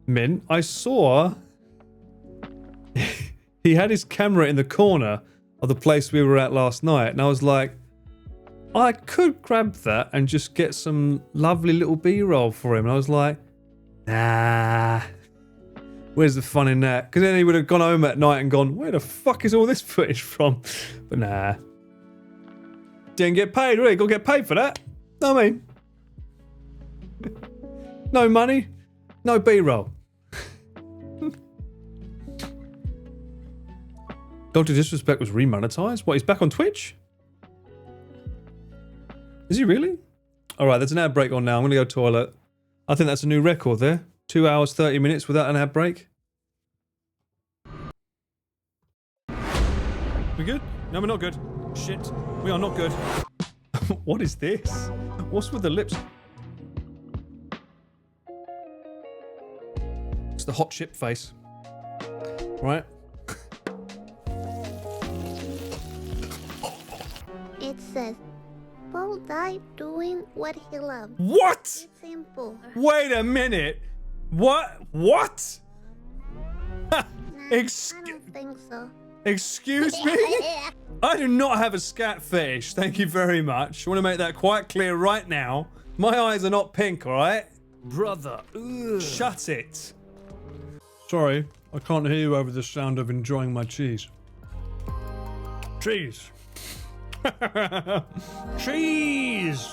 Mint. I saw... he had his camera in the corner of the place we were at last night. And I was like... I could grab that and just get some lovely little B-roll for him. And I was like, nah, where's the fun in that? Because then he would have gone home at night and gone, where the fuck is all this footage from? But nah. Didn't get paid, really. Got to get paid for that. Know what I mean? No money, no B-roll. Dr. Disrespect was remonetized? What, he's back on Twitch? Is he really? Alright, there's an ad break on now. I'm going to go toilet. I think that's a new record there. 2 hours, 30 minutes without an ad break. We good? No, we're not good. Shit. We are not good. What is this? What's with the lips? It's the hot chip face. Right? It says, Paul died doing what he loved. What? It's simple. Wait a minute. What? What? Nah, I don't think so. Excuse me? I do not have a scat fetish. Thank you very much. I want to make that quite clear right now. My eyes are not pink, alright? Brother. Ugh. Shut it. Sorry, I can't hear you over the sound of enjoying my cheese. Cheese. Cheese!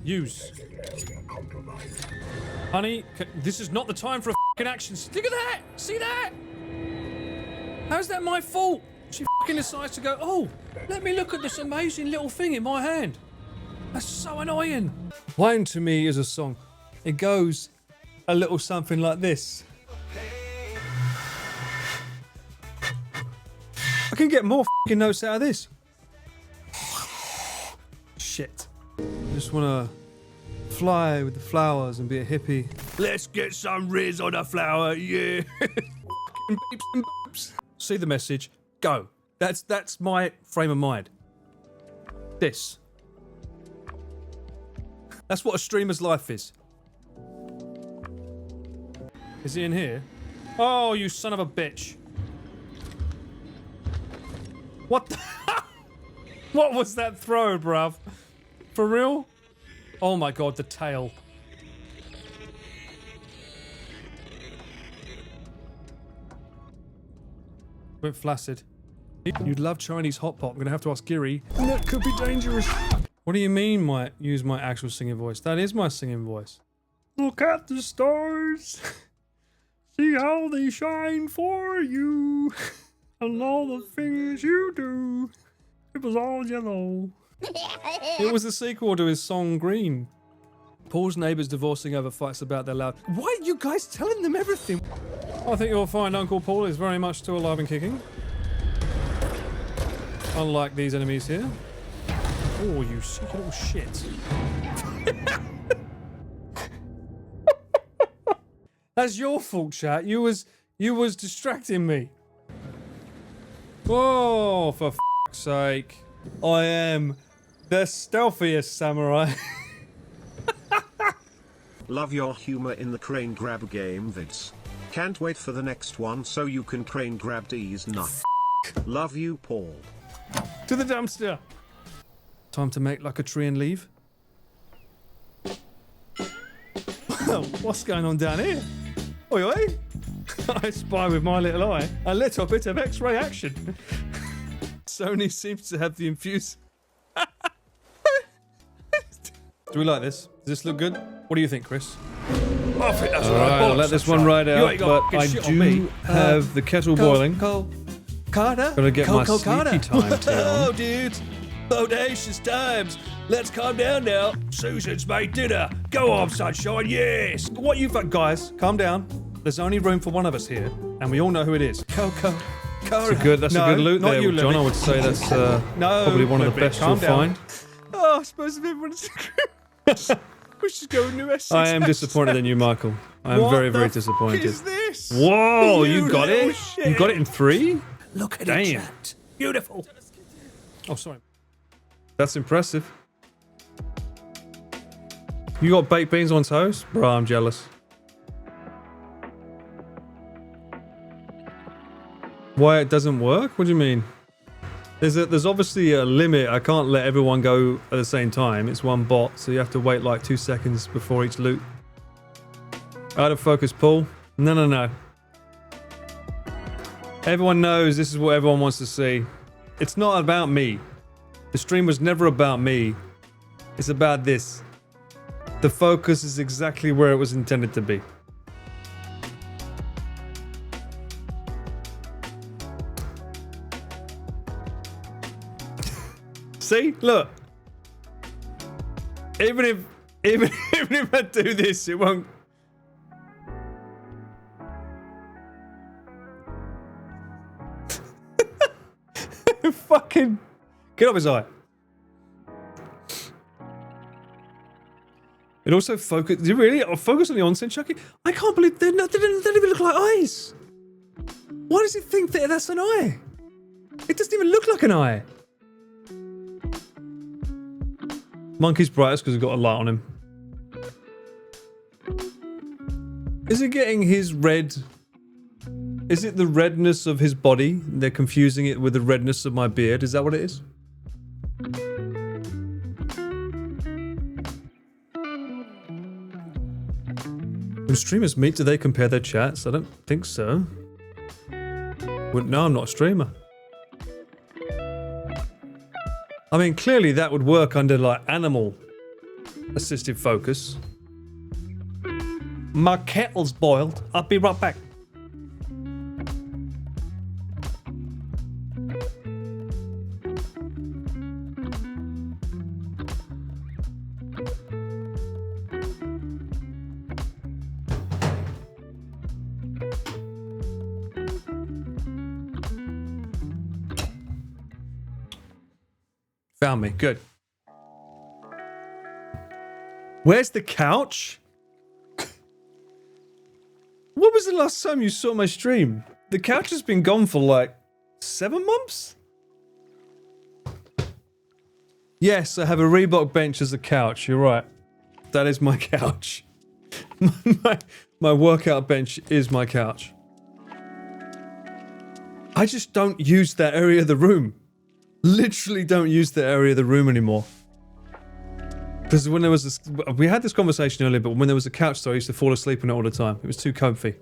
Use. Honey, this is not the time for a f***ing action. Look at that! See that? How's that my fault? She f***ing decides to go, oh, let me look at this amazing little thing in my hand. That's so annoying. Wine to me is a song. It goes a little something like this. I can get more f***ing notes out of this. Shit. Just wanna fly with the flowers and be a hippie. Let's get some riz on a flower, yeah. Beeps and boops. See the message. Go. That's my frame of mind. This. That's what a streamer's life is. Is he in here? Oh, you son of a bitch. What the What was that throw, bruv? For real? Oh my god, the tail. Went flaccid. You'd love Chinese hot pot. I'm gonna have to ask Giri. That could be dangerous. What do you mean use my actual singing voice? That is my singing voice. Look at the stars. See how they shine for you. And all the things you do. It was all yellow. It was the sequel to his song Green. Paul's neighbours divorcing over fights about their loud. Why are you guys telling them everything? I think you'll find Uncle Paul is very much still alive and kicking. Unlike these enemies here. Oh, you sick little shit. That's your fault, chat. You was distracting me. Whoa, for f***'s sake. I am the stealthiest samurai. Love your humor in the crane grab game vids. Can't wait for the next one so you can crane grab these nuts. Love you, Paul. To the dumpster. Time to make like a tree and leave. What's going on down here? Oi, oi. I spy with my little eye a little bit of X-ray action. Sony seems to have the infuse. Do we like this? Does this look good? What do you think, Chris? I think that's All right, I'll let this one ride You out, ain't got but I shit on me. do have the kettle boiling. Carter? Gotta get my Carter. sleepy time Oh, down. dudes. Bodacious times. Let's calm down now. Susan's made dinner. Go on, sunshine, yes. What you guys? Calm down. There's only room for one of us here, and we all know who it is. Coco. That's a good loot not there, you, John. Libby. I would say that's No, probably one of the Libby, best calm you'll down. find. Oh, I suppose if everyone's... we should go into Essex. I am disappointed in you, Michael. I am What very, very the disappointed. What is this? Whoa, you got little it? shit. You got it in 3? Look at Damn. it, chat. Beautiful. Oh, sorry. That's impressive. You got baked beans on toast? Bro, I'm jealous. Why it doesn't work? What do you mean? There's obviously a limit. I can't let everyone go at the same time. It's one bot, so you have to wait like 2 seconds before each loot. Out of focus, Paul. No. Everyone knows this is what everyone wants to see. It's not about me. The stream was never about me. It's about this. The focus is exactly where it was intended to be. See? Look. Even if I do this, it won't. Fucking get off his eye. It also focus. Do you really focus on the onsen, Chucky? I can't believe they don't even look like eyes. Why does it think that that's an eye? It doesn't even look like an eye. Monkey's brightest because he's got a light on him. Is it getting his red? Is it the redness of his body? They're confusing it with the redness of my beard. Is that what it is? When streamers meet, do they compare their chats? I don't think so. Well, no, I'm not a streamer. I mean, clearly that would work under like animal assisted focus. My kettle's boiled. I'll be right back. Found me. Good. Where's the couch? What was the last time you saw my stream? The couch has been gone for like 7 months? Yes, I have a Reebok bench as a couch. You're right. That is my couch. my workout bench is my couch. I just don't use that area of the room. Literally don't use the area of the room anymore. Because when there was this, we had this conversation earlier, but when there was a couch there, I used to fall asleep on it all the time. It was too comfy.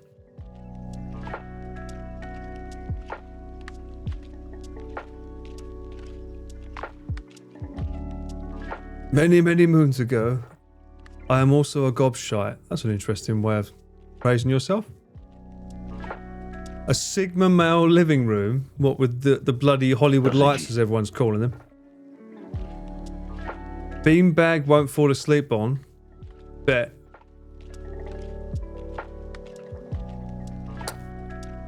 Many, many moons ago, I am also a gobshite. That's an interesting way of praising yourself. A Sigma male living room, what with the bloody Hollywood lights as everyone's calling them. Beanbag won't fall asleep on. Bet.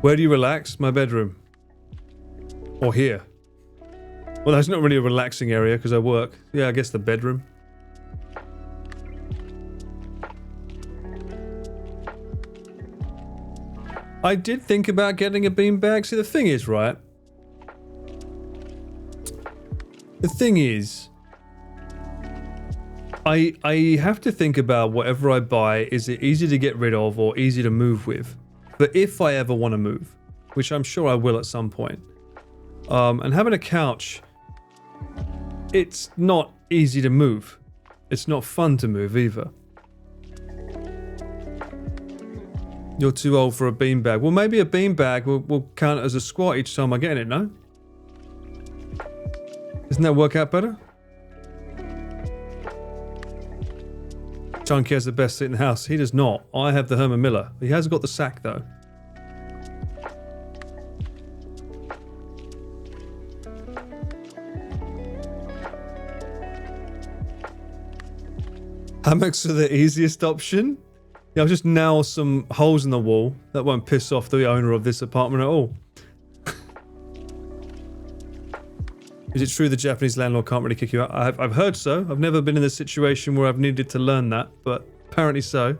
Where do you relax? My bedroom. Or here. Well, that's not really a relaxing area because I work. Yeah, I guess the bedroom. I did think about getting a beanbag. See, the thing is, right? The thing is, I have to think about whatever I buy, is it easy to get rid of or easy to move with? But if I ever want to move, which I'm sure I will at some point, and having a couch, it's not easy to move. It's not fun to move either. You're too old for a beanbag. Well, maybe a beanbag will count as a squat each time I get in it, no? Doesn't that work out better? Chunky has the best seat in the house. He does not. I have the Herman Miller. He has got the sack, though. Hammocks are the easiest option. Yeah, I'll just nail some holes in the wall. That won't piss off the owner of this apartment at all. Is it true the Japanese landlord can't really kick you out? I've heard so. I've never been in a situation where I've needed to learn that, but apparently so.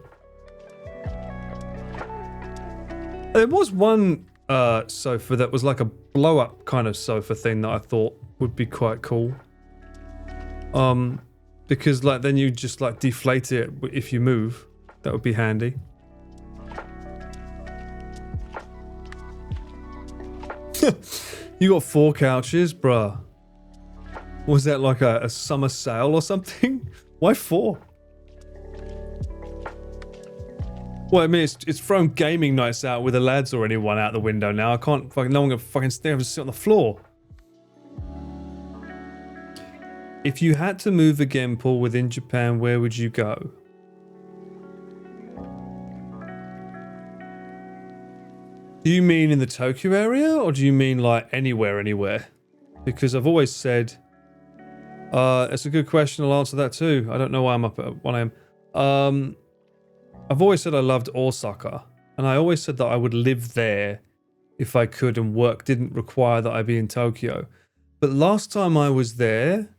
There was one sofa that was like a blow-up kind of sofa thing that I thought would be quite cool. Because like then you just like deflate it if you move. That would be handy. You got 4 couches, bruh. Was that like a summer sale or something? Why 4? Well, I mean, it's thrown gaming nights out with the lads or anyone out the window now. I can't fucking, no one can fucking stay and sit on the floor. If you had to move again, Paul, within Japan, where would you go? Do you mean in the Tokyo area, or do you mean like anywhere? Because I've always said, it's a good question, I'll answer that too. I don't know why I'm up at 1 a.m. I've always said I loved Osaka, and I always said that I would live there if I could, and work didn't require that I be in Tokyo. But last time I was there,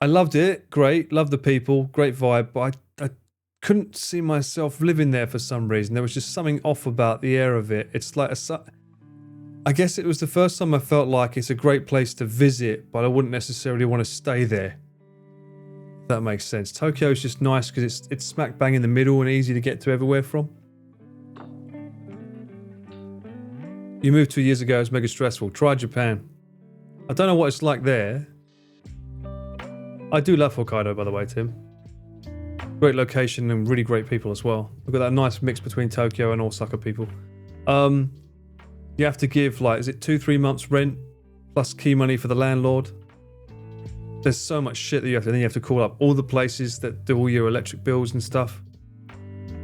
I loved it, great, loved the people, great vibe, but I couldn't see myself living there for some reason. There was just something off about the air of it. It's like I guess it was the first time I felt like it's a great place to visit, but I wouldn't necessarily want to stay there. If that makes sense. Tokyo is just nice because it's smack bang in the middle and easy to get to everywhere from. You moved 2 years ago, it was mega stressful. Try Japan. I don't know what it's like there. I do love Hokkaido, by the way, Tim. Great location and really great people as well. We've got that nice mix between Tokyo and Osaka people. You have to give, like, is it 2-3 months rent plus key money for the landlord? There's so much shit that you have to, then you have to call up all the places that do all your electric bills and stuff.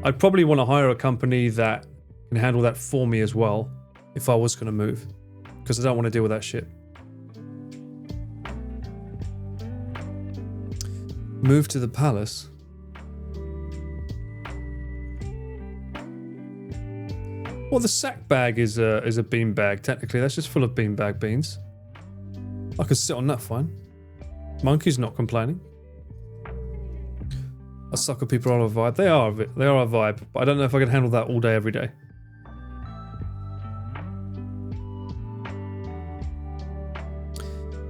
I'd probably want to hire a company that can handle that for me as well if I was going to move, because I don't want to deal with that shit. Move to the palace. Well, the sack bag is a bean bag. Technically, that's just full of beanbag beans. I could sit on that fine. Monkey's not complaining. Osaka people are a vibe. They are a vibe, but I don't know if I could handle that all day, every day.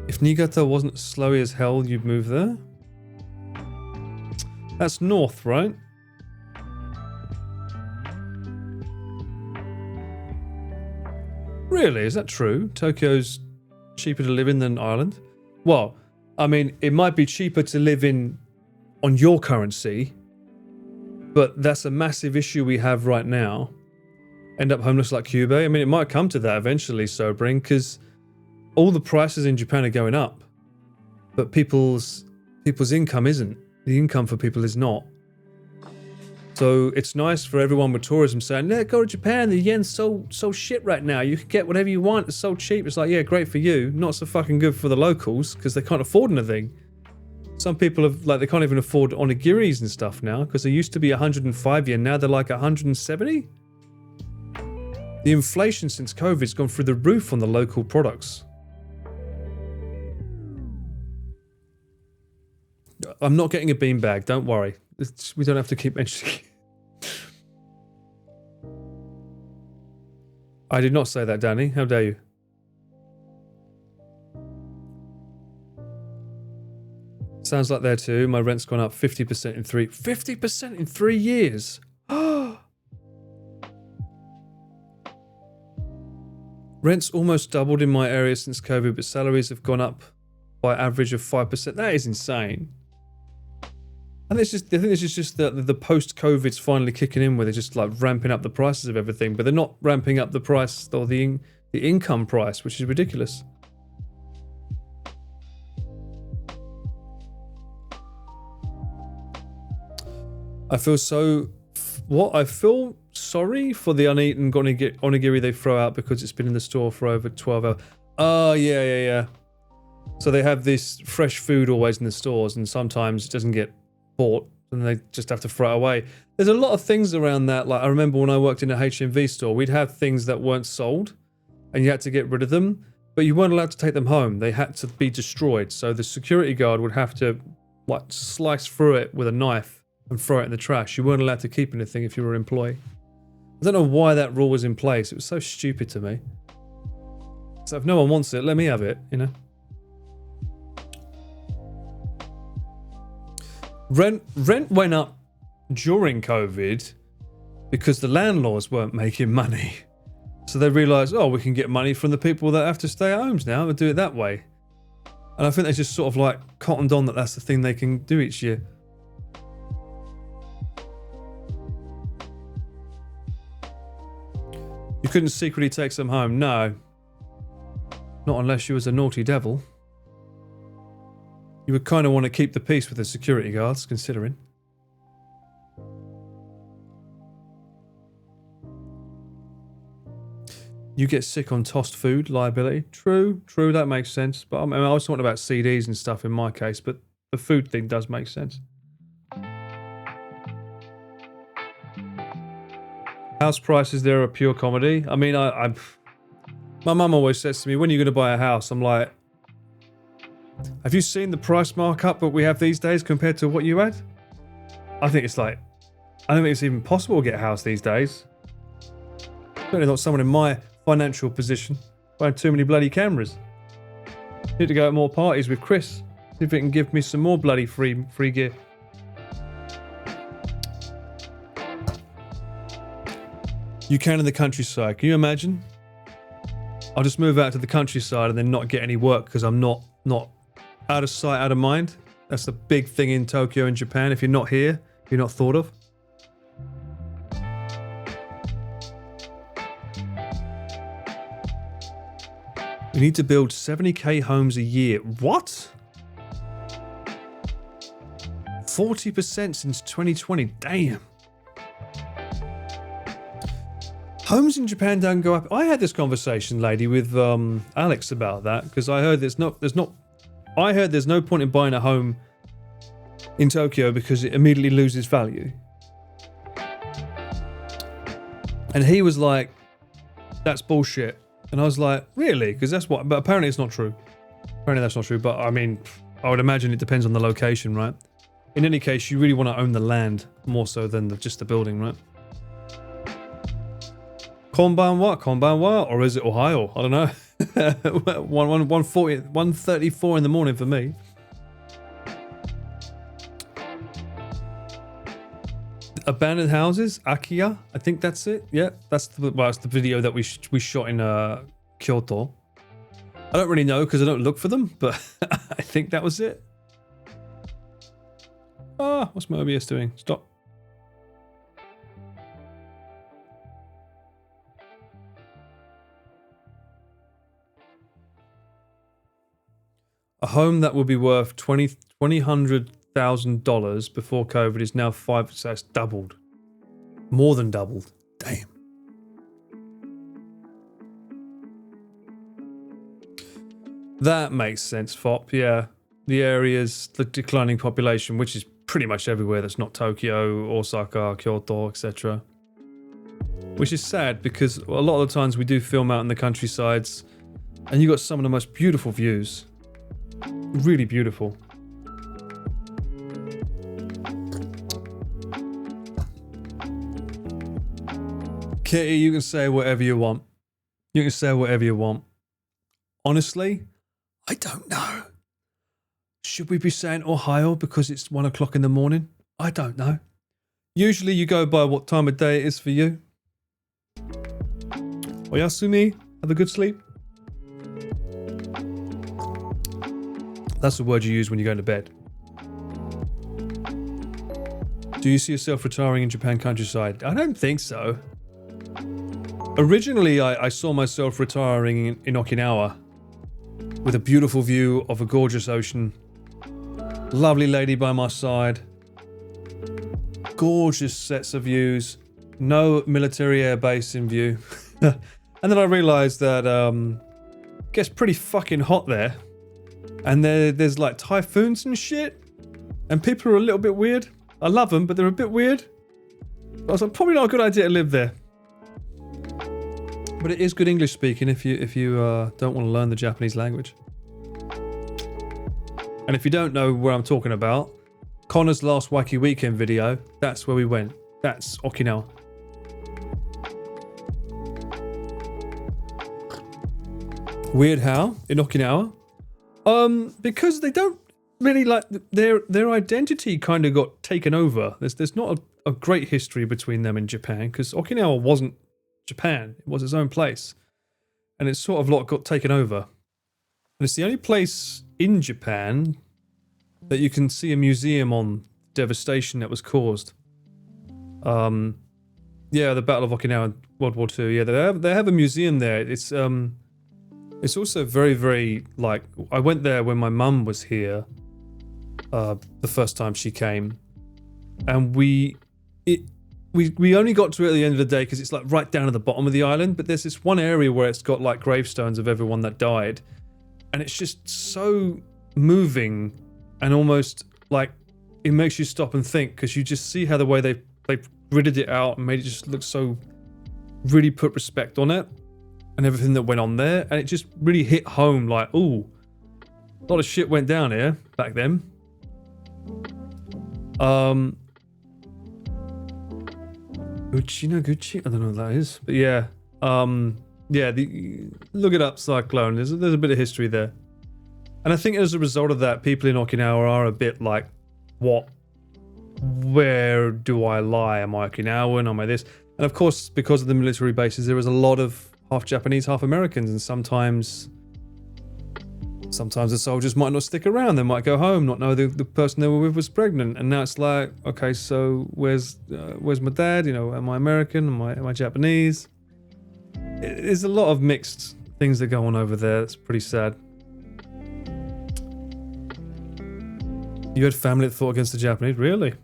If Niigata wasn't slowy as hell, you'd move there. That's north, right? Really? Is that true? Tokyo's cheaper to live in than Ireland? Well, I mean, it might be cheaper to live in on your currency, but that's a massive issue we have right now. End up homeless like Cuba. I mean, it might come to that eventually, sobering, because all the prices in Japan are going up, but people's income isn't. The income for people is not. So it's nice for everyone with tourism saying, yeah, go to Japan, the yen's so shit right now. You can get whatever you want, it's so cheap. It's like, yeah, great for you. Not so fucking good for the locals because they can't afford anything. Some people have, like, they can't even afford onigiris and stuff now because they used to be 105 yen, now they're like 170. The inflation since COVID's gone through the roof on the local products. I'm not getting a beanbag, don't worry. We don't have to keep mentioning it. I did not say that, Danny. How dare you? Sounds like there too. My rent's gone up 50% in 50% in 3 years. Rent's almost doubled in my area since COVID, but salaries have gone up by average of 5%. That is insane. And it's just, I think this is just the post-COVID's finally kicking in, where they're just like ramping up the prices of everything, but they're not ramping up the price or the income price, which is ridiculous. I feel sorry for the uneaten onigiri they throw out because it's been in the store for over 12 hours. Oh, yeah. So they have this fresh food always in the stores, and sometimes it doesn't get bought, and they just have to throw it away. There's a lot of things around that. Like, I remember when I worked in a HMV store, we'd have things that weren't sold, and you had to get rid of them, but you weren't allowed to take them home. They had to be destroyed. So the security guard would have to like slice through it with a knife and throw it in the trash. You weren't allowed to keep anything if you were an employee. I don't know why that rule was in place. It was so stupid to me. So if no one wants it, let me have it, you know? Rent went up during COVID because the landlords weren't making money. So they realised, oh, we can get money from the people that have to stay at homes now and do it that way. And I think they just sort of like cottoned on that that's the thing they can do each year. You couldn't secretly take some home, no. Not unless you was a naughty devil. You would kind of want to keep the peace with the security guards, considering. You get sick on tossed food, liability. True, that makes sense. But I mean, I was talking about CDs and stuff in my case, but the food thing does make sense. House prices there are pure comedy. I mean, my mum always says to me, when are you going to buy a house? I'm like, have you seen the price markup that we have these days compared to what you had? I think it's like, I don't think it's even possible to get a house these days. Certainly not someone in my financial position buying too many bloody cameras. Need to go at more parties with Chris. See if he can give me some more bloody free gear. You can in the countryside. Can you imagine? I'll just move out to the countryside and then not get any work because I'm not out of sight, out of mind. That's the big thing in Tokyo and Japan. If you're not here, you're not thought of. We need to build 70k homes a year. What? 40% since 2020. Damn. Homes in Japan don't go up. I had this conversation, lady, with Alex about that because I heard there's no point in buying a home in Tokyo because it immediately loses value. And he was like, "That's bullshit." And I was like, "Really?" Because that's what. But apparently it's not true. Apparently that's not true. But I mean, I would imagine it depends on the location, right? In any case, you really want to own the land more so than just the building, right? Konbanwa, or is it Ohio? I don't know. 1:34 in the morning for me. Abandoned houses, Akiya. I think that's it. Yeah, that's the video that we shot in Kyoto. I don't really know because I don't look for them, but I think that was it. Ah, what's my OBS doing? Stop. A home that would be worth $200,000 before COVID is now so it's doubled. More than doubled. Damn. That makes sense, Fop. Yeah. The areas, the declining population, which is pretty much everywhere that's not Tokyo, Osaka, Kyoto, etc. Which is sad because a lot of the times we do film out in the countrysides and you got some of the most beautiful views. Really beautiful. Kitty, you can say whatever you want. You can say whatever you want. Honestly, I don't know. Should we be saying Ohio because it's 1 o'clock in the morning? I don't know. Usually you go by what time of day it is for you. Oyasumi, have a good sleep. That's the word you use when you go to bed. Do you see yourself retiring in Japan countryside? I don't think so. Originally, I saw myself retiring in Okinawa with a beautiful view of a gorgeous ocean. Lovely lady by my side. Gorgeous sets of views. No military air base in view. And then I realised that it gets pretty fucking hot there. And there's like typhoons and shit. And people are a little bit weird. I love them, but they're a bit weird. I was like, probably not a good idea to live there. But it is good English speaking if you don't want to learn the Japanese language. And if you don't know where I'm talking about, Connor's last Wacky Weekend video, that's where we went. That's Okinawa. Weird how in Okinawa? Because they don't really like their identity kind of got taken over. There's not a great history between them and Japan because Okinawa wasn't Japan. It was its own place. And it's sort of got taken over. And it's the only place in Japan that you can see a museum on devastation that was caused. Yeah, the Battle of Okinawa in World War II. Yeah, they have a museum there. It's also very, very, like, I went there when my mum was here, the first time she came, and we only got to it at the end of the day because it's like right down at the bottom of the island, but there's this one area where it's got like gravestones of everyone that died, and it's just so moving and almost like it makes you stop and think because you just see how the way they gridded it out and made it just look so really put respect on it and everything that went on there, and it just really hit home like, ooh, a lot of shit went down here back then. Gucci, I don't know what that is, but yeah, look it up, Cyclone. There's a bit of history there, and I think as a result of that, people in Okinawa are a bit like, where do I lie? Am I Okinawan? Am I this? And of course, because of the military bases, there is a lot of half Japanese, half Americans, and sometimes the soldiers might not stick around. They might go home, not know the person they were with was pregnant, and now it's like, okay, so where's my dad? You know, am I American? Am I Japanese? There's a lot of mixed things that go on over there. It's pretty sad. You had family that fought against the Japanese, really?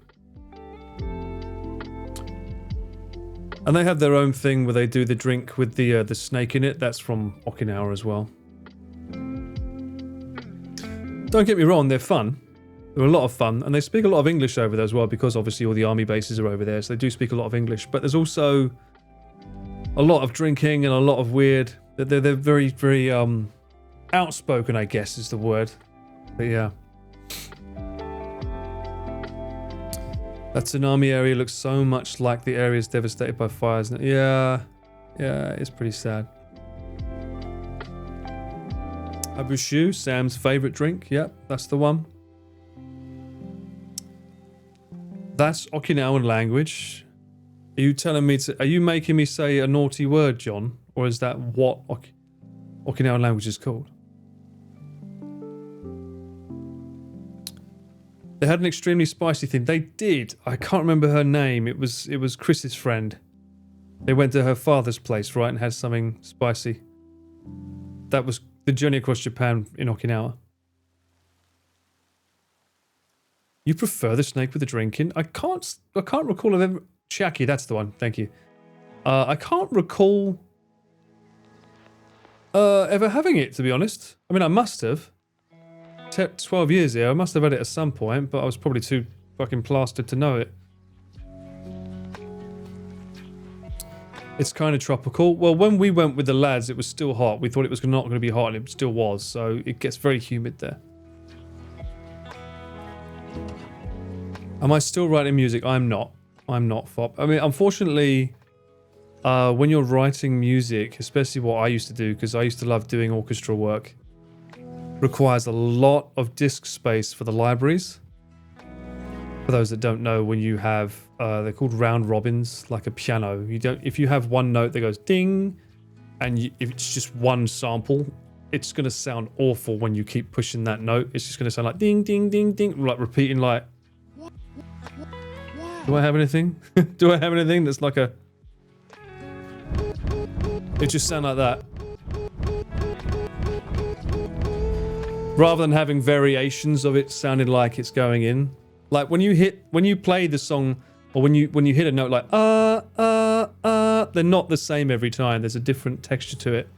And they have their own thing where they do the drink with the snake in it. That's from Okinawa as well. Don't get me wrong, they're fun. They're a lot of fun, and they speak a lot of English over there as well because obviously all the army bases are over there, so they do speak a lot of English. But there's also a lot of drinking and a lot of weird. They're very, very outspoken, I guess is the word. But yeah. That tsunami area looks so much like the areas devastated by fires. Yeah, it's pretty sad. Abushu, Sam's favourite drink. Yep, that's the one. That's Okinawan language. Are you telling me to... Are you making me say a naughty word, John? Or is that what Okinawan language is called? They had an extremely spicy thing. They did. I can't remember her name. It was Chris's friend. They went to her father's place, right, and had something spicy. That was the journey across Japan in Okinawa. You prefer the snake with the drinking? I can't recall of ever... Chiaki, that's the one. Thank you. I can't recall ever having it, to be honest. I mean, I must have. 12 years ago, I must have had it at some point, but I was probably too fucking plastered to know it. It's kind of tropical. Well, when we went with the lads, it was still hot. We thought it was not going to be hot, and it still was, so it gets very humid there. Am I still writing music? I'm not, Fop. I mean, unfortunately, when you're writing music, especially what I used to do, because I used to love doing orchestral work, requires a lot of disk space for the libraries. For those that don't know, when you have, they're called round robins, like a piano. If you have one note that goes ding, and if it's just one sample, it's going to sound awful when you keep pushing that note. It's just going to sound like ding, ding, ding, ding, like repeating like. Do I have anything? Do I have anything that's like a... It just sound like that. Rather than having variations of it sounding like it's going in. Like when you play the song, or when you hit a note like they're not the same every time. There's a different texture to it.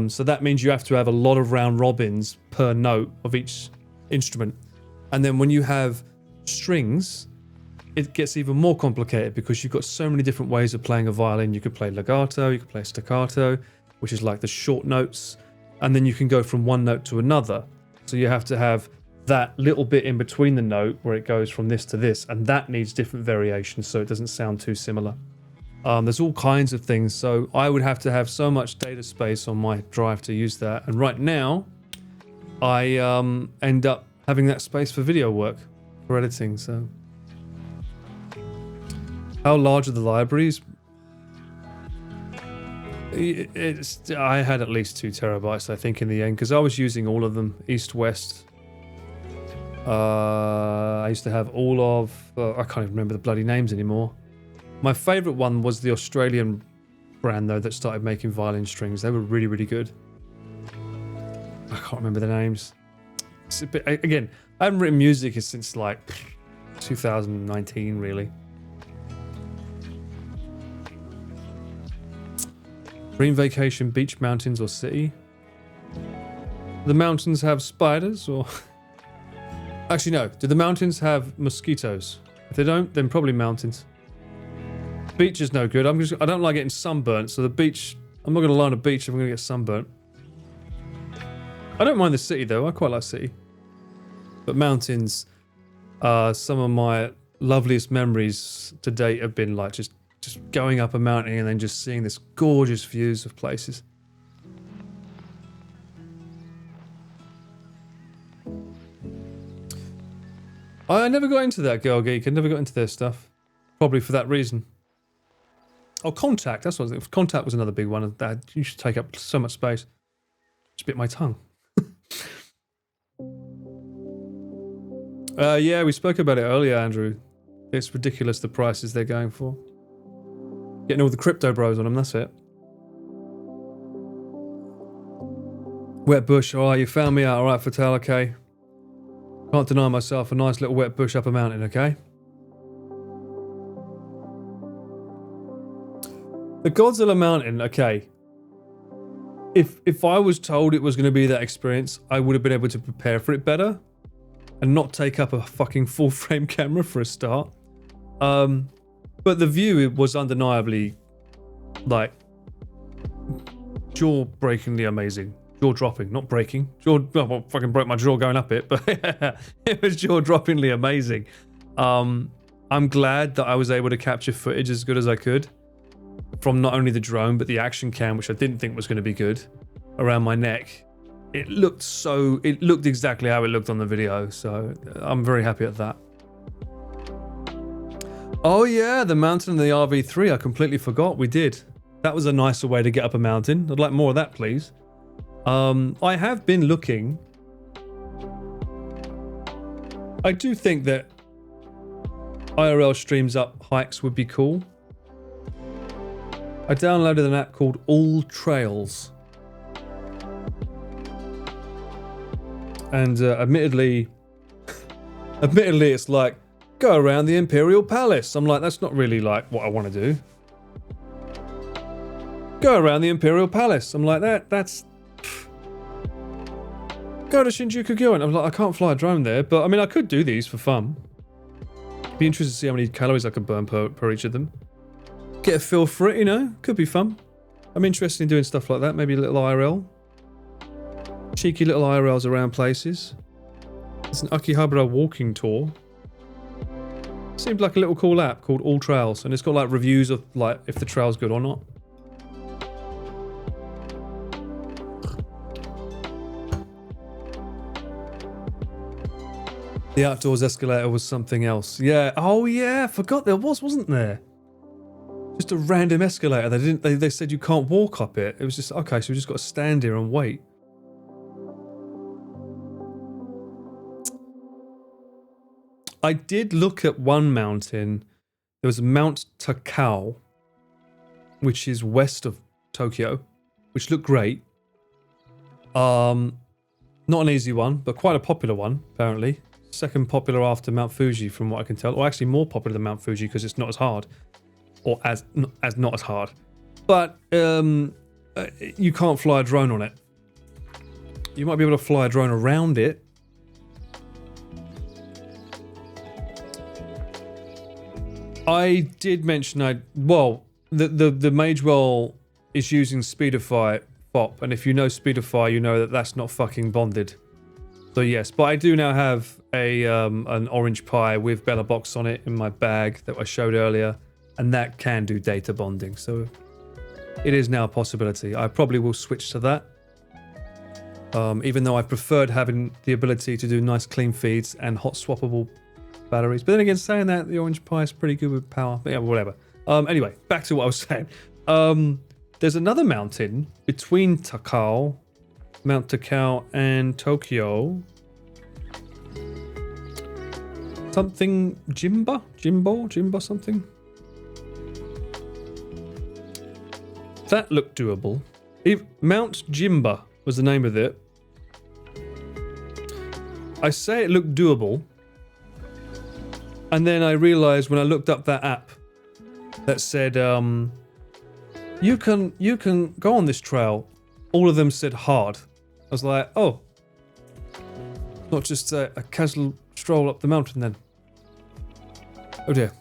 So that means you have to have a lot of round robins per note of each instrument. And then when you have strings, it gets even more complicated because you've got so many different ways of playing a violin. You could play legato, you could play staccato, which is like the short notes, and then you can go from one note to another. So you have to have that little bit in between the note where it goes from this to this, and that needs different variations so it doesn't sound too similar. There's all kinds of things, so I would have to have so much data space on my drive to use that, and right now I end up having that space for video work, for editing. So how large are the libraries? I had at least 2 terabytes, I think, in the end, because I was using all of them, east-west. I used to have all of... I can't even remember the bloody names anymore. My favourite one was the Australian brand, though, that started making violin strings. They were really, really good. I can't remember the names. It's a bit, again, I haven't written music since, like, 2019, really. Dream vacation, beach, mountains, or city? The mountains have spiders, or... Actually, no. Do the mountains have mosquitoes? If they don't, then probably mountains. Beach is no good. I don't like getting sunburnt, so the beach... I'm not going to lie on a beach if I'm going to get sunburnt. I don't mind the city, though. I quite like city. But mountains... some of my loveliest memories to date have been like just going up a mountain and then just seeing this gorgeous views of places. I never got into that, Girl Geek. I never got into their stuff. Probably for that reason. Oh, Contact. That's what I was thinking. Contact was another big one. That used to take up so much space. Just bit my tongue. Yeah, we spoke about it earlier, Andrew. It's ridiculous the prices they're going for. Getting all the crypto bros on them, that's it. Wet bush, alright, you found me out, alright, Fatal, okay. Can't deny myself a nice little wet bush up a mountain, okay? The Godzilla Mountain, okay. If I was told it was going to be that experience, I would have been able to prepare for it better. And not take up a fucking full frame camera for a start. But the view was undeniably, like, jaw-breakingly amazing. Jaw-dropping, not breaking. Well, fucking broke my jaw going up it, but it was jaw-droppingly amazing. I'm glad that I was able to capture footage as good as I could from not only the drone, but the action cam, which I didn't think was going to be good, around my neck. It looked exactly how it looked on the video, so I'm very happy at that. Oh yeah, the mountain and the RV3, I completely forgot. We did. That was a nicer way to get up a mountain. I'd like more of that, please. I have been looking. I do think that IRL streams up hikes would be cool. I downloaded an app called All Trails. And admittedly, it's like, go around the Imperial Palace. I'm like, that's not really like what I want to do. Go around the Imperial Palace. I'm like, that's... Go to Shinjuku-gyoen. I'm like, I can't fly a drone there, but I mean, I could do these for fun. Be interested to see how many calories I could burn per each of them. Get a feel for it, you know? Could be fun. I'm interested in doing stuff like that. Maybe a little IRL. Cheeky little IRLs around places. It's an Akihabara walking tour. Seemed like a little cool app called All Trails, and it's got like reviews of like if the trail's good or not. The outdoors escalator was something else. Yeah. Oh yeah, I forgot there was, wasn't there? Just a random escalator. They said you can't walk up it. It was just okay, so we just got to stand here and wait. I did look at one mountain There was Mount Takao, which is west of Tokyo, which looked great. Not an easy one, but quite a popular one, apparently. Second popular after Mount Fuji, from what I can tell. Or actually more popular than Mount Fuji because it's not as hard. Or as not as hard. But you can't fly a drone on it. You might be able to fly a drone around it. I did mention the Magewell is using Speedify FOP, and if you know Speedify, you know that that's not fucking bonded. So yes, but I do now have a an orange Pi with Bella Box on it in my bag that I showed earlier, and that can do data bonding. So it is now a possibility. I probably will switch to that. Even though I preferred having the ability to do nice clean feeds and hot swappable batteries. But then again, saying that, the orange Pi is pretty good with power. But yeah, whatever. Anyway, back to what I was saying. There's another mountain between Mount Takao and Tokyo. Something Jimbo something. That looked doable. Mount Jimba was the name of it. I say it looked doable, and then I realized when I looked up that app that said you can go on this trail, all of them said hard. I was like, oh, not just a casual stroll up the mountain then. Oh dear.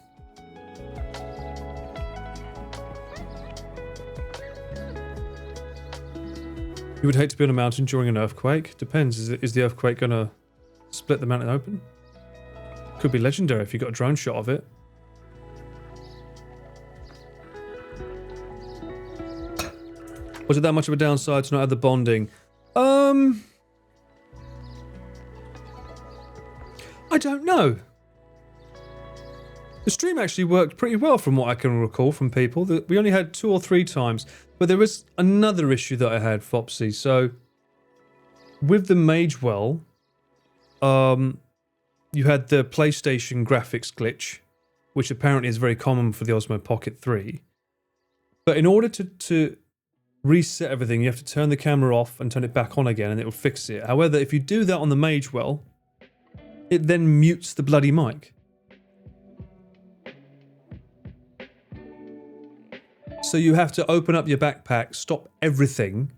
You would hate to be on a mountain during an earthquake. Depends. Is the earthquake going to split the mountain open? Could be legendary if you got a drone shot of it. Was it that much of a downside to not have the bonding? I don't know. The stream actually worked pretty well from what I can recall from people. We only had 2 or 3 times. But there was another issue that I had, Fopsy. So, with the Magewell, you had the PlayStation graphics glitch, which apparently is very common for the Osmo Pocket 3. But in order to reset everything, you have to turn the camera off and turn it back on again, and it will fix it. However, if you do that on the Magewell, it then mutes the bloody mic. So you have to open up your backpack, stop everything,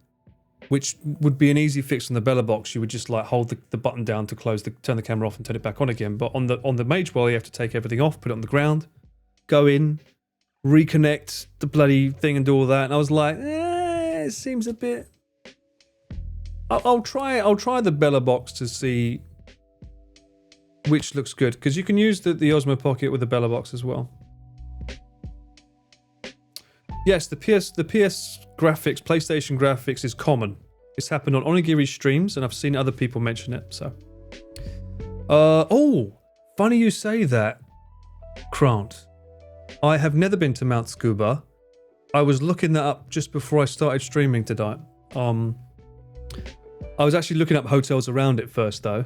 which would be an easy fix on the Bella Box. You would just like hold the button down to turn the camera off and turn it back on again. But on the Magewell, you have to take everything off, put it on the ground, go in, reconnect the bloody thing and do all that. And I was like, it seems a bit. I'll try the Bella Box to see which looks good, because you can use the Osmo Pocket with the Bella Box as well. Yes, the PS graphics, PlayStation graphics is common. It's happened on Onigiri streams, and I've seen other people mention it, so. Oh, funny you say that, Krant. I have never been to Mount Scuba. I was looking that up just before I started streaming tonight. I was actually looking up hotels around it first, though,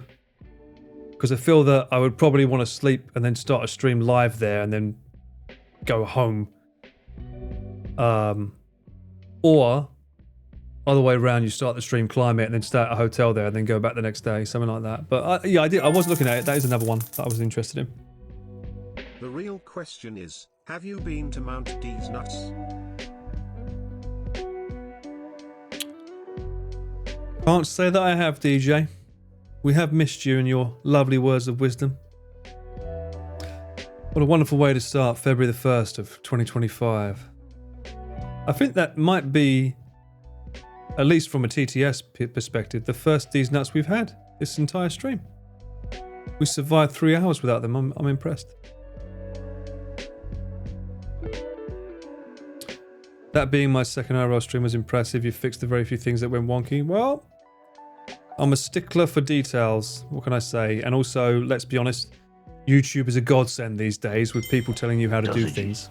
because I feel that I would probably want to sleep and then start a stream live there and then go home. Or other way around, you start the stream, climb it, and then stay at a hotel there, and then go back the next day, something like that. But yeah, I did. I was looking at it. That is another one that I was interested in. The real question is, have you been to Mount D's Nuts? Can't say that I have, DJ. We have missed you and your lovely words of wisdom. What a wonderful way to start February the 1st of 2025. I think that might be, at least from a TTS perspective, the first D's Nuts we've had this entire stream. We survived 3 hours without them. I'm impressed. That being my second IRL stream was impressive. You fixed the very few things that went wonky. Well, I'm a stickler for details. What can I say? And also, let's be honest, YouTube is a godsend these days with people telling you how to do things.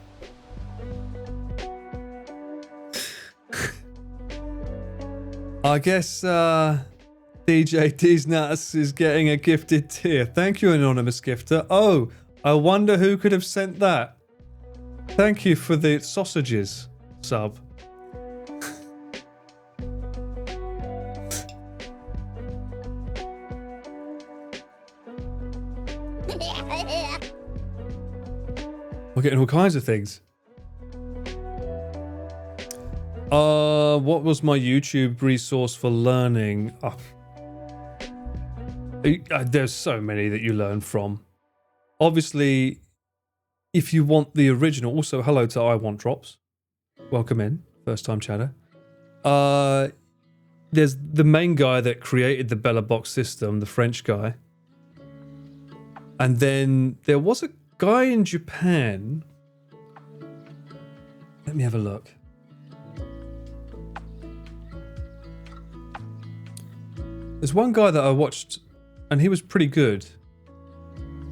I guess DJ D's Nuts is getting a gifted tier. Thank you, anonymous gifter. Oh, I wonder who could have sent that. Thank you for the sausages sub. We're getting all kinds of things. What was my YouTube resource for learning? There's so many that you learn from. Obviously, if you want the original, also hello to I Want Drops. Welcome in, first time chatter. There's the main guy that created the Bella Box system, the French guy. And then there was a guy in Japan. Let me have a look. There's one guy that I watched, and he was pretty good.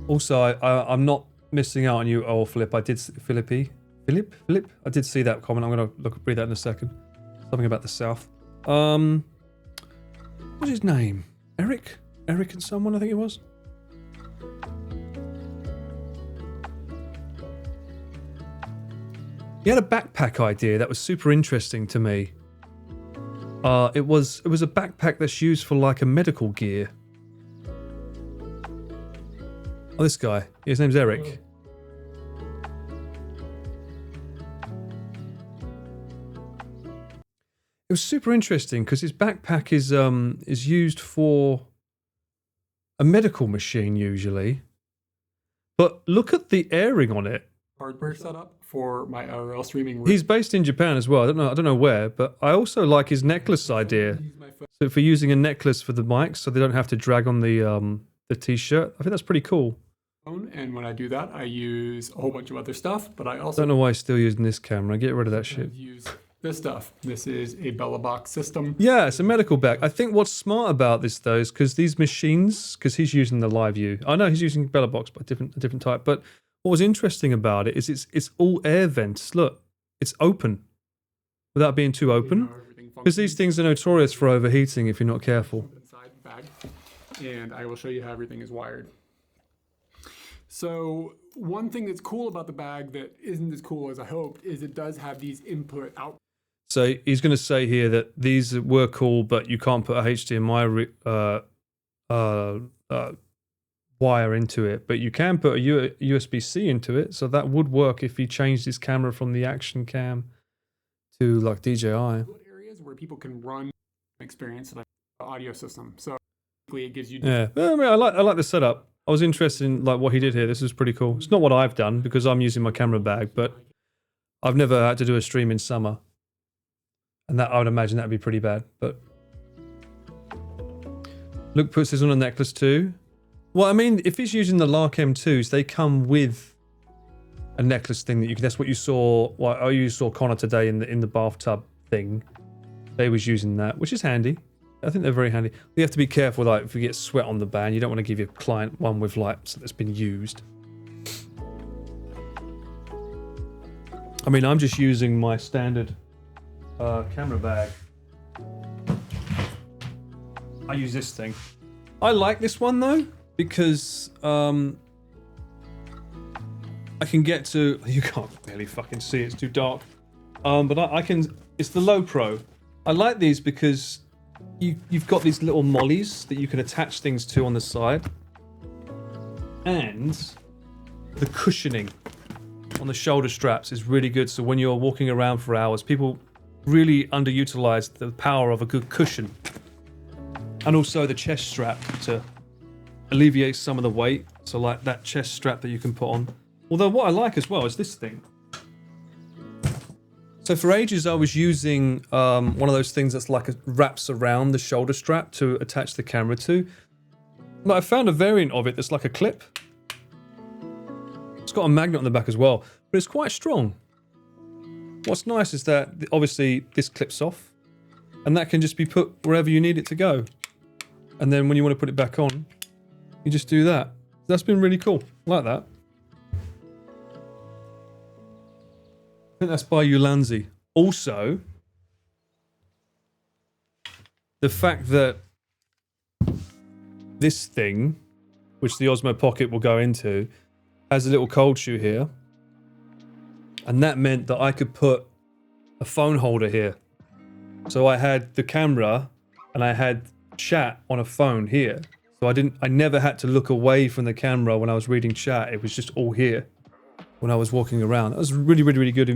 Also, I'm not missing out on you, oh Philip. I did Philip. I did see that comment. I'm gonna read that in a second. Something about the South. What's his name? Eric and someone, I think it was. He had a backpack idea that was super interesting to me. It was a backpack that's used for like a medical gear. Oh, this guy. His name's Eric. It was super interesting because his backpack is used for a medical machine usually. But look at the airing on it. Hardware setup for my IRL streaming. He's based in Japan as well. I don't know where, but I also like his necklace idea. So for using a necklace for the mics, so they don't have to drag on the t-shirt. I think that's pretty cool. And when I do that, I use a whole bunch of other stuff. But I also don't know why he's still using this camera. Get rid of that shit. Use this stuff. This is a Bella Box system. Yeah, it's a medical bag. I think what's smart about this though is because these machines, because he's using the live view. I know he's using Bella Box, but a different type. But what was interesting about it is it's all air vents. Look, it's open without being too open. Because these things are notorious for overheating if you're not careful. Inside the bag, and I will show you how everything is wired. So one thing that's cool about the bag that isn't as cool as I hoped is it does have these input out. So he's going to say here that these were cool, but you can't put a HDMI wire into it, but you can put a USB-C into it, so that would work if he changed his camera from the action cam to like DJI. Areas where people can run experience like the audio system. So basically it gives you. Yeah, I mean, I like the setup. I was interested in like what he did here. This is pretty cool. It's not what I've done because I'm using my camera bag, but I've never had to do a stream in summer, and that I would imagine that'd be pretty bad. But Luke puts this on a necklace too. Well, I mean, if he's using the Lark M2s, they come with a necklace thing that you can. That's what you saw. Well, you saw Connor today in the bathtub thing. They was using that, which is handy. I think they're very handy. You have to be careful, like if you get sweat on the band, you don't want to give your client one with like that's been used. I mean, I'm just using my standard camera bag. I use this thing. I like this one though because I can get to. You can't barely fucking see; it's too dark. But I can. It's the Low Pro. I like these because you've got these little mollies that you can attach things to on the side, and the cushioning on the shoulder straps is really good. So when you're walking around for hours, people really underutilize the power of a good cushion, and also the chest strap to alleviate some of the weight. So like that chest strap that you can put on. Although what I like as well is this thing. So for ages I was using one of those things that's like wraps around the shoulder strap to attach the camera to. But I found a variant of it that's like a clip. It's got a magnet on the back as well, but it's quite strong. What's nice is that obviously this clips off, and that can just be put wherever you need it to go. And then when you want to put it back on, you just do that. That's been really cool. I like that. I think that's by Ulanzi. Also, the fact that this thing, which the Osmo Pocket will go into, has a little cold shoe here. And that meant that I could put a phone holder here. So I had the camera and I had chat on a phone here. So I never had to look away from the camera when I was reading chat. It was just all here when I was walking around. That was really, really, really good,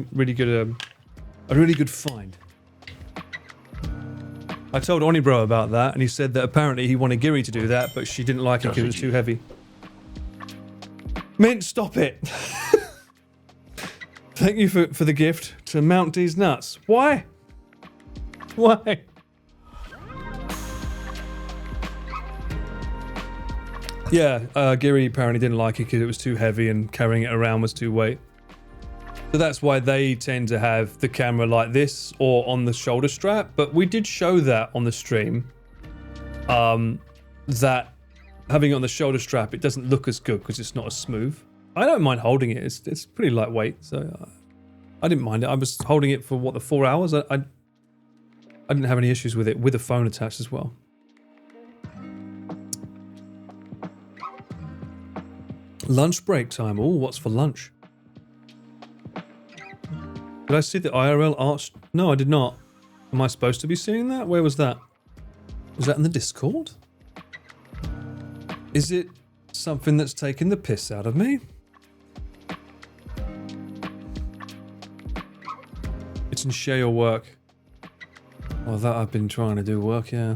a really good find. I told Onibro about that, and he said that apparently he wanted Giri to do that, but she didn't like it because it was too heavy. Mint, stop it! Thank you for the gift to Mount D's nuts. Why? Why? Yeah, Giri apparently didn't like it because it was too heavy and carrying it around was too weight. So that's why they tend to have the camera like this or on the shoulder strap. But we did show that on the stream. That having it on the shoulder strap, it doesn't look as good because it's not as smooth. I don't mind holding it. It's pretty lightweight, so I didn't mind it. I was holding it for what, the 4 hours? I didn't have any issues with it with a phone attached as well. Lunch break time. Oh, what's for lunch? Did I see the IRL art? No, I did not. Am I supposed to be seeing that? Where was that? Was that in the Discord? Is it something that's taking the piss out of me? It's in share your work. Oh, that I've been trying to do work, yeah.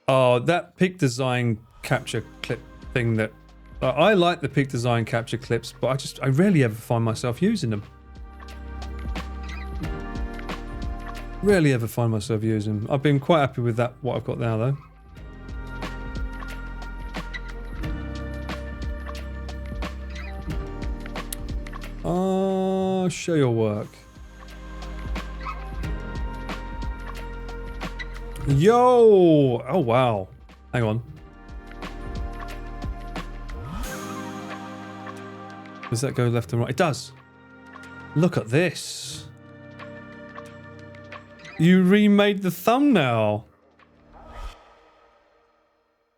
Oh, that peak design capture clip thing that... I like the peak design capture clips, but I rarely ever find myself using them. Rarely ever find myself using them. I've been quite happy with that, what I've got now though. Show your work. Yo! Oh wow. Hang on. Does that go left and right? It does. Look at this. You remade the thumbnail.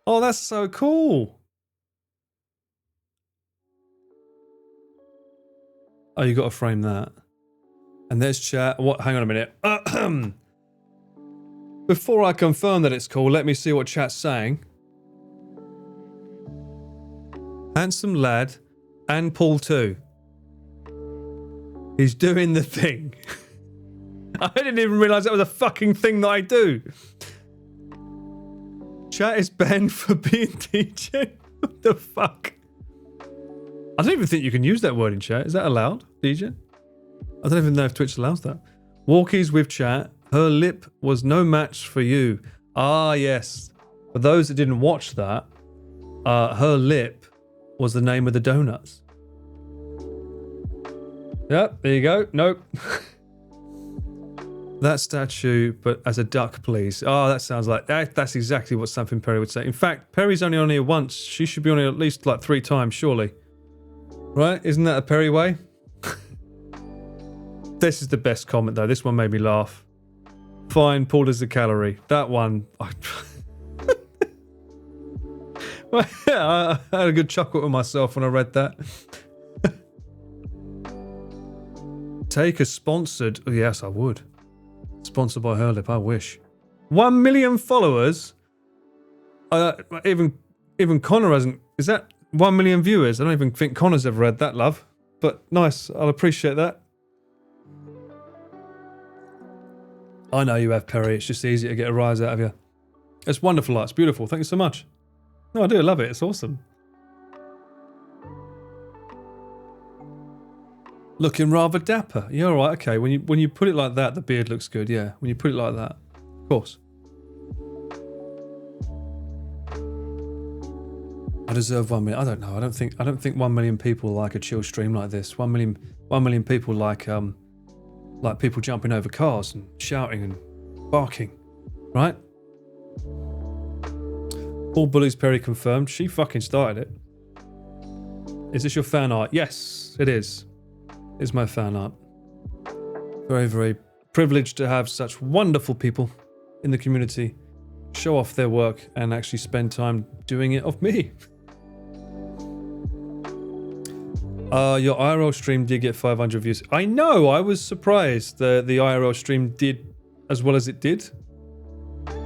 Oh, that's so cool. Oh, you got to frame that. And there's chat. What? Hang on a minute. Before I confirm that it's cool, let me see what chat's saying. Handsome lad. And Paul too. He's doing the thing. I didn't even realise that was a fucking thing that I do. Chat is banned for being DJ. What the fuck? I don't even think you can use that word in chat. Is that allowed, DJ? I don't even know if Twitch allows that. Walkies with chat. Her lip was no match for you. Ah, yes. For those that didn't watch that, her lip was the name of the donuts. Yep, there you go. Nope. That statue, but as a duck, please. Oh, that sounds like... That's exactly what something Perry would say. In fact, Perry's only on here once. She should be on here at least like 3 times, surely. Right? Isn't that a Perry way? This is the best comment, though. This one made me laugh. Fine, pulled as a calorie. That one... I had a good chuckle with myself when I read that. Take a sponsored... Oh, yes, I would. Sponsored by Herlip, I wish. 1 million followers? Even Connor hasn't... Is that 1 million viewers? I don't even think Connor's ever read that, love. But nice, I'll appreciate that. I know you have, Perry. It's just easy to get a rise out of you. It's wonderful, it's beautiful. Thank you so much. No, I do love it. It's awesome. Looking rather dapper. Yeah, all right. Okay. When you put it like that, the beard looks good. Yeah. When you put it like that, of course. I deserve 1 million. I don't know. I don't think 1 million people like a chill stream like this. 1 million people like people jumping over cars and shouting and barking, right? All bullies Perry confirmed. She fucking started it. Is this your fan art? Yes, it is. It's my fan art. Very, very privileged to have such wonderful people in the community show off their work and actually spend time doing it of me. Your IRL stream did get 500 views. I know, I was surprised the IRL stream did as well as it did.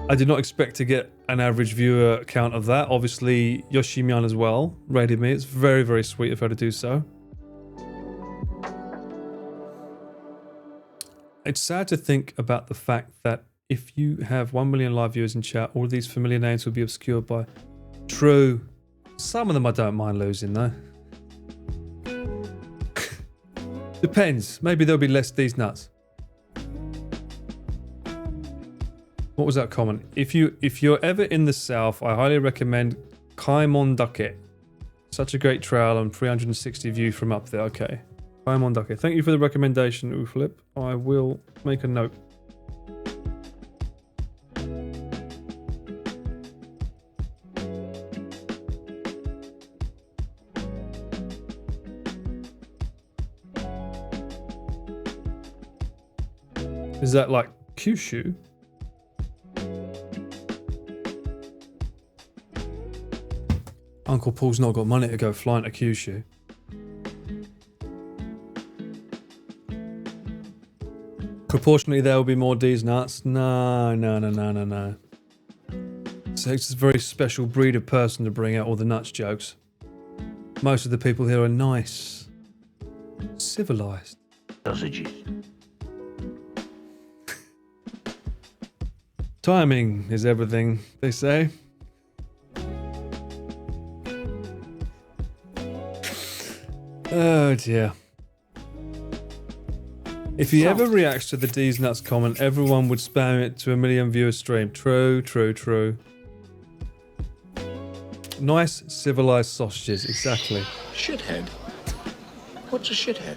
I did not expect to get an average viewer count of that. Obviously, Yoshimian as well rated me. It's very, very sweet of her to do so. It's sad to think about the fact that if you have 1 million live viewers in chat, all of these familiar names will be obscured by... True. Some of them I don't mind losing, though. Depends. Maybe there'll be less these nuts. What was that comment? If you're ever in the south, I highly recommend Kaimon Ducket. Such a great trail and 360 view from up there. Okay. Kaimon Ducket. Thank you for the recommendation, Uflip. I will make a note. Is that like Kyushu? Uncle Paul's not got money to go flying to Kyushu. Proportionally, there will be more D's nuts. No. So it's a very special breed of person to bring out all the nuts jokes. Most of the people here are nice, civilized. Sausages. Timing is everything, they say. Oh dear. If he ever reacts to the D's Nuts comment, everyone would spam it to a 1 million viewer stream. True. Nice, civilized sausages, exactly. Shithead. What's a shithead?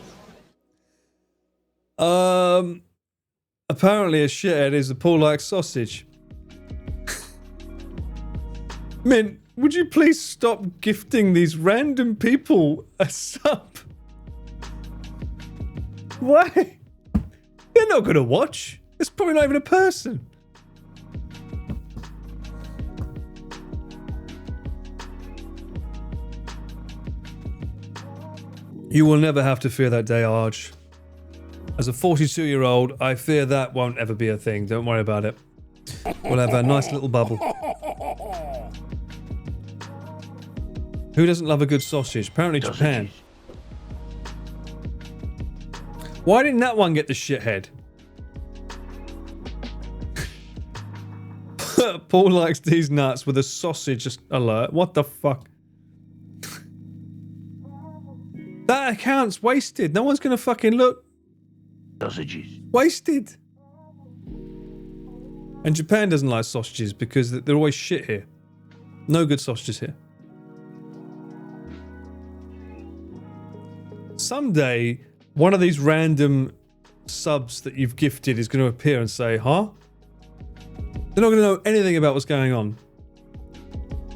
Apparently a shithead is a Paul-like sausage. Mint, would you please stop gifting these random people a sub? Why? They're not gonna watch. It's probably not even a person. You will never have to fear that day, Arj. As a 42-year-old, I fear that won't ever be a thing. Don't worry about it. We'll have a nice little bubble. Who doesn't love a good sausage? Apparently Japan. Why didn't that one get the shithead? Paul likes these nuts with a sausage alert. What the fuck? That account's wasted. No one's gonna fucking look. Sausages. Wasted. And Japan doesn't like sausages because they're always shit here. No good sausages here. Someday, one of these random subs that you've gifted is going to appear and say, huh? They're not going to know anything about what's going on.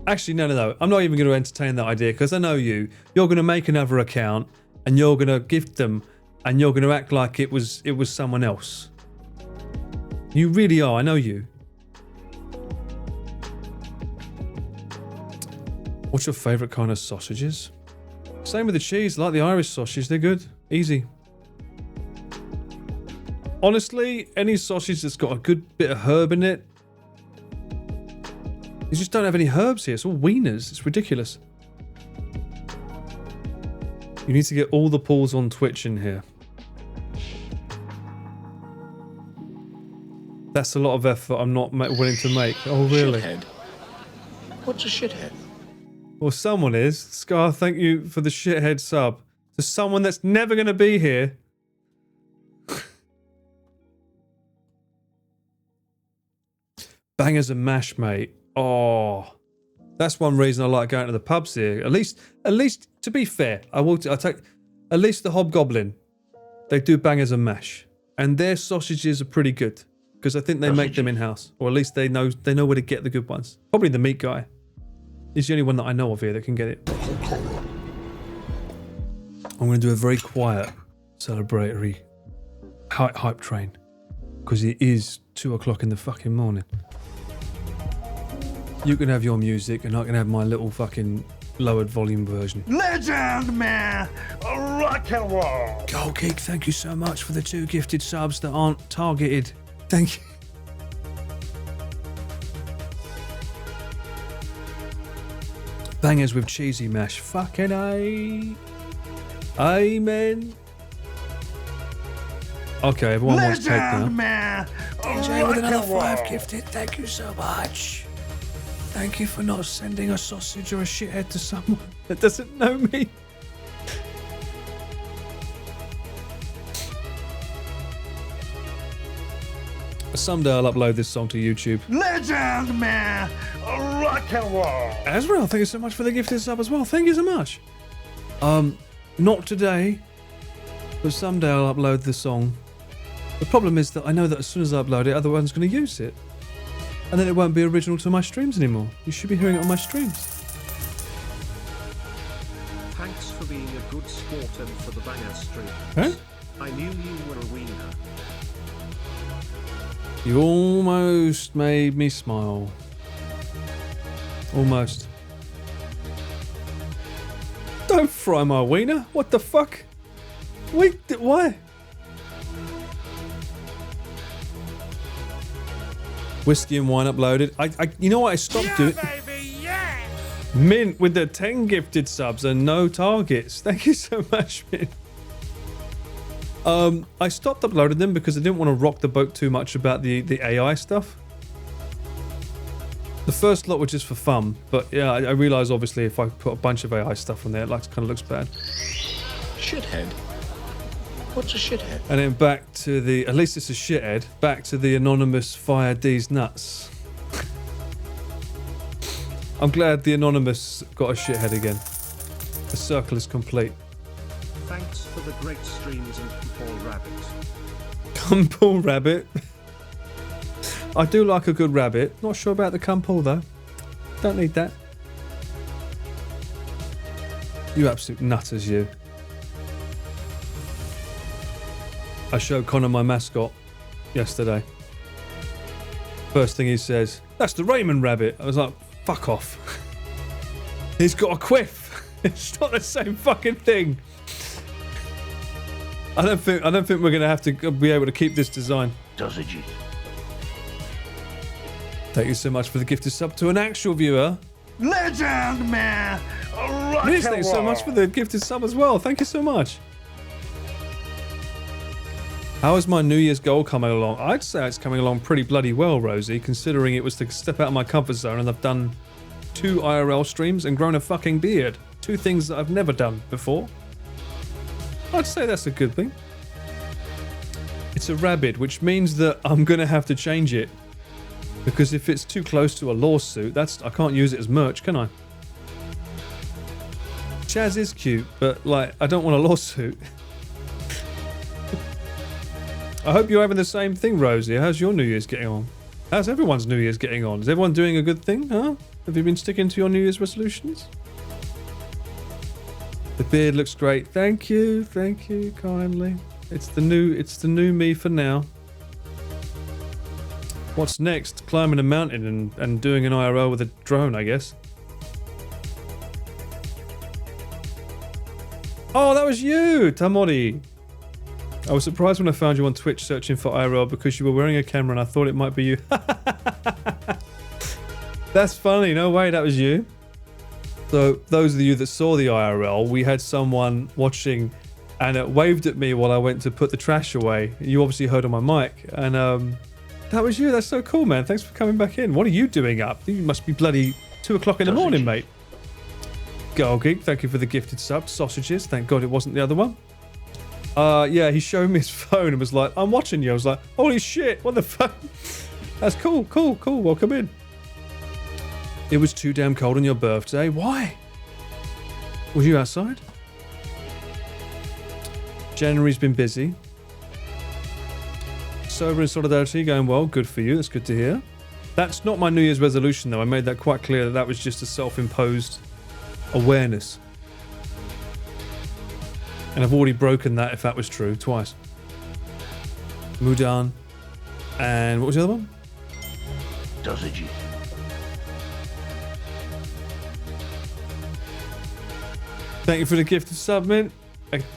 Actually, no. I'm not even going to entertain that idea because I know you. You're going to make another account and you're going to gift them and you're going to act like it was someone else. You really are. I know you. What's your favourite kind of sausages? Same with the cheese. I like the Irish sausage. They're good. Easy. Honestly, any sausage that's got a good bit of herb in it. You just don't have any herbs here. It's all wieners. It's ridiculous. You need to get all the Pauls on Twitch in here. That's a lot of effort I'm not willing to make. Oh, really? Shithead. What's a shithead? Well, someone is. Scar, thank you for the shithead sub. To someone that's never going to be here. Bangers and mash, mate. Oh, that's one reason I like going to the pubs here. At least, to be fair, I take at least the Hobgoblin. They do bangers and mash, and their sausages are pretty good because I think they make them in house, or at least they know where to get the good ones. Probably the meat guy. He's the only one that I know of here that can get it. I'm going to do a very quiet celebratory hype train because it is 2 o'clock in the fucking morning. You can have your music and I can have my little fucking lowered volume version. Legend, man! Rock and roll! Gold Geek, thank you so much for the 2 gifted subs that aren't targeted. Thank you. Bangers with cheesy mash. Fucking A. Amen. Okay, everyone wants cake now. Man! DJ with another 5 gifted. Thank you so much. Thank you for not sending a sausage or a shithead to someone that doesn't know me. Someday I'll upload this song to YouTube. Legend, man! Rock and roll! Azrael, thank you so much for the gifted sub as well. Thank you so much. Not today, but someday I'll upload the song. The problem is that I know that as soon as I upload it, other one's going to use it. And then it won't be original to my streams anymore. You should be hearing it on my streams. Thanks for being a good sport and for the banger stream. Huh? I knew you were a wiener. You almost made me smile. Almost. Don't fry my wiener. What the fuck? Wait, why? Whiskey and wine uploaded. You know what? I stopped doing. Baby, yeah! Mint with the 10 gifted subs and no targets. Thank you so much, Mint. I stopped uploading them because I didn't want to rock the boat too much about the AI stuff. The first lot were just for fun, but yeah, I realised obviously if I put a bunch of AI stuff on there, it kind of looks bad. Shithead. What's a shithead? And then back to the, at least it's a shithead, back to the anonymous fire D's nuts. I'm glad the anonymous got a shithead again. The circle is complete. Thanks for the great streams and Paul Rabbit. Cumpole rabbit. I do like a good rabbit. Not sure about the cumpole though. Don't need that. You absolute nutters, you. I showed Connor my mascot yesterday. First thing he says, "That's the Raymond rabbit." I was like, fuck off. He's got a quiff. It's not the same fucking thing. I don't think we're gonna have to be able to keep this design. Sausages. Thank you so much for the gifted sub to an actual viewer. Legend, man! Rock Liz, and thank you so roll. much for the gifted sub as well. Thank you so much. How is my New Year's goal coming along? I'd say it's coming along pretty bloody well, Rosie, considering it was to step out of my comfort zone and I've done 2 IRL streams and grown a fucking beard. 2 things that I've never done before. I'd say that's a good thing. It's a rabbit, which means that I'm going to have to change it. Because if it's too close to a lawsuit, I can't use it as merch, can I? Chaz is cute, but like, I don't want a lawsuit. I hope you're having the same thing, Rosie. How's your New Year's getting on? How's everyone's New Year's getting on? Is everyone doing a good thing, huh? Have you been sticking to your New Year's resolutions? The beard looks great. Thank you kindly. It's the new me for now. What's next? Climbing a mountain and doing an IRL with a drone, I guess. Oh, that was you, Tamori. I was surprised when I found you on Twitch searching for IRL because you were wearing a camera and I thought it might be you. That's funny. No way, that was you. So those of you that saw the IRL, we had someone watching and it waved at me while I went to put the trash away. You obviously heard on my mic and that was you. That's so cool, man. Thanks for coming back in. What are you doing up? You must be bloody 2 o'clock in the morning, mate. Girl Geek, thank you for the gifted sub. Sausages. Thank God it wasn't the other one. Yeah, he showed me his phone and was like, "I'm watching you." I was like, "Holy shit, what the fuck?" That's cool. Welcome in. It was too damn cold on your birthday. Why? Was you outside? January's been busy. Sober in solidarity, going well. Good for you. That's good to hear. That's not my New Year's resolution, though. I made that quite clear that was just a self-imposed awareness. And I've already broken that, if that was true, twice. Mudan. And what was the other one? Sausages. Thank you for the gift of submit.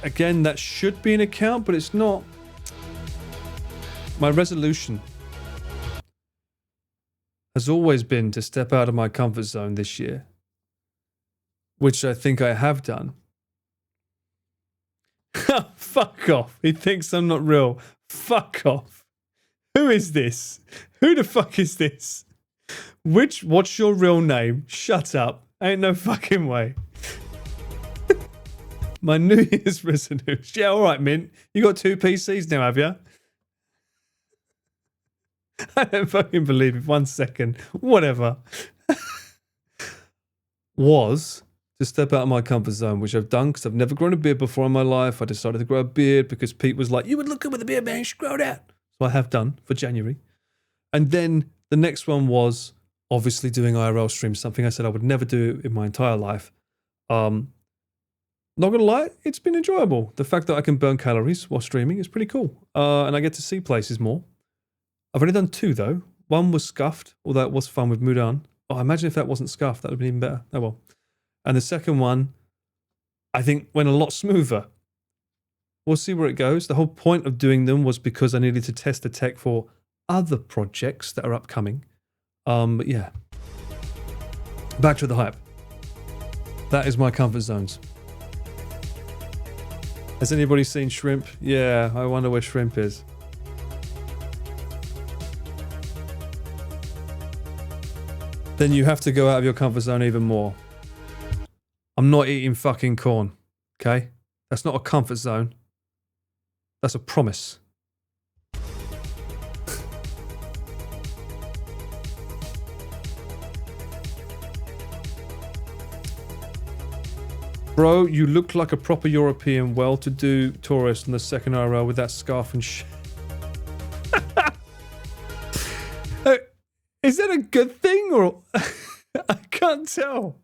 Again, that should be an account, but it's not. My resolution has always been to step out of my comfort zone this year, which I think I have done. Fuck off. He thinks I'm not real. Fuck off. Who is this? Who the fuck is this? What's your real name? Shut up. Ain't no fucking way. My New Year's resolution. Yeah, all right, Mint. You got 2 PCs now, have you? I don't fucking believe it. 1 second. Whatever. Was to step out of my comfort zone, which I've done because I've never grown a beard before in my life. I decided to grow a beard because Pete was like, you would look good with a beard, man. You should grow that. So I have done for January. And then the next one was obviously doing IRL streams, something I said I would never do in my entire life. Not gonna lie, it's been enjoyable. The fact that I can burn calories while streaming is pretty cool. And I get to see places more. I've only done 2 though. One was scuffed, although it was fun with Mudan. Oh, imagine if that wasn't scuffed, that would have been even better. Oh well. And the second one, I think, went a lot smoother. We'll see where it goes. The whole point of doing them was because I needed to test the tech for other projects that are upcoming. But yeah. Back to the hype. That is my comfort zones. Has anybody seen Shrimp? Yeah, I wonder where Shrimp is. Then you have to go out of your comfort zone even more. I'm not eating fucking corn, okay? That's not a comfort zone. That's a promise. Bro, you look like a proper European, well-to-do tourist in the second IRL with that scarf and shit. Is that a good thing or... I can't tell.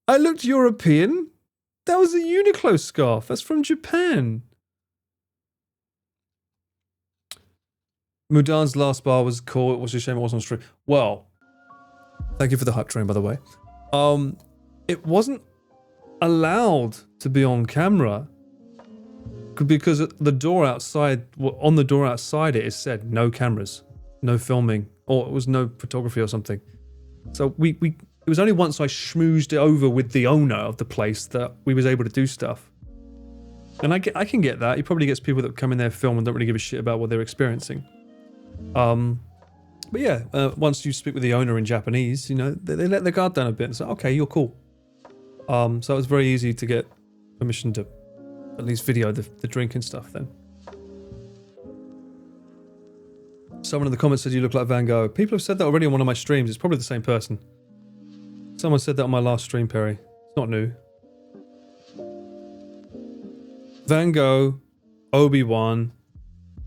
I looked European. That was a Uniqlo scarf. That's from Japan. Mudan's last bar was cool. It was a shame it wasn't on stream. Well, thank you for the hype train, by the way. It wasn't allowed to be on camera because the door outside, on the door outside it said no cameras, no filming, or it was no photography or something. So it was only once I schmoozed it over with the owner of the place that we was able to do stuff. And I can get that. He probably gets people that come in there, film, and don't really give a shit about what they're experiencing. But yeah, once you speak with the owner in Japanese, you know, they let their guard down a bit and say, okay, you're cool. So it was very easy to get permission to at least video the drinking stuff then. Someone in the comments said you look like Van Gogh. People have said that already on one of my streams. It's probably the same person. Someone said that on my last stream, Perry. It's not new. Van Gogh, Obi-Wan,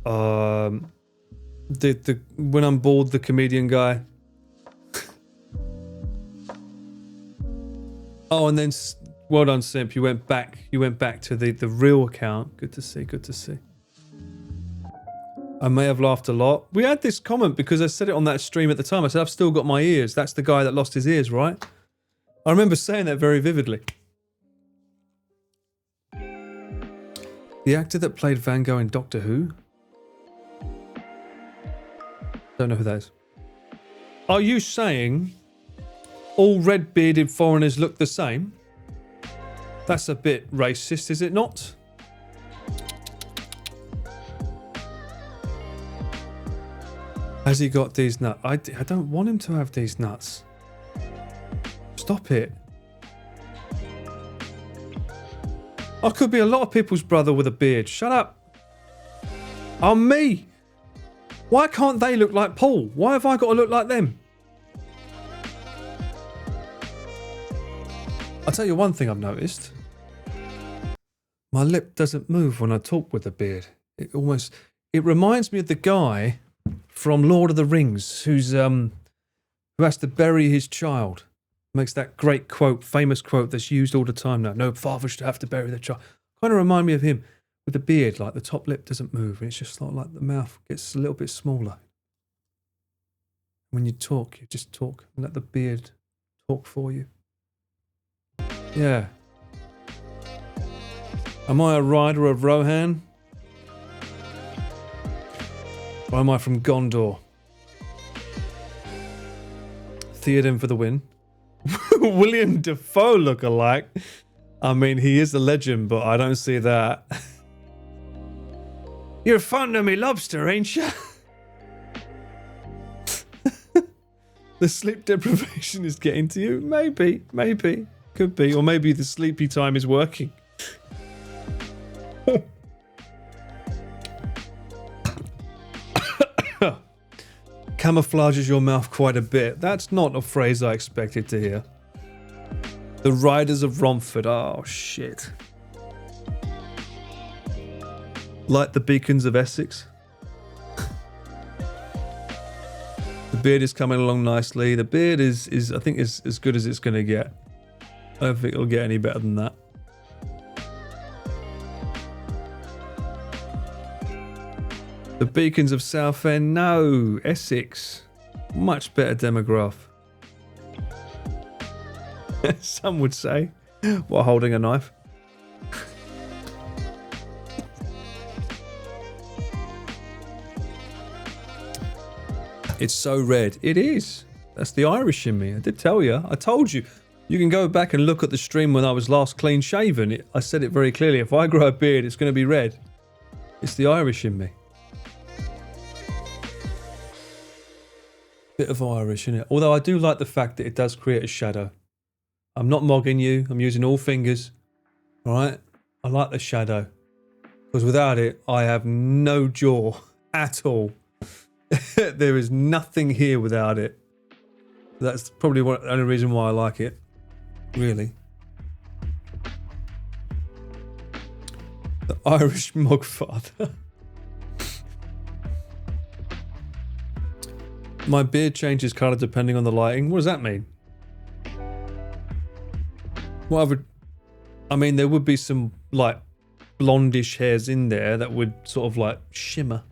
when I'm bored, the comedian guy. Oh, and then well done, Simp. You went back to the real account. Good to see. Good to see. I may have laughed a lot. We had this comment because I said it on that stream at the time. I said, I've still got my ears. That's the guy that lost his ears, right? I remember saying that very vividly. The actor that played Van Gogh in Doctor Who? Don't know who that is. Are you saying all red-bearded foreigners look the same? That's a bit racist, is it not? Has he got these nuts? I don't want him to have these nuts. Stop it. I could be a lot of people's brother with a beard. Shut up. I'm me. Why can't they look like Paul? Why have I got to look like them? I'll tell you one thing I've noticed. My lip doesn't move when I talk with a beard. It reminds me of the guy from Lord of the Rings who has to bury his child. Makes that great quote, famous quote that's used all the time now. No father should have to bury their child. Kind of remind me of him with the beard, like the top lip doesn't move. And it's just like the mouth gets a little bit smaller. When you talk, you just talk and let the beard talk for you. Yeah. Am I a rider of Rohan? Or am I from Gondor? Theoden for the win. William Defoe look-alike. I mean, he is a legend, but I don't see that. You're fond of me lobster, ain't you? The sleep deprivation is getting to you? Maybe. Could be. Or maybe the sleepy time is working. Camouflages your mouth quite a bit. That's not a phrase I expected to hear. The Riders of Romford. Oh, shit. Like the Beacons of Essex. The beard is coming along nicely. The beard is I think, is as good as it's going to get. I don't think it'll get any better than that. The Beacons of Southend, no. Essex, much better demograph. Some would say, while holding a knife. It's so red. It is. That's the Irish in me. I did tell you. I told you. You can go back and look at the stream when I was last clean shaven. I said it very clearly. If I grow a beard, it's going to be red. It's the Irish in me. Bit of Irish in it. Although I do like the fact that it does create a shadow. I'm not mogging you. I'm using all fingers. All right? I like the shadow. Because without it, I have no jaw at all. There is nothing here without it. That's probably the only reason why I like it. Really. The Irish Mogfather. My beard changes colour depending on the lighting. What does that mean? I mean, there would be some, like, blondish hairs in there that would sort of, like, shimmer.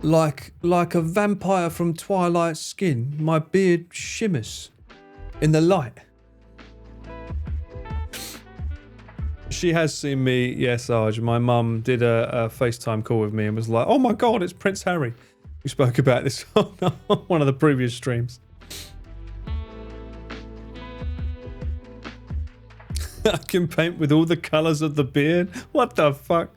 Like a vampire from Twilight skin, my beard shimmers in the light. She has seen me, yes, Arj. My mum did a FaceTime call with me and was like, oh my God, it's Prince Harry. We spoke about this on one of the previous streams. I can paint with all the colours of the beard. What the fuck?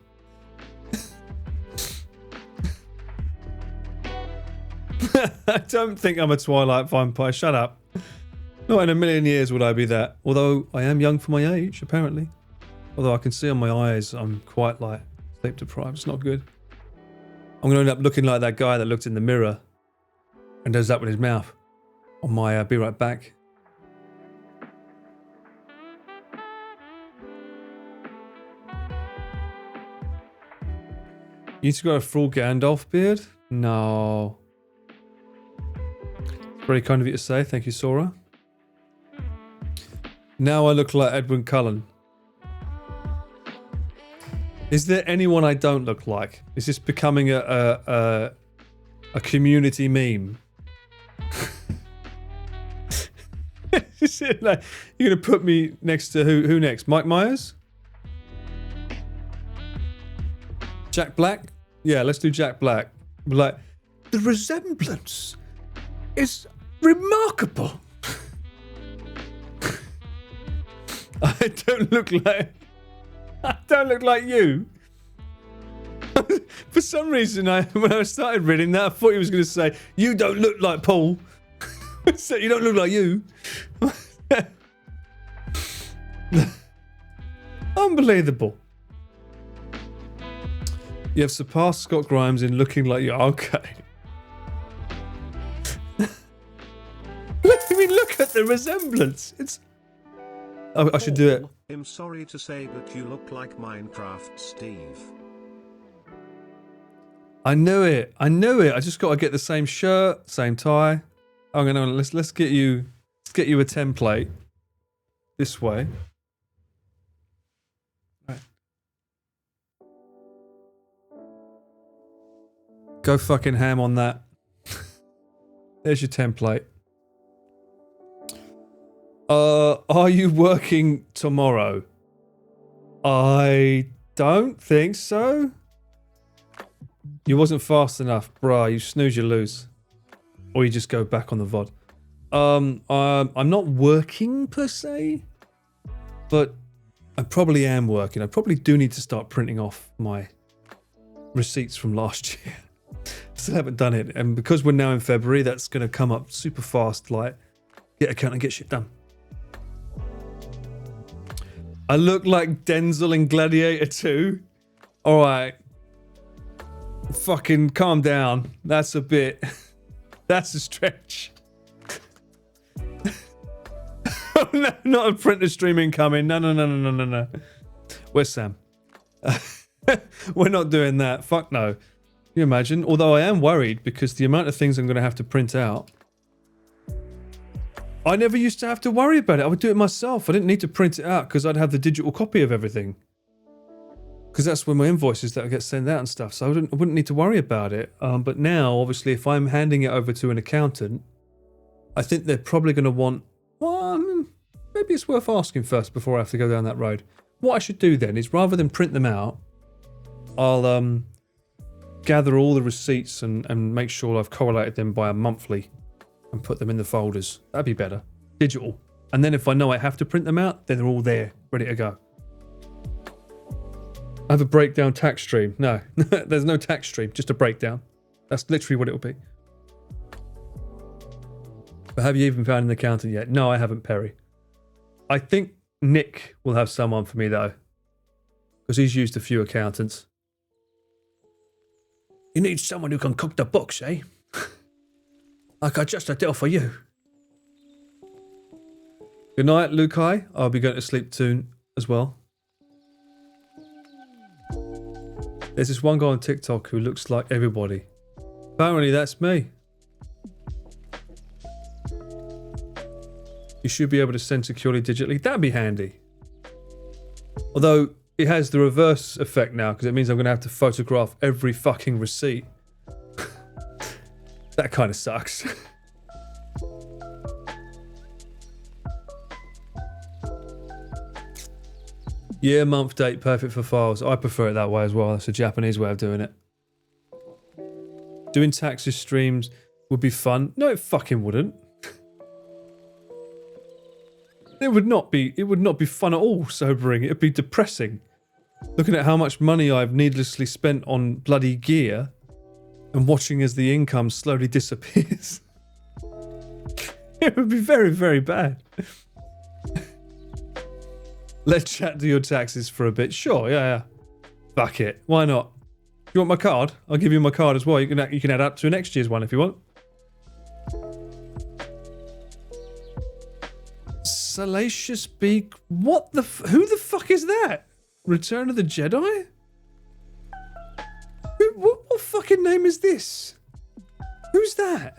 I don't think I'm a Twilight vampire. Shut up. Not in a million years would I be that. Although I am young for my age, apparently. Although I can see on my eyes I'm quite like sleep deprived. It's not good. I'm going to end up looking like that guy that looked in the mirror and does that with his mouth. On my be right back. You need to grow a full Gandalf beard? No. Very kind of you to say. Thank you, Sora. Now I look like Edwin Cullen. Is there anyone I don't look like? Is this becoming a community meme? Is it like, you're gonna put me next to who next? Mike Myers? Jack Black? Yeah, let's do Jack Black. Like, the resemblance is remarkable. I don't look like you. For some reason, when I started reading that, I thought he was going to say, you don't look like Paul. So you don't look like you. Unbelievable. You have surpassed Scott Grimes in looking like you. Okay. Look at the resemblance. It's. Oh, I should do it. I'm sorry to say that you look like Minecraft Steve. I knew it. I just got to get the same shirt, same tie. I'm gonna let's get you a template this way. Right. Go fucking ham on that. There's your template. Are you working tomorrow? I don't think so. You wasn't fast enough, bruh. You snooze, you lose. Or you just go back on the VOD. I'm not working per se, but I probably am working. I probably do need to start printing off my receipts from last year. Still haven't done it, and because we're now in February, that's going to come up super fast. Like, get account and get shit done. I look like Denzel in Gladiator 2. All right, fucking calm down. That's a bit. That's a stretch. Oh no, not a printer stream incoming. No. Where's Sam? We're not doing that. Fuck no. Can you imagine? Although I am worried because the amount of things I'm going to have to print out. I never used to have to worry about it. I would do it myself. I didn't need to print it out because I'd have the digital copy of everything. Because that's where my invoices that get sent out and stuff. So I wouldn't need to worry about it. But now, obviously, if I'm handing it over to an accountant, I think they're probably going to want... Well, maybe it's worth asking first before I have to go down that road. What I should do then is rather than print them out, I'll gather all the receipts and make sure I've correlated them by a monthly and put them in the folders. That'd be better. Digital. And then if I know I have to print them out, then they're all there, ready to go. I have a breakdown tax stream. No, there's no tax stream, just a breakdown. That's literally what it'll be. But have you even found an accountant yet? No, I haven't, Perry. I think Nick will have someone for me, though. Because he's used a few accountants. You need someone who can cook the books, eh? Like I just did for you. Good night, Lukai. I'll be going to sleep soon as well. There's this one guy on TikTok who looks like everybody. Apparently, that's me. You should be able to send securely digitally. That'd be handy. Although, it has the reverse effect now, because it means I'm going to have to photograph every fucking receipt. That kind of sucks. Year, month, date, perfect for files. I prefer it that way as well. That's a Japanese way of doing it. Doing taxes streams would be fun. No, it fucking wouldn't. It would not be fun at all, sobering. It'd be depressing. Looking at how much money I've needlessly spent on bloody gear and watching as the income slowly disappears. It would be very, very bad. Let's chat to your taxes for a bit. Sure, yeah. Fuck it. Why not? You want my card? I'll give you my card as well. You can add up to next year's one if you want. Salacious Beak. What the? Who the fuck is that? Return of the Jedi? What fucking name is this? Who's that?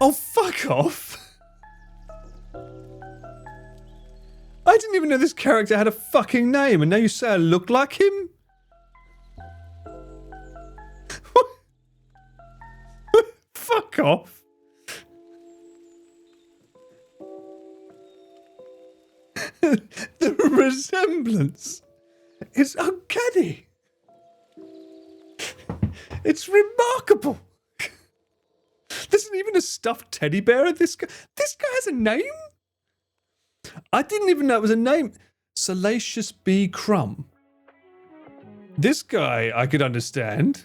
Oh, fuck off. I didn't even know this character had a fucking name, and now you say I look like him? Fuck off. The resemblance is uncanny. It's remarkable. There's even a stuffed teddy bear of this guy. This guy has a name? I didn't even know it was a name. Salacious B. Crumb. This guy I could understand.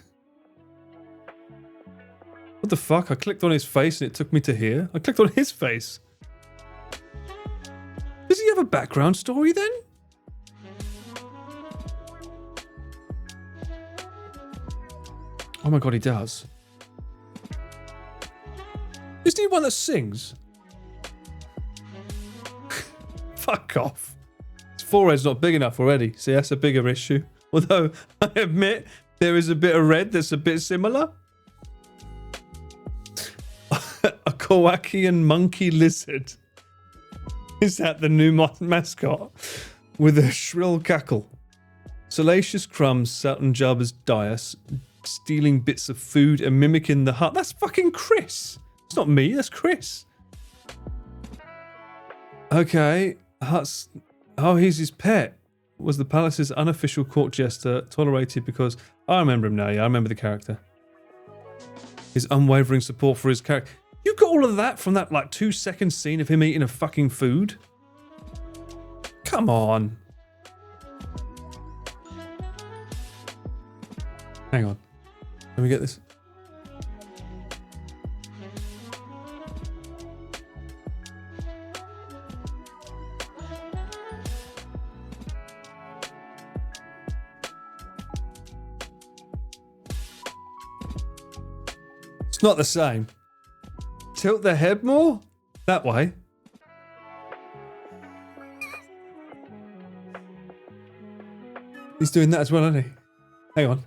What the fuck? I clicked on his face and it took me to here. I clicked on his face. Does he have a background story then? Oh my god, he does. Isn't he one that sings? Fuck off. His forehead's not big enough already. See, that's a bigger issue. Although, I admit, there is a bit of red that's a bit similar. A Kowakian monkey lizard. Is that the new mascot? With a shrill cackle. Salacious Crumbs sat on Jabba's dais, stealing bits of food and mimicking the hut. That's fucking Chris. It's not me, that's Chris. Okay, hut's... Oh, he's his pet. Was the palace's unofficial court jester, tolerated because... I remember him now, yeah, I remember the character. His unwavering support for his character. You got all of that from that, like, 2-second scene of him eating a fucking food? Come on. Hang on. Let me get this. It's not the same. Tilt the head more? That way. He's doing that as well, isn't he? Hang on.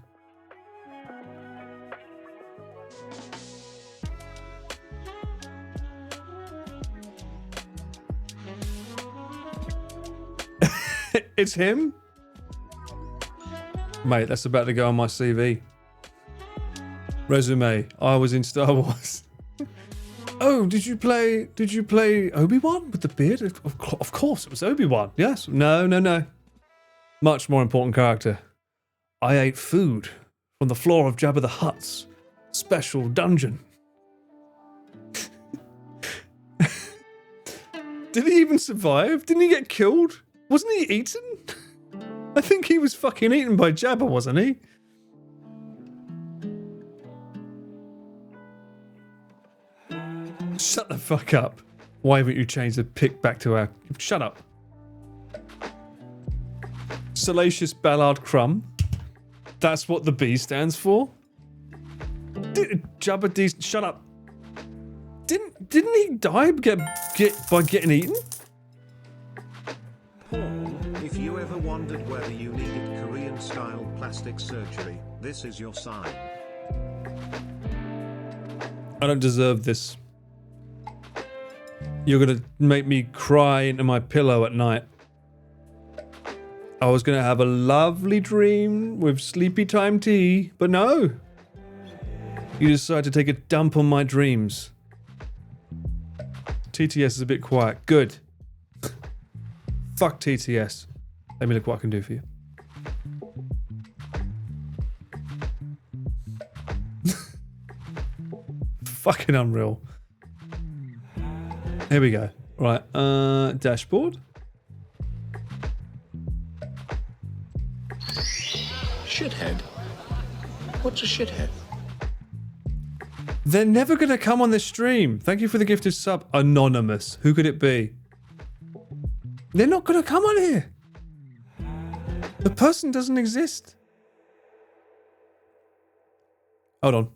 It's him? Mate, that's about to go on my CV. Resume. I was in Star Wars. Oh, did you play Obi-Wan with the beard? Of course, it was Obi-Wan. Yes. No. Much more important character. I ate food from the floor of Jabba the Hutt's special dungeon. Did he even survive? Didn't he get killed? Wasn't he eaten? I think he was fucking eaten by Jabba, wasn't he? Shut the fuck up. Why haven't you changed the pick back to our... Shut up. Salacious Ballard Crumb. That's what the B stands for? Jabba D... Shut up. Didn't he die by getting eaten? If you ever wondered whether you needed Korean-style plastic surgery, this is your sign. I don't deserve this. You're gonna make me cry into my pillow at night. I was gonna have a lovely dream with sleepy time tea, but no. You decide to take a dump on my dreams. TTS is a bit quiet. Good. Fuck TTS. Let me look what I can do for you. Fucking unreal. Here we go. Right, dashboard. Shithead? What's a shithead? They're never gonna come on this stream. Thank you for the gifted sub. Anonymous. Who could it be? They're not gonna come on here. The person doesn't exist. Hold on.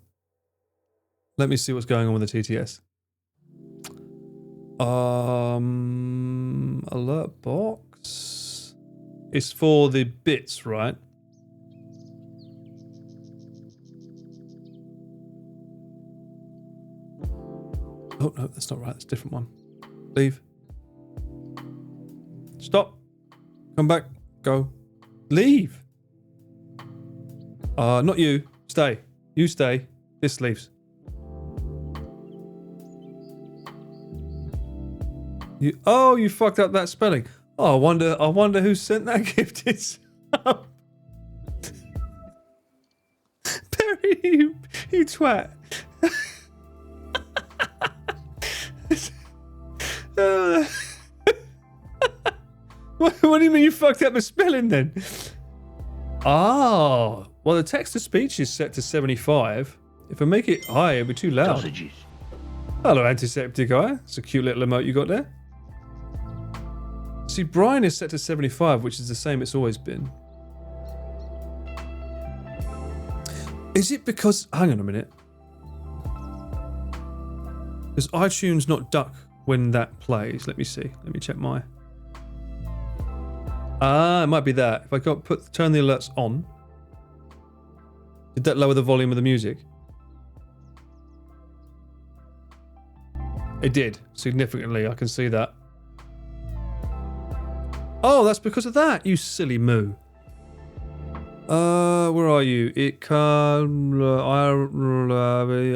Let me see what's going on with the TTS. Alert box. It's for the bits, right? Oh, no, that's not right. That's a different one. Leave. Stop. Come back. Go. Leave. Not you. Stay. You stay. This leaves. You fucked up that spelling. Oh, I wonder who sent that gifted sub. Perry, you twat. What do you mean you fucked up the spelling then? Oh, well, the text to speech is set to 75. If I make it higher, it'll be too loud. Sausages. Hello, antiseptic eye. It's a cute little emote you got there. See, Brian is set to 75, which is the same it's always been. Is it because... Hang on a minute. Does iTunes not duck when that plays? Let me see. Let me check my... Ah, it might be that. If I turn the alerts on. Did that lower the volume of the music? It did, significantly. I can see that. Oh, that's because of that, you silly moo. Where are you? It can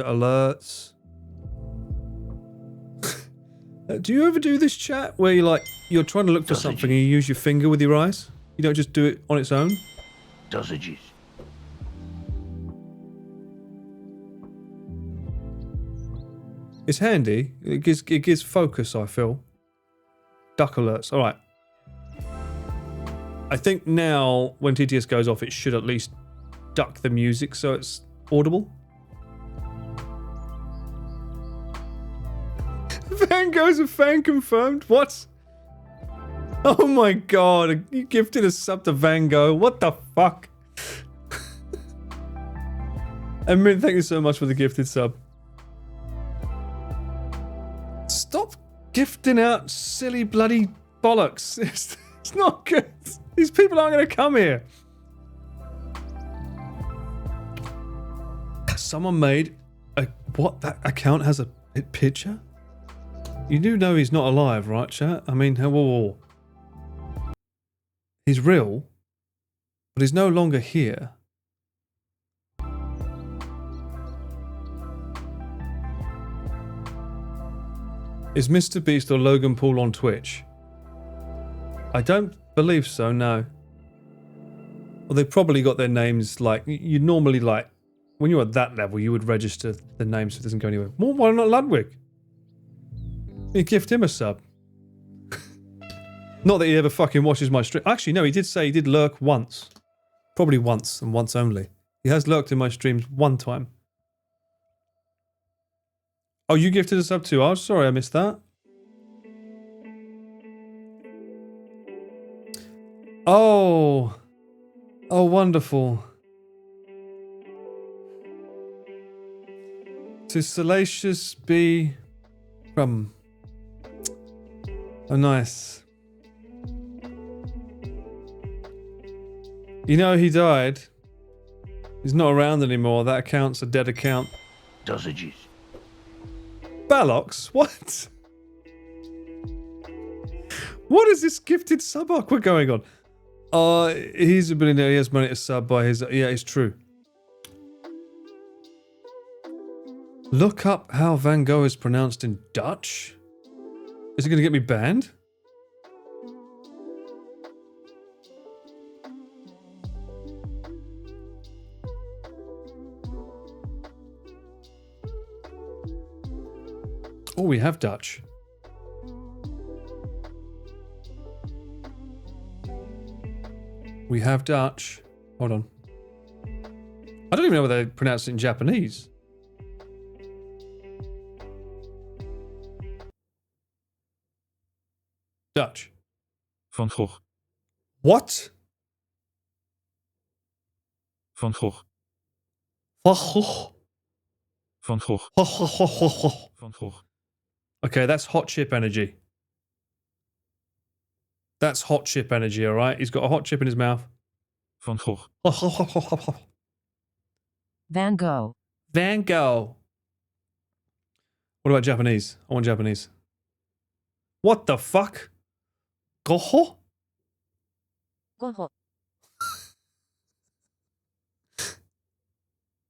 alerts. Do you ever do this chat where you're trying to look for something and you use your finger with your eyes? You don't just do it on its own? Dosages. It's handy. It gives focus, I feel. Duck alerts. All right. I think now when TTS goes off, it should at least duck the music so it's audible. Van Gogh's a fan confirmed. What? Oh my god! You gifted a sub to Van Gogh. What the fuck? Amit, thank you so much for the gifted sub. Stop gifting out silly bloody bollocks. It's not good. These people aren't going to come here. Someone made a... What? That account has a picture? You do know he's not alive, right, chat? I mean, whoa. He's real, but he's no longer here. Is Mr. Beast or Logan Paul on Twitch? I don't believe so, no. Well, they probably got their names you normally when you're at that level, you would register the name so it doesn't go anywhere. Well, why not Ludwig? You gift him a sub. Not that he ever fucking watches my stream. Actually, no, he did say he did lurk once. Probably once and once only. He has lurked in my streams one time. Oh, you gifted a sub too? Oh, sorry, I missed that. Oh, wonderful. To Salacious B. Crumb. Oh, nice. You know, he died. He's not around anymore. That account's a dead account. Dosages. Ballox? What? What is this gifted sub aqua going on? He's a billionaire. He has money to sub by his... Yeah, it's true. Look up how Van Gogh is pronounced in Dutch? Is it going to get me banned? Oh, we have Dutch. We have Dutch. Hold on. I don't even know whether they pronounce it in Japanese. Dutch. Van Gogh. What? Van Gogh. Van Gogh. Van Gogh. Van Gogh. Okay, that's hot chip energy. That's hot chip energy, all right? He's got a hot chip in his mouth. Van Gogh. Van Gogh. Van Gogh. What about Japanese? I want Japanese. What the fuck? Goho? Goho.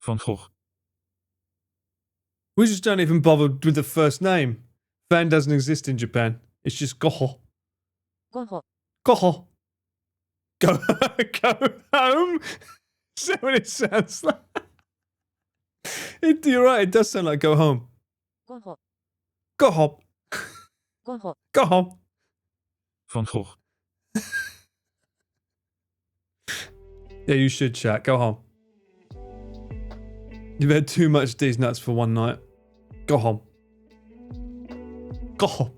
Van Gogh. We just don't even bother with the first name. Van doesn't exist in Japan. It's just Goho. Goho. Goho. Go home? Is that what it sounds like? You're right, it does sound like go home. Goho. Go home. Goho. Go home. Van Gogh. Yeah, you should chat. Go home. You've had too much these nuts for one night. Go home. Go home.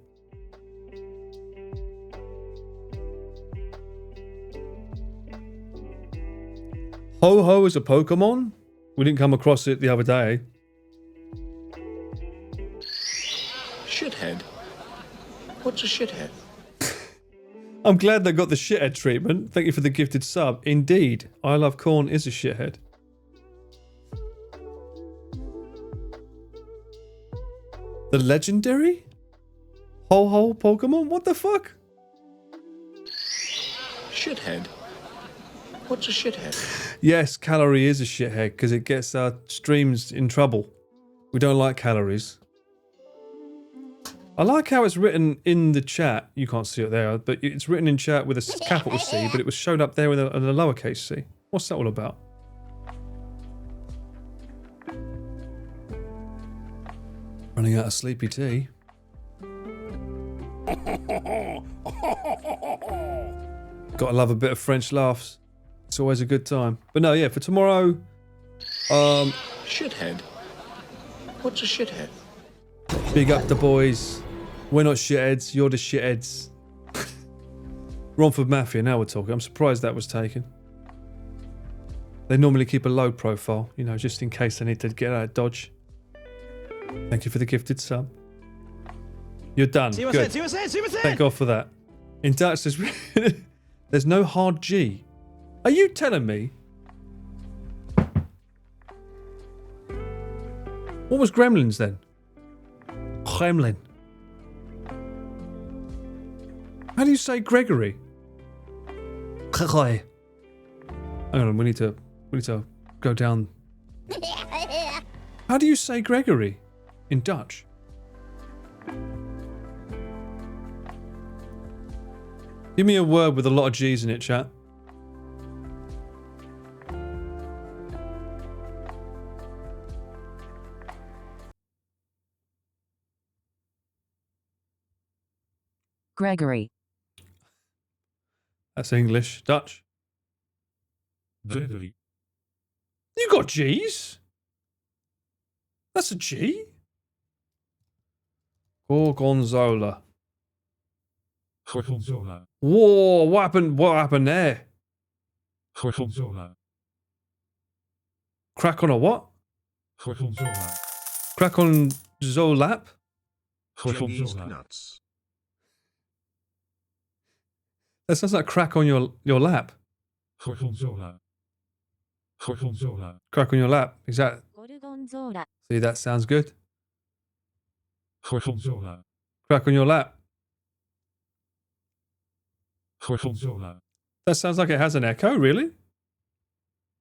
Ho-Ho is a Pokemon? We didn't come across it the other day. Shithead? What's a shithead? I'm glad they got the shithead treatment. Thank you for the gifted sub. Indeed, I Love Corn is a shithead. The legendary? Ho-Ho Pokemon? What the fuck? Shithead? What's a shithead? Yes, calorie is a shithead because it gets our streams in trouble. We don't like calories. I like how it's written in the chat. You can't see it there, but it's written in chat with a capital C, but it was showed up there with a lowercase c. What's that all about? Running out of sleepy tea. Gotta love a bit of French laughs. It's always a good time. But no, yeah, for tomorrow, Shithead? What's a shithead? big up the boys. We're not shitheads, you're the shitheads. Romford Mafia, now we're talking. I'm surprised that was taken. They normally keep a low profile, you know, just in case they need to get out of Dodge. Thank you for the gifted sub. You're done. Good. Thank God for that. In Dutch, there's no hard G. Are you telling me? What was Gremlins then? Gremlin. How do you say Gregory? Hang on, we need to go down. How do you say Gregory in Dutch? Give me a word with a lot of G's in it, chat. Gregory. That's English. Dutch. Gregory. You got G's? That's a G? Gorgonzola. Gorgonzola. Whoa, what happened? What happened there? Gorgonzola. Crack on a what? Gorgonzola. Crack on Zolap? Jenny's Gorgonzola. nuts. That sounds like crack on your lap. Gorgonzola. Gorgonzola. Crack on your lap. Exactly. Gorgonzola. See, that sounds good. Gorgonzola. Crack on your lap. Gorgonzola. That sounds like it has an echo, really?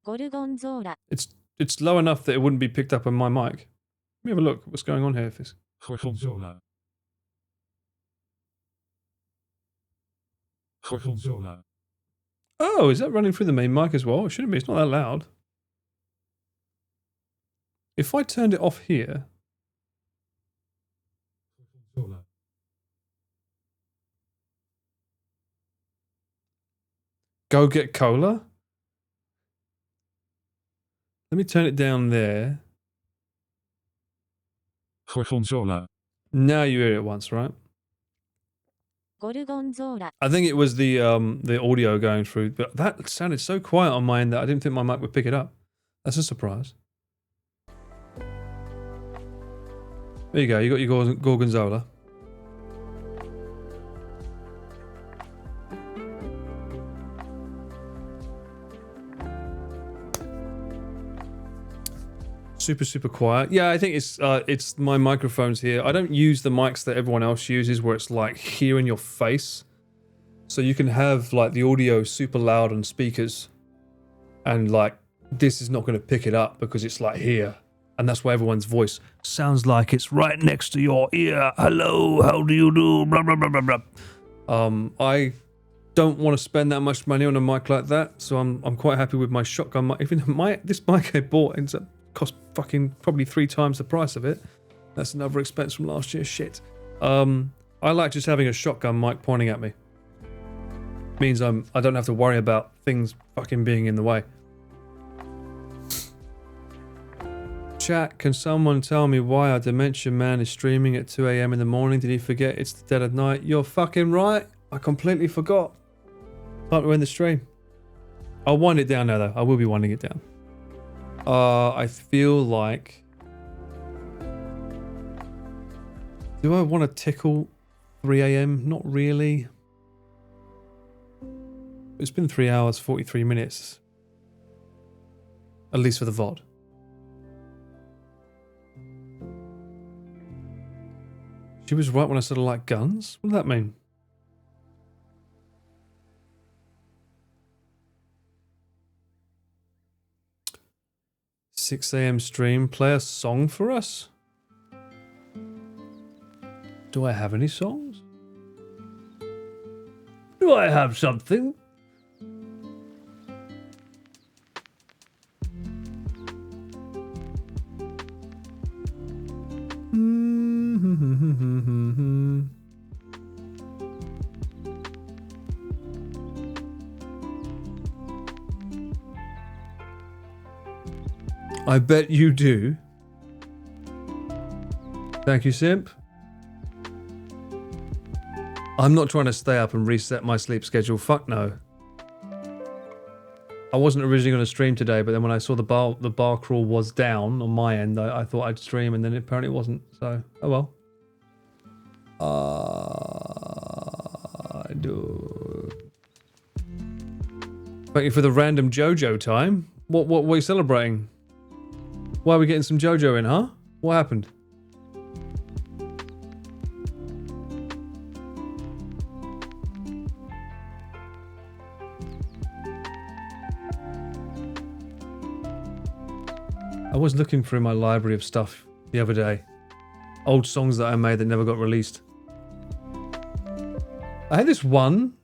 Gorgonzola. It's low enough that it wouldn't be picked up on my mic. Let me have a look. What's going on here? If it's... Gorgonzola. Gorgonzola. Oh, is that running through the main mic as well? It shouldn't be. It's not that loud. If I turned it off here... Gorgonzola. Go get cola? Let me turn it down there. Gorgonzola. Now you hear it once, right? Gorgonzola. I think it was the audio going through, but that sounded so quiet on my end that I didn't think my mic would pick it up. That's a surprise. There you go. You got your Gorgonzola. Super quiet. Yeah, I think it's my microphones here. I don't use the mics that everyone else uses where it's like here in your face. So you can have like the audio super loud on speakers and like this is not going to pick it up because it's like here. And that's why everyone's voice sounds like it's right next to your ear. Hello, how do you do? Blah, blah, blah, blah, blah. I don't want to spend that much money on a mic like that, so I'm quite happy with my shotgun mic. Even this mic I bought ends up cost fucking probably 3 times the price of it. That's another expense from last year. Shit. I like just having a shotgun mic pointing at me. Means I don't have to worry about things fucking being in the way. Chat, can someone tell me why our dementia man is streaming at 2 AM in the morning? Did he forget it's the dead of night? You're fucking right. I completely forgot. Time to end the stream. I'll wind it down now though. I will be winding it down. I feel like... Do I want to tickle 3 AM? Not really. It's been 3 hours, 43 minutes. At least for the VOD. She was right when I said I like guns? What does that mean? 6 a.m. stream. Play a song for us? Do I have any songs? Do I have something? I bet you do. Thank you, Simp. I'm not trying to stay up and reset my sleep schedule. Fuck no. I wasn't originally going to stream today, but then when I saw the bar crawl was down on my end, I thought I'd stream, and then it apparently wasn't. So, oh well. I do. Thank you for the random JoJo time. What are you celebrating? Why are we getting some JoJo in, huh? What happened? I was looking through my library of stuff the other day. Old songs that I made that never got released. I had this one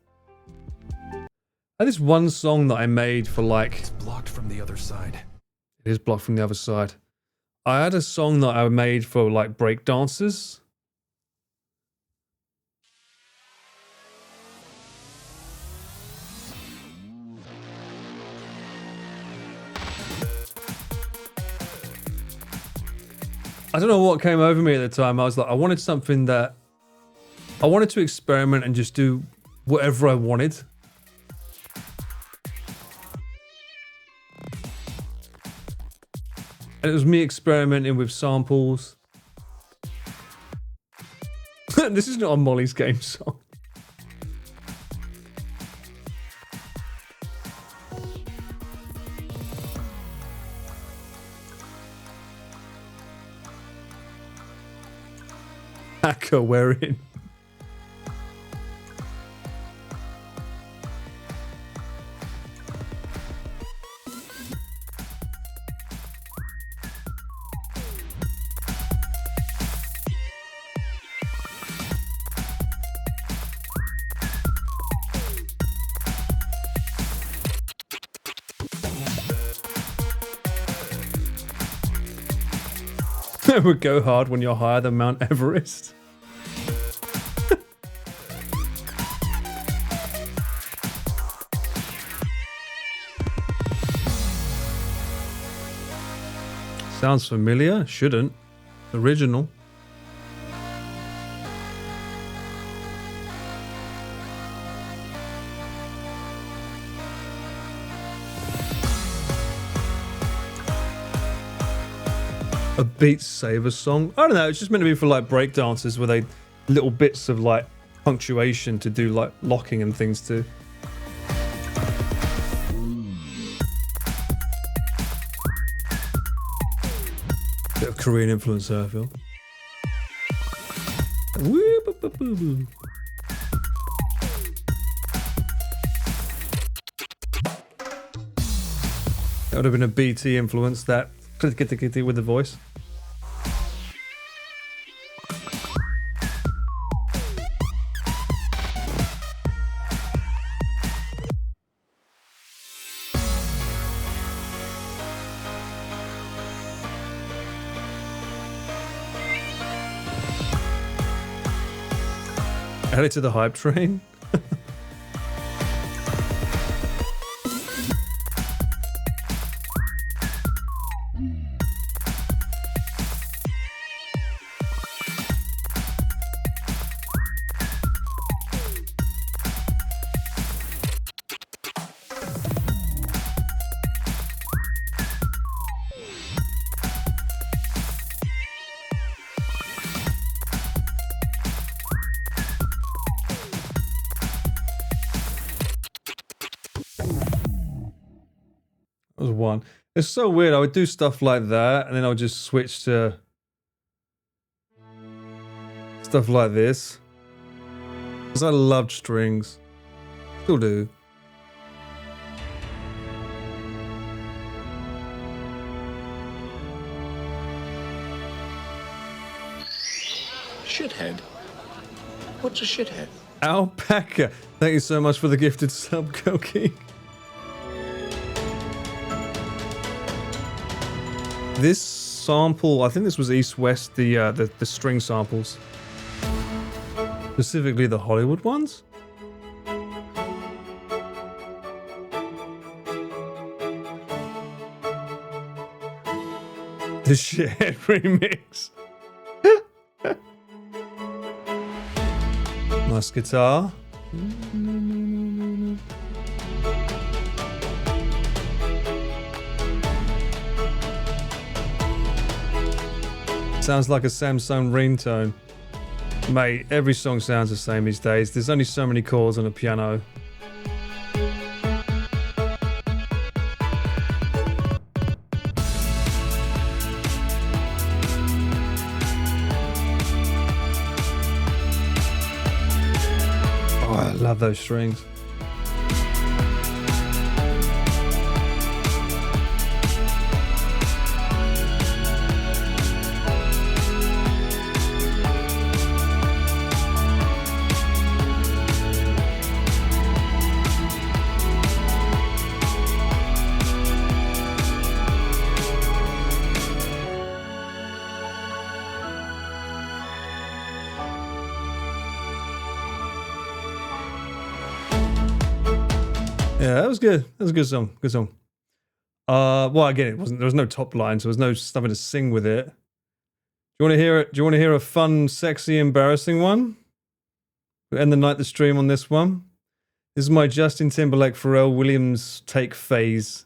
song that I made for like... It's blocked from the other side. It is blocked from the other side. I had a song that I made for like break dancers. I don't know what came over me at the time. I was like, I wanted something that... I wanted to experiment and just do whatever I wanted. And it was me experimenting with samples. This is not a Molly's Game song. Hacker, we're in. It would go hard when you're higher than Mount Everest. Sounds familiar. Shouldn't. Original. A Beat Saber song? I don't know, it's just meant to be for like break dances where they little bits of like punctuation to do like locking and things too. Bit of Korean influence there, I feel. Woo-boo-boo-boo-boo. That would have been a BT influence, that with the voice. Add it to the hype train. Was one. It's so weird. I would do stuff like that, and then I would just switch to stuff like this. Because I loved strings. Still do. Shithead? What's a shithead? Alpaca. Thank you so much for the gifted sub, Koki. This sample, I think this was East West, the string samples. Specifically the Hollywood ones. The Shithead remix. Nice guitar. Sounds like a Samsung ringtone. Mate, every song sounds the same these days. There's only so many chords on a piano. Oh, I love those strings. Yeah, that was good. That was a good song. Good song. Well, again, it wasn't. There was no top line, so there was no something to sing with it. Do you want to hear it? Do you want to hear a fun, sexy, embarrassing one? We'll end the night the stream on this one. This is my Justin Timberlake, Pharrell Williams take phase.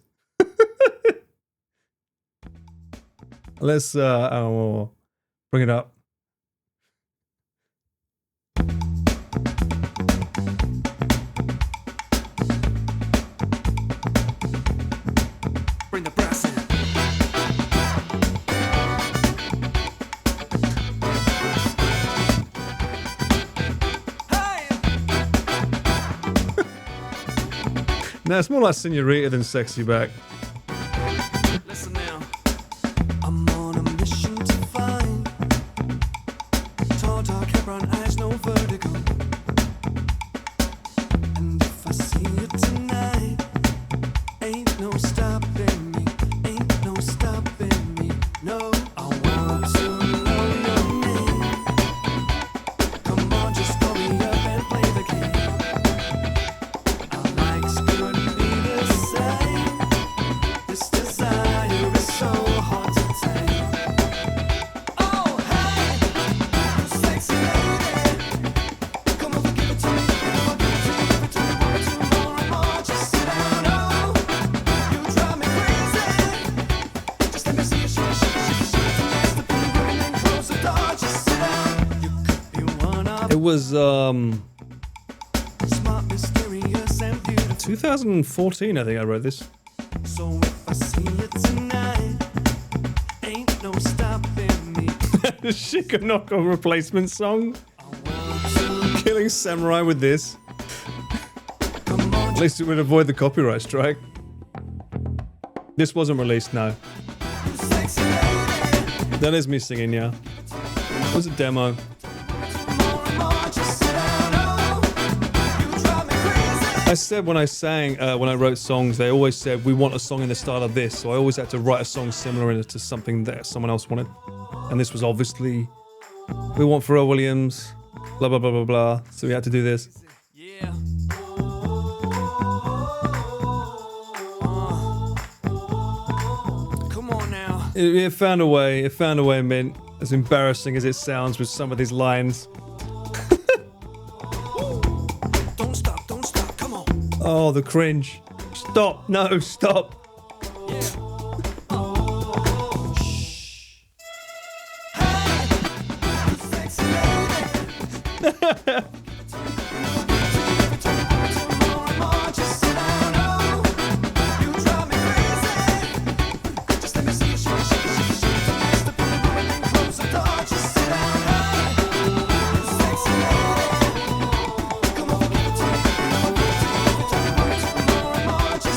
Let's bring it up. Bring the brass in. No, it's more like Senorita than Sexy Back. Listen now. I'm on a mission to find tall, dark hair, brown eyes, no vertigo. And if I see you tonight, ain't no stopping me, ain't no stopping me. No, I want to know your name. Come on, just call me up and play the game. Our likes could be the same. This desire is so hard to tame. Oh, hey, you sexy lady. Come over, give it to me. Come on, give it to me, give it to me. Want me to more and more. Just sit down, oh, you drive me crazy. Just let me see you shake, shake, shake, shake. The next up in the room and close the door. Just sit down. You could be one of It was smart, mysterious, and beautiful. 2014, I think I wrote this. So if I see you tonight, ain't no stopping me. The Shikanoko replacement song. Killing Samurai with this. At least it would avoid the copyright strike. This wasn't released, no. That is me singing, yeah. It was a demo. I said when I sang, when I wrote songs, they always said, we want a song in the style of this. So I always had to write a song similar to something that someone else wanted. And this was obviously, we want Pharrell Williams, blah, blah, blah, blah, blah. So we had to do this. Yeah. Come on now. It found a way. It found a way, Mint. As embarrassing as it sounds with some of these lines. Don't stop, come on. Oh, the cringe. Stop. No, stop.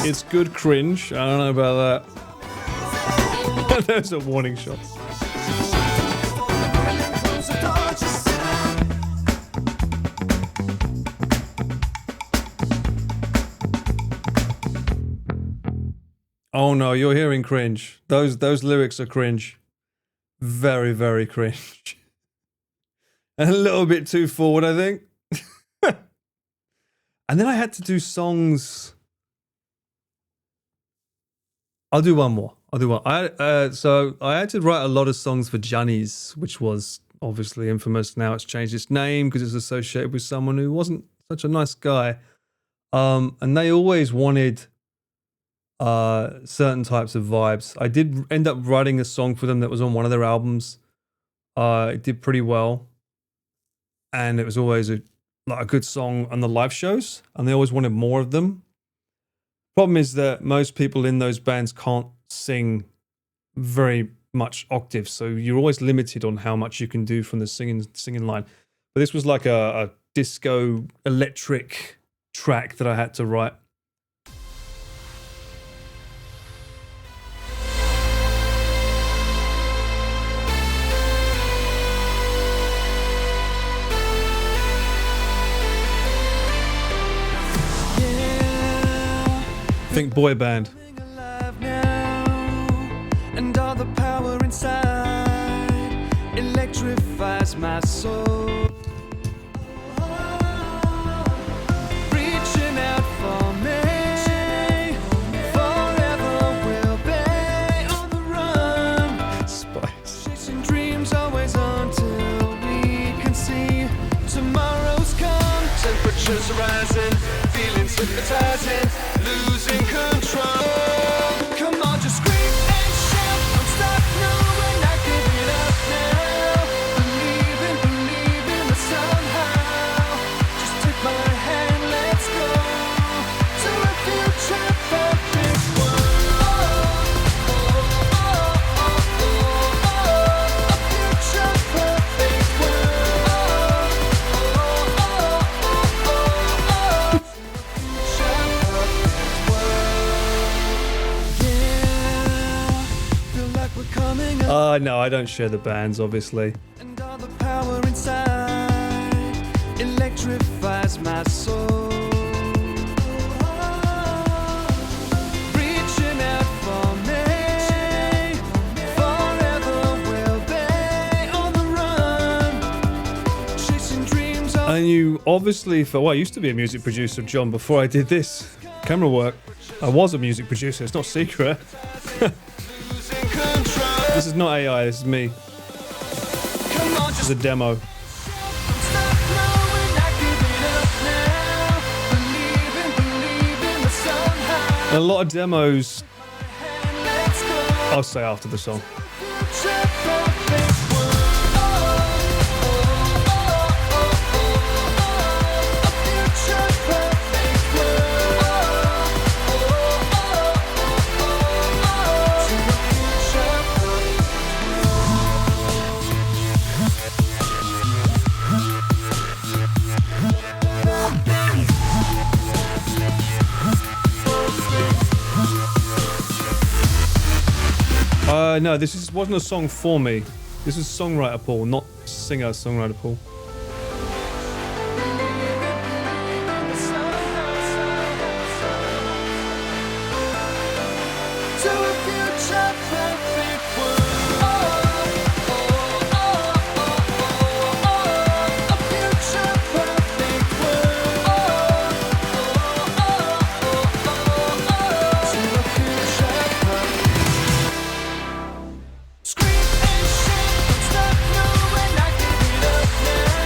It's good cringe. I don't know about that. There's a warning shot. Oh no, you're hearing cringe. Those lyrics are cringe. Very, very cringe. And a little bit too forward, I think. And then I had to do songs. I'll do one more. I'll do one. So I had to write a lot of songs for Johnny's, which was obviously infamous. Now it's changed its name because it's associated with someone who wasn't such a nice guy. And they always wanted certain types of vibes. I did end up writing a song for them that was on one of their albums. It did pretty well. And it was always a good song on the live shows, and they always wanted more of them. Problem is that most people in those bands can't sing very much octaves, so you're always limited on how much you can do from the singing line. But this was like a disco electric track that I had to write. Think boy band. And all the power inside electrifies my soul. Reaching out for me, forever will be on the run. Spice. Chasing dreams always until we can see tomorrow's come. Temperatures rising, feelings hypnotizing, losing control. Come on, just scream and shout. Don't stop, no, we're not giving up now. Believe in the somehow. Just take my hand, let's go to a future perfect world. A future perfect world. No, I don't share the bands, obviously. And all the power inside electrifies my soul. Reaching out for me, forever will be on the run. Chasing dreams. And you obviously, I used to be a music producer, John, before I did this camera work. I was a music producer, it's not secret. This is not AI, this is me. This is a demo. And a lot of demos I'll say after the song. No, wasn't a song for me. This is songwriter Paul, not singer-songwriter Paul.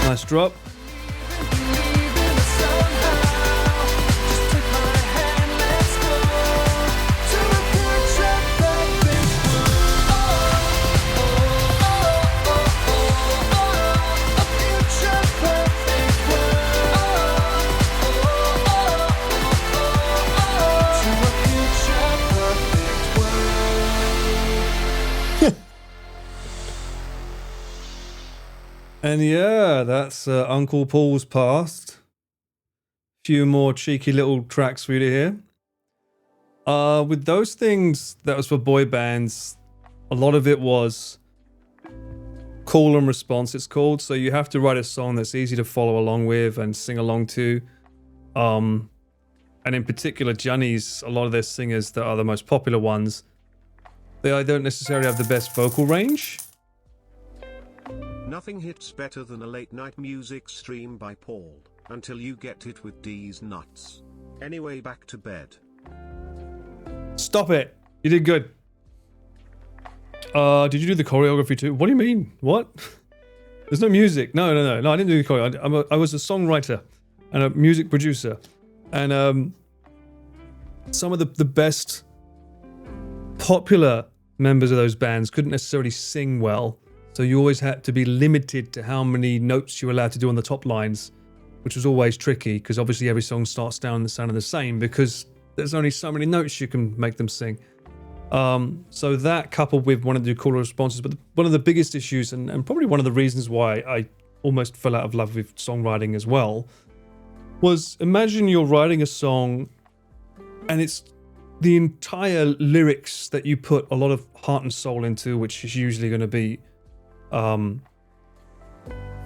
Nice drop. And yeah, that's Uncle Paul's past. Few more cheeky little tracks for you to hear. With those things, that was for boy bands. A lot of it was call and response, it's called. So you have to write a song that's easy to follow along with and sing along to. and in particular Johnny's, a lot of their singers that are the most popular ones, they don't necessarily have the best vocal range. Nothing hits better than a late night music stream by Paul, until you get it with D's nuts. Anyway, back to bed. Stop it. You did good. Did you do the choreography too? What do you mean? What? There's no music. No, I didn't do the choreography. I was a songwriter and a music producer. And some of the best popular members of those bands couldn't necessarily sing well. So you always had to be limited to how many notes you were allowed to do on the top lines, which was always tricky because obviously every song starts down the sound of the same because there's only so many notes you can make them sing. So that coupled with wanting to do cooler responses, but one of the biggest issues and probably one of the reasons why I almost fell out of love with songwriting as well was imagine you're writing a song and it's the entire lyrics that you put a lot of heart and soul into, which is usually going to be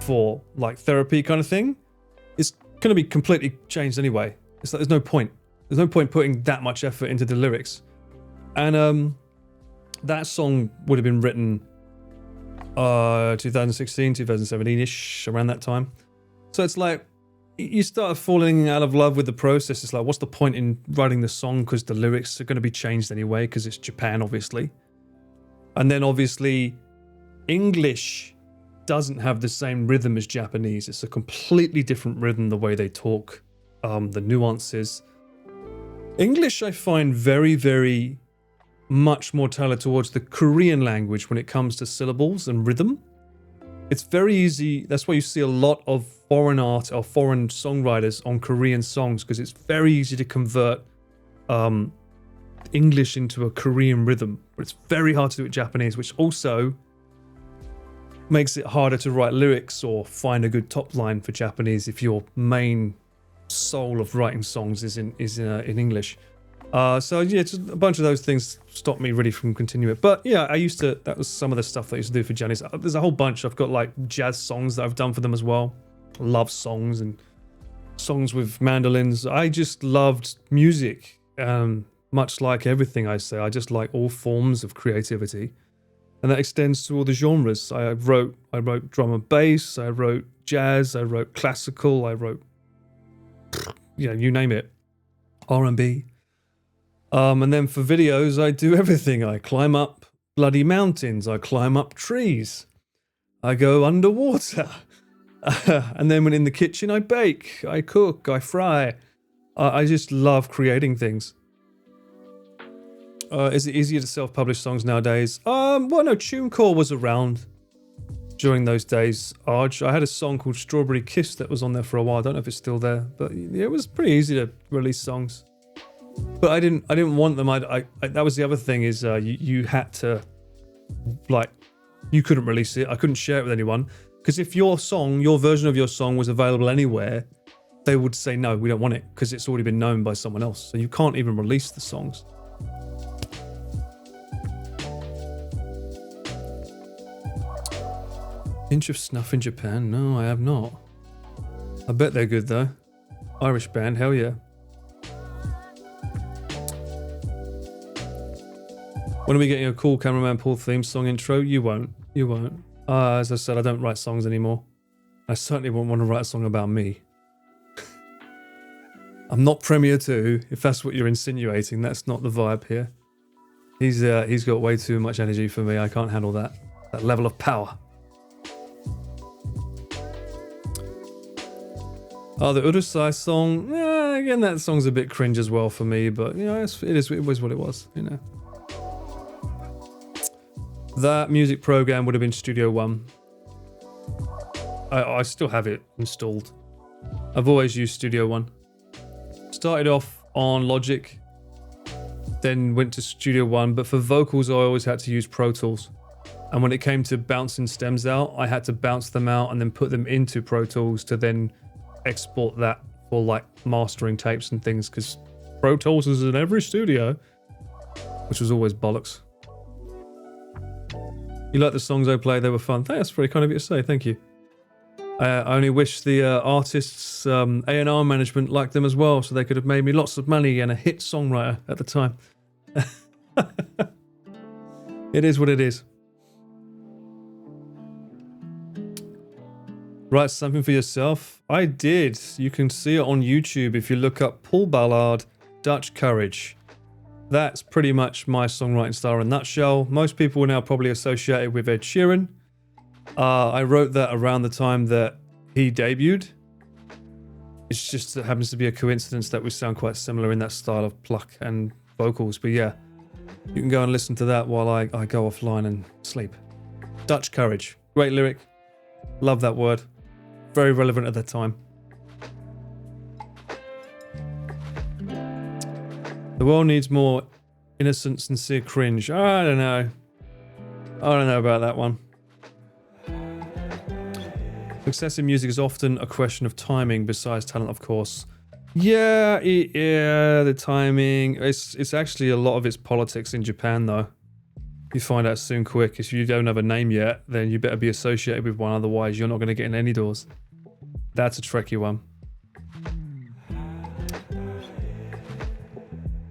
for like therapy kind of thing. It's going to be completely changed anyway. It's like there's no point. There's no point putting that much effort into the lyrics. And that song would have been written 2016, 2017-ish, around that time. So it's like you start falling out of love with the process. It's like, what's the point in writing the song because the lyrics are going to be changed anyway because it's Japan, obviously. And then obviously English doesn't have the same rhythm as Japanese. It's a completely different rhythm, the way they talk, the nuances. English, I find very, very much more tailored towards the Korean language when it comes to syllables and rhythm. It's very easy. That's why you see a lot of foreign art or foreign songwriters on Korean songs, because it's very easy to convert English into a Korean rhythm. But it's very hard to do it Japanese, which also makes it harder to write lyrics or find a good top line for Japanese if your main soul of writing songs is in English. So yeah, just a bunch of those things stopped me really from continuing it. But yeah, that was some of the stuff that I used to do for Johnny's. There's a whole bunch. I've got like jazz songs that I've done for them as well. Love songs and songs with mandolins. I just loved music. Much like everything I say, I just like all forms of creativity. And that extends to all the genres. I wrote drum and bass, I wrote jazz, I wrote classical, I wrote, you name it, R&B. And then for videos, I do everything. I climb up bloody mountains, I climb up trees, I go underwater. And then when in the kitchen, I bake, I cook, I fry. I just love creating things. Is it easier to self-publish songs nowadays? Well, no, TuneCore was around during those days. I had a song called Strawberry Kiss that was on there for a while. I don't know if it's still there, but yeah, it was pretty easy to release songs. But I didn't want them. That was the other thing is you had to, like, you couldn't release it. I couldn't share it with anyone because if your version of your song was available anywhere, they would say no, we don't want it because it's already been known by someone else. So you can't even release the songs. Pinch of Snuff in Japan? No, I have not. I bet they're good though. Irish band, hell yeah. When are we getting a cool Cameraman Paul theme song intro? You won't. You won't. As I said, I don't write songs anymore. I certainly won't want to write a song about me. I'm not Premiere 2, if that's what you're insinuating. That's not the vibe here. He's got way too much energy for me. I can't handle that level of power. Oh, the Urusai song, again, that song's a bit cringe as well for me, but you know, it was what it was, you know. That music program would have been Studio One. I still have it installed. I've always used Studio One. Started off on Logic, then went to Studio One, but for vocals I always had to use Pro Tools. And when it came to bouncing stems out, I had to bounce them out and then put them into Pro Tools to then export that for like mastering tapes and things, because Pro Tools is in every studio, which was always bollocks. You like the songs I played? They were fun. That's very kind of you to say. Thank you. I only wish the artists' A&R management liked them as well, so they could have made me lots of money and a hit songwriter at the time. It is what it is. Write something for yourself? I did. You can see it on YouTube if you look up Paul Ballard, Dutch Courage. That's pretty much my songwriting style in a nutshell. Most people will now probably associate it with Ed Sheeran. I wrote that around the time that he debuted. It's just it happens to be a coincidence that we sound quite similar in that style of pluck and vocals. But yeah, you can go and listen to that while I go offline and sleep. Dutch Courage. Great lyric. Love that word. Very relevant at that time. The world needs more innocent, sincere cringe. I don't know. I don't know about that one. Success in music is often a question of timing, besides talent, of course. Yeah, the timing. It's actually a lot of it's politics in Japan, though. You find out soon quick. If you don't have a name yet, then you better be associated with one, otherwise you're not going to get in any doors. That's a tricky one.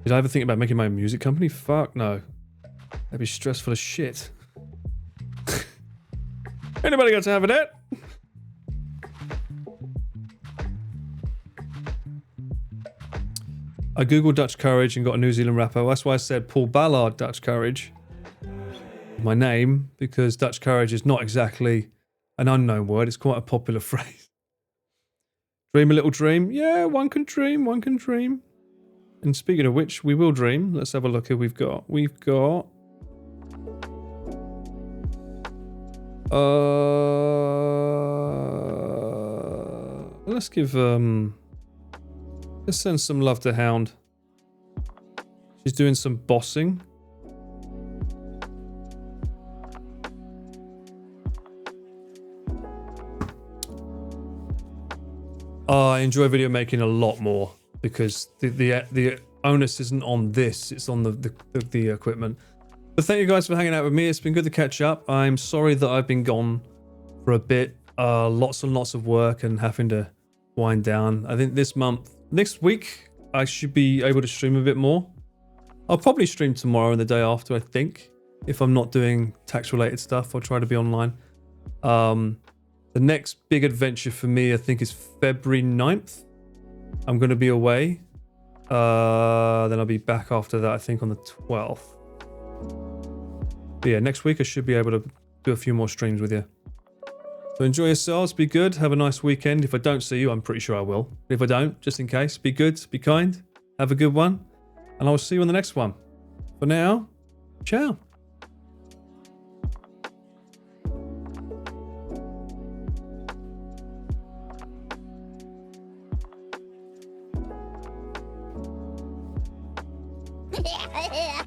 Did I ever think about making my own music company? Fuck no. That'd be stressful as shit. Anybody got time for that? I googled Dutch Courage and got a New Zealand rapper. That's why I said Paul Ballard Dutch Courage. My name, because Dutch Courage is not exactly an unknown word. It's quite a popular phrase. Dream a little dream? Yeah, one can dream, one can dream. And speaking of which, we will dream. Let's have a look who we've got. We've got... let's give... let's send some love to Hound. She's doing some bossing. I enjoy video making a lot more because the onus isn't on this, it's on the equipment. But thank you guys for hanging out with me. It's been good to catch up. I'm sorry that I've been gone for a bit. Lots and lots of work and having to wind down. I think next week, I should be able to stream a bit more. I'll probably stream tomorrow and the day after, I think. If I'm not doing tax-related stuff, I'll try to be online. The next big adventure for me, I think, is February 9th. I'm going to be away. Then I'll be back after that, I think, on the 12th. But yeah, next week I should be able to do a few more streams with you. So enjoy yourselves, be good, have a nice weekend. If I don't see you, I'm pretty sure I will. If I don't, just in case, be good, be kind, have a good one, and I will see you on the next one. For now, ciao. Yeah.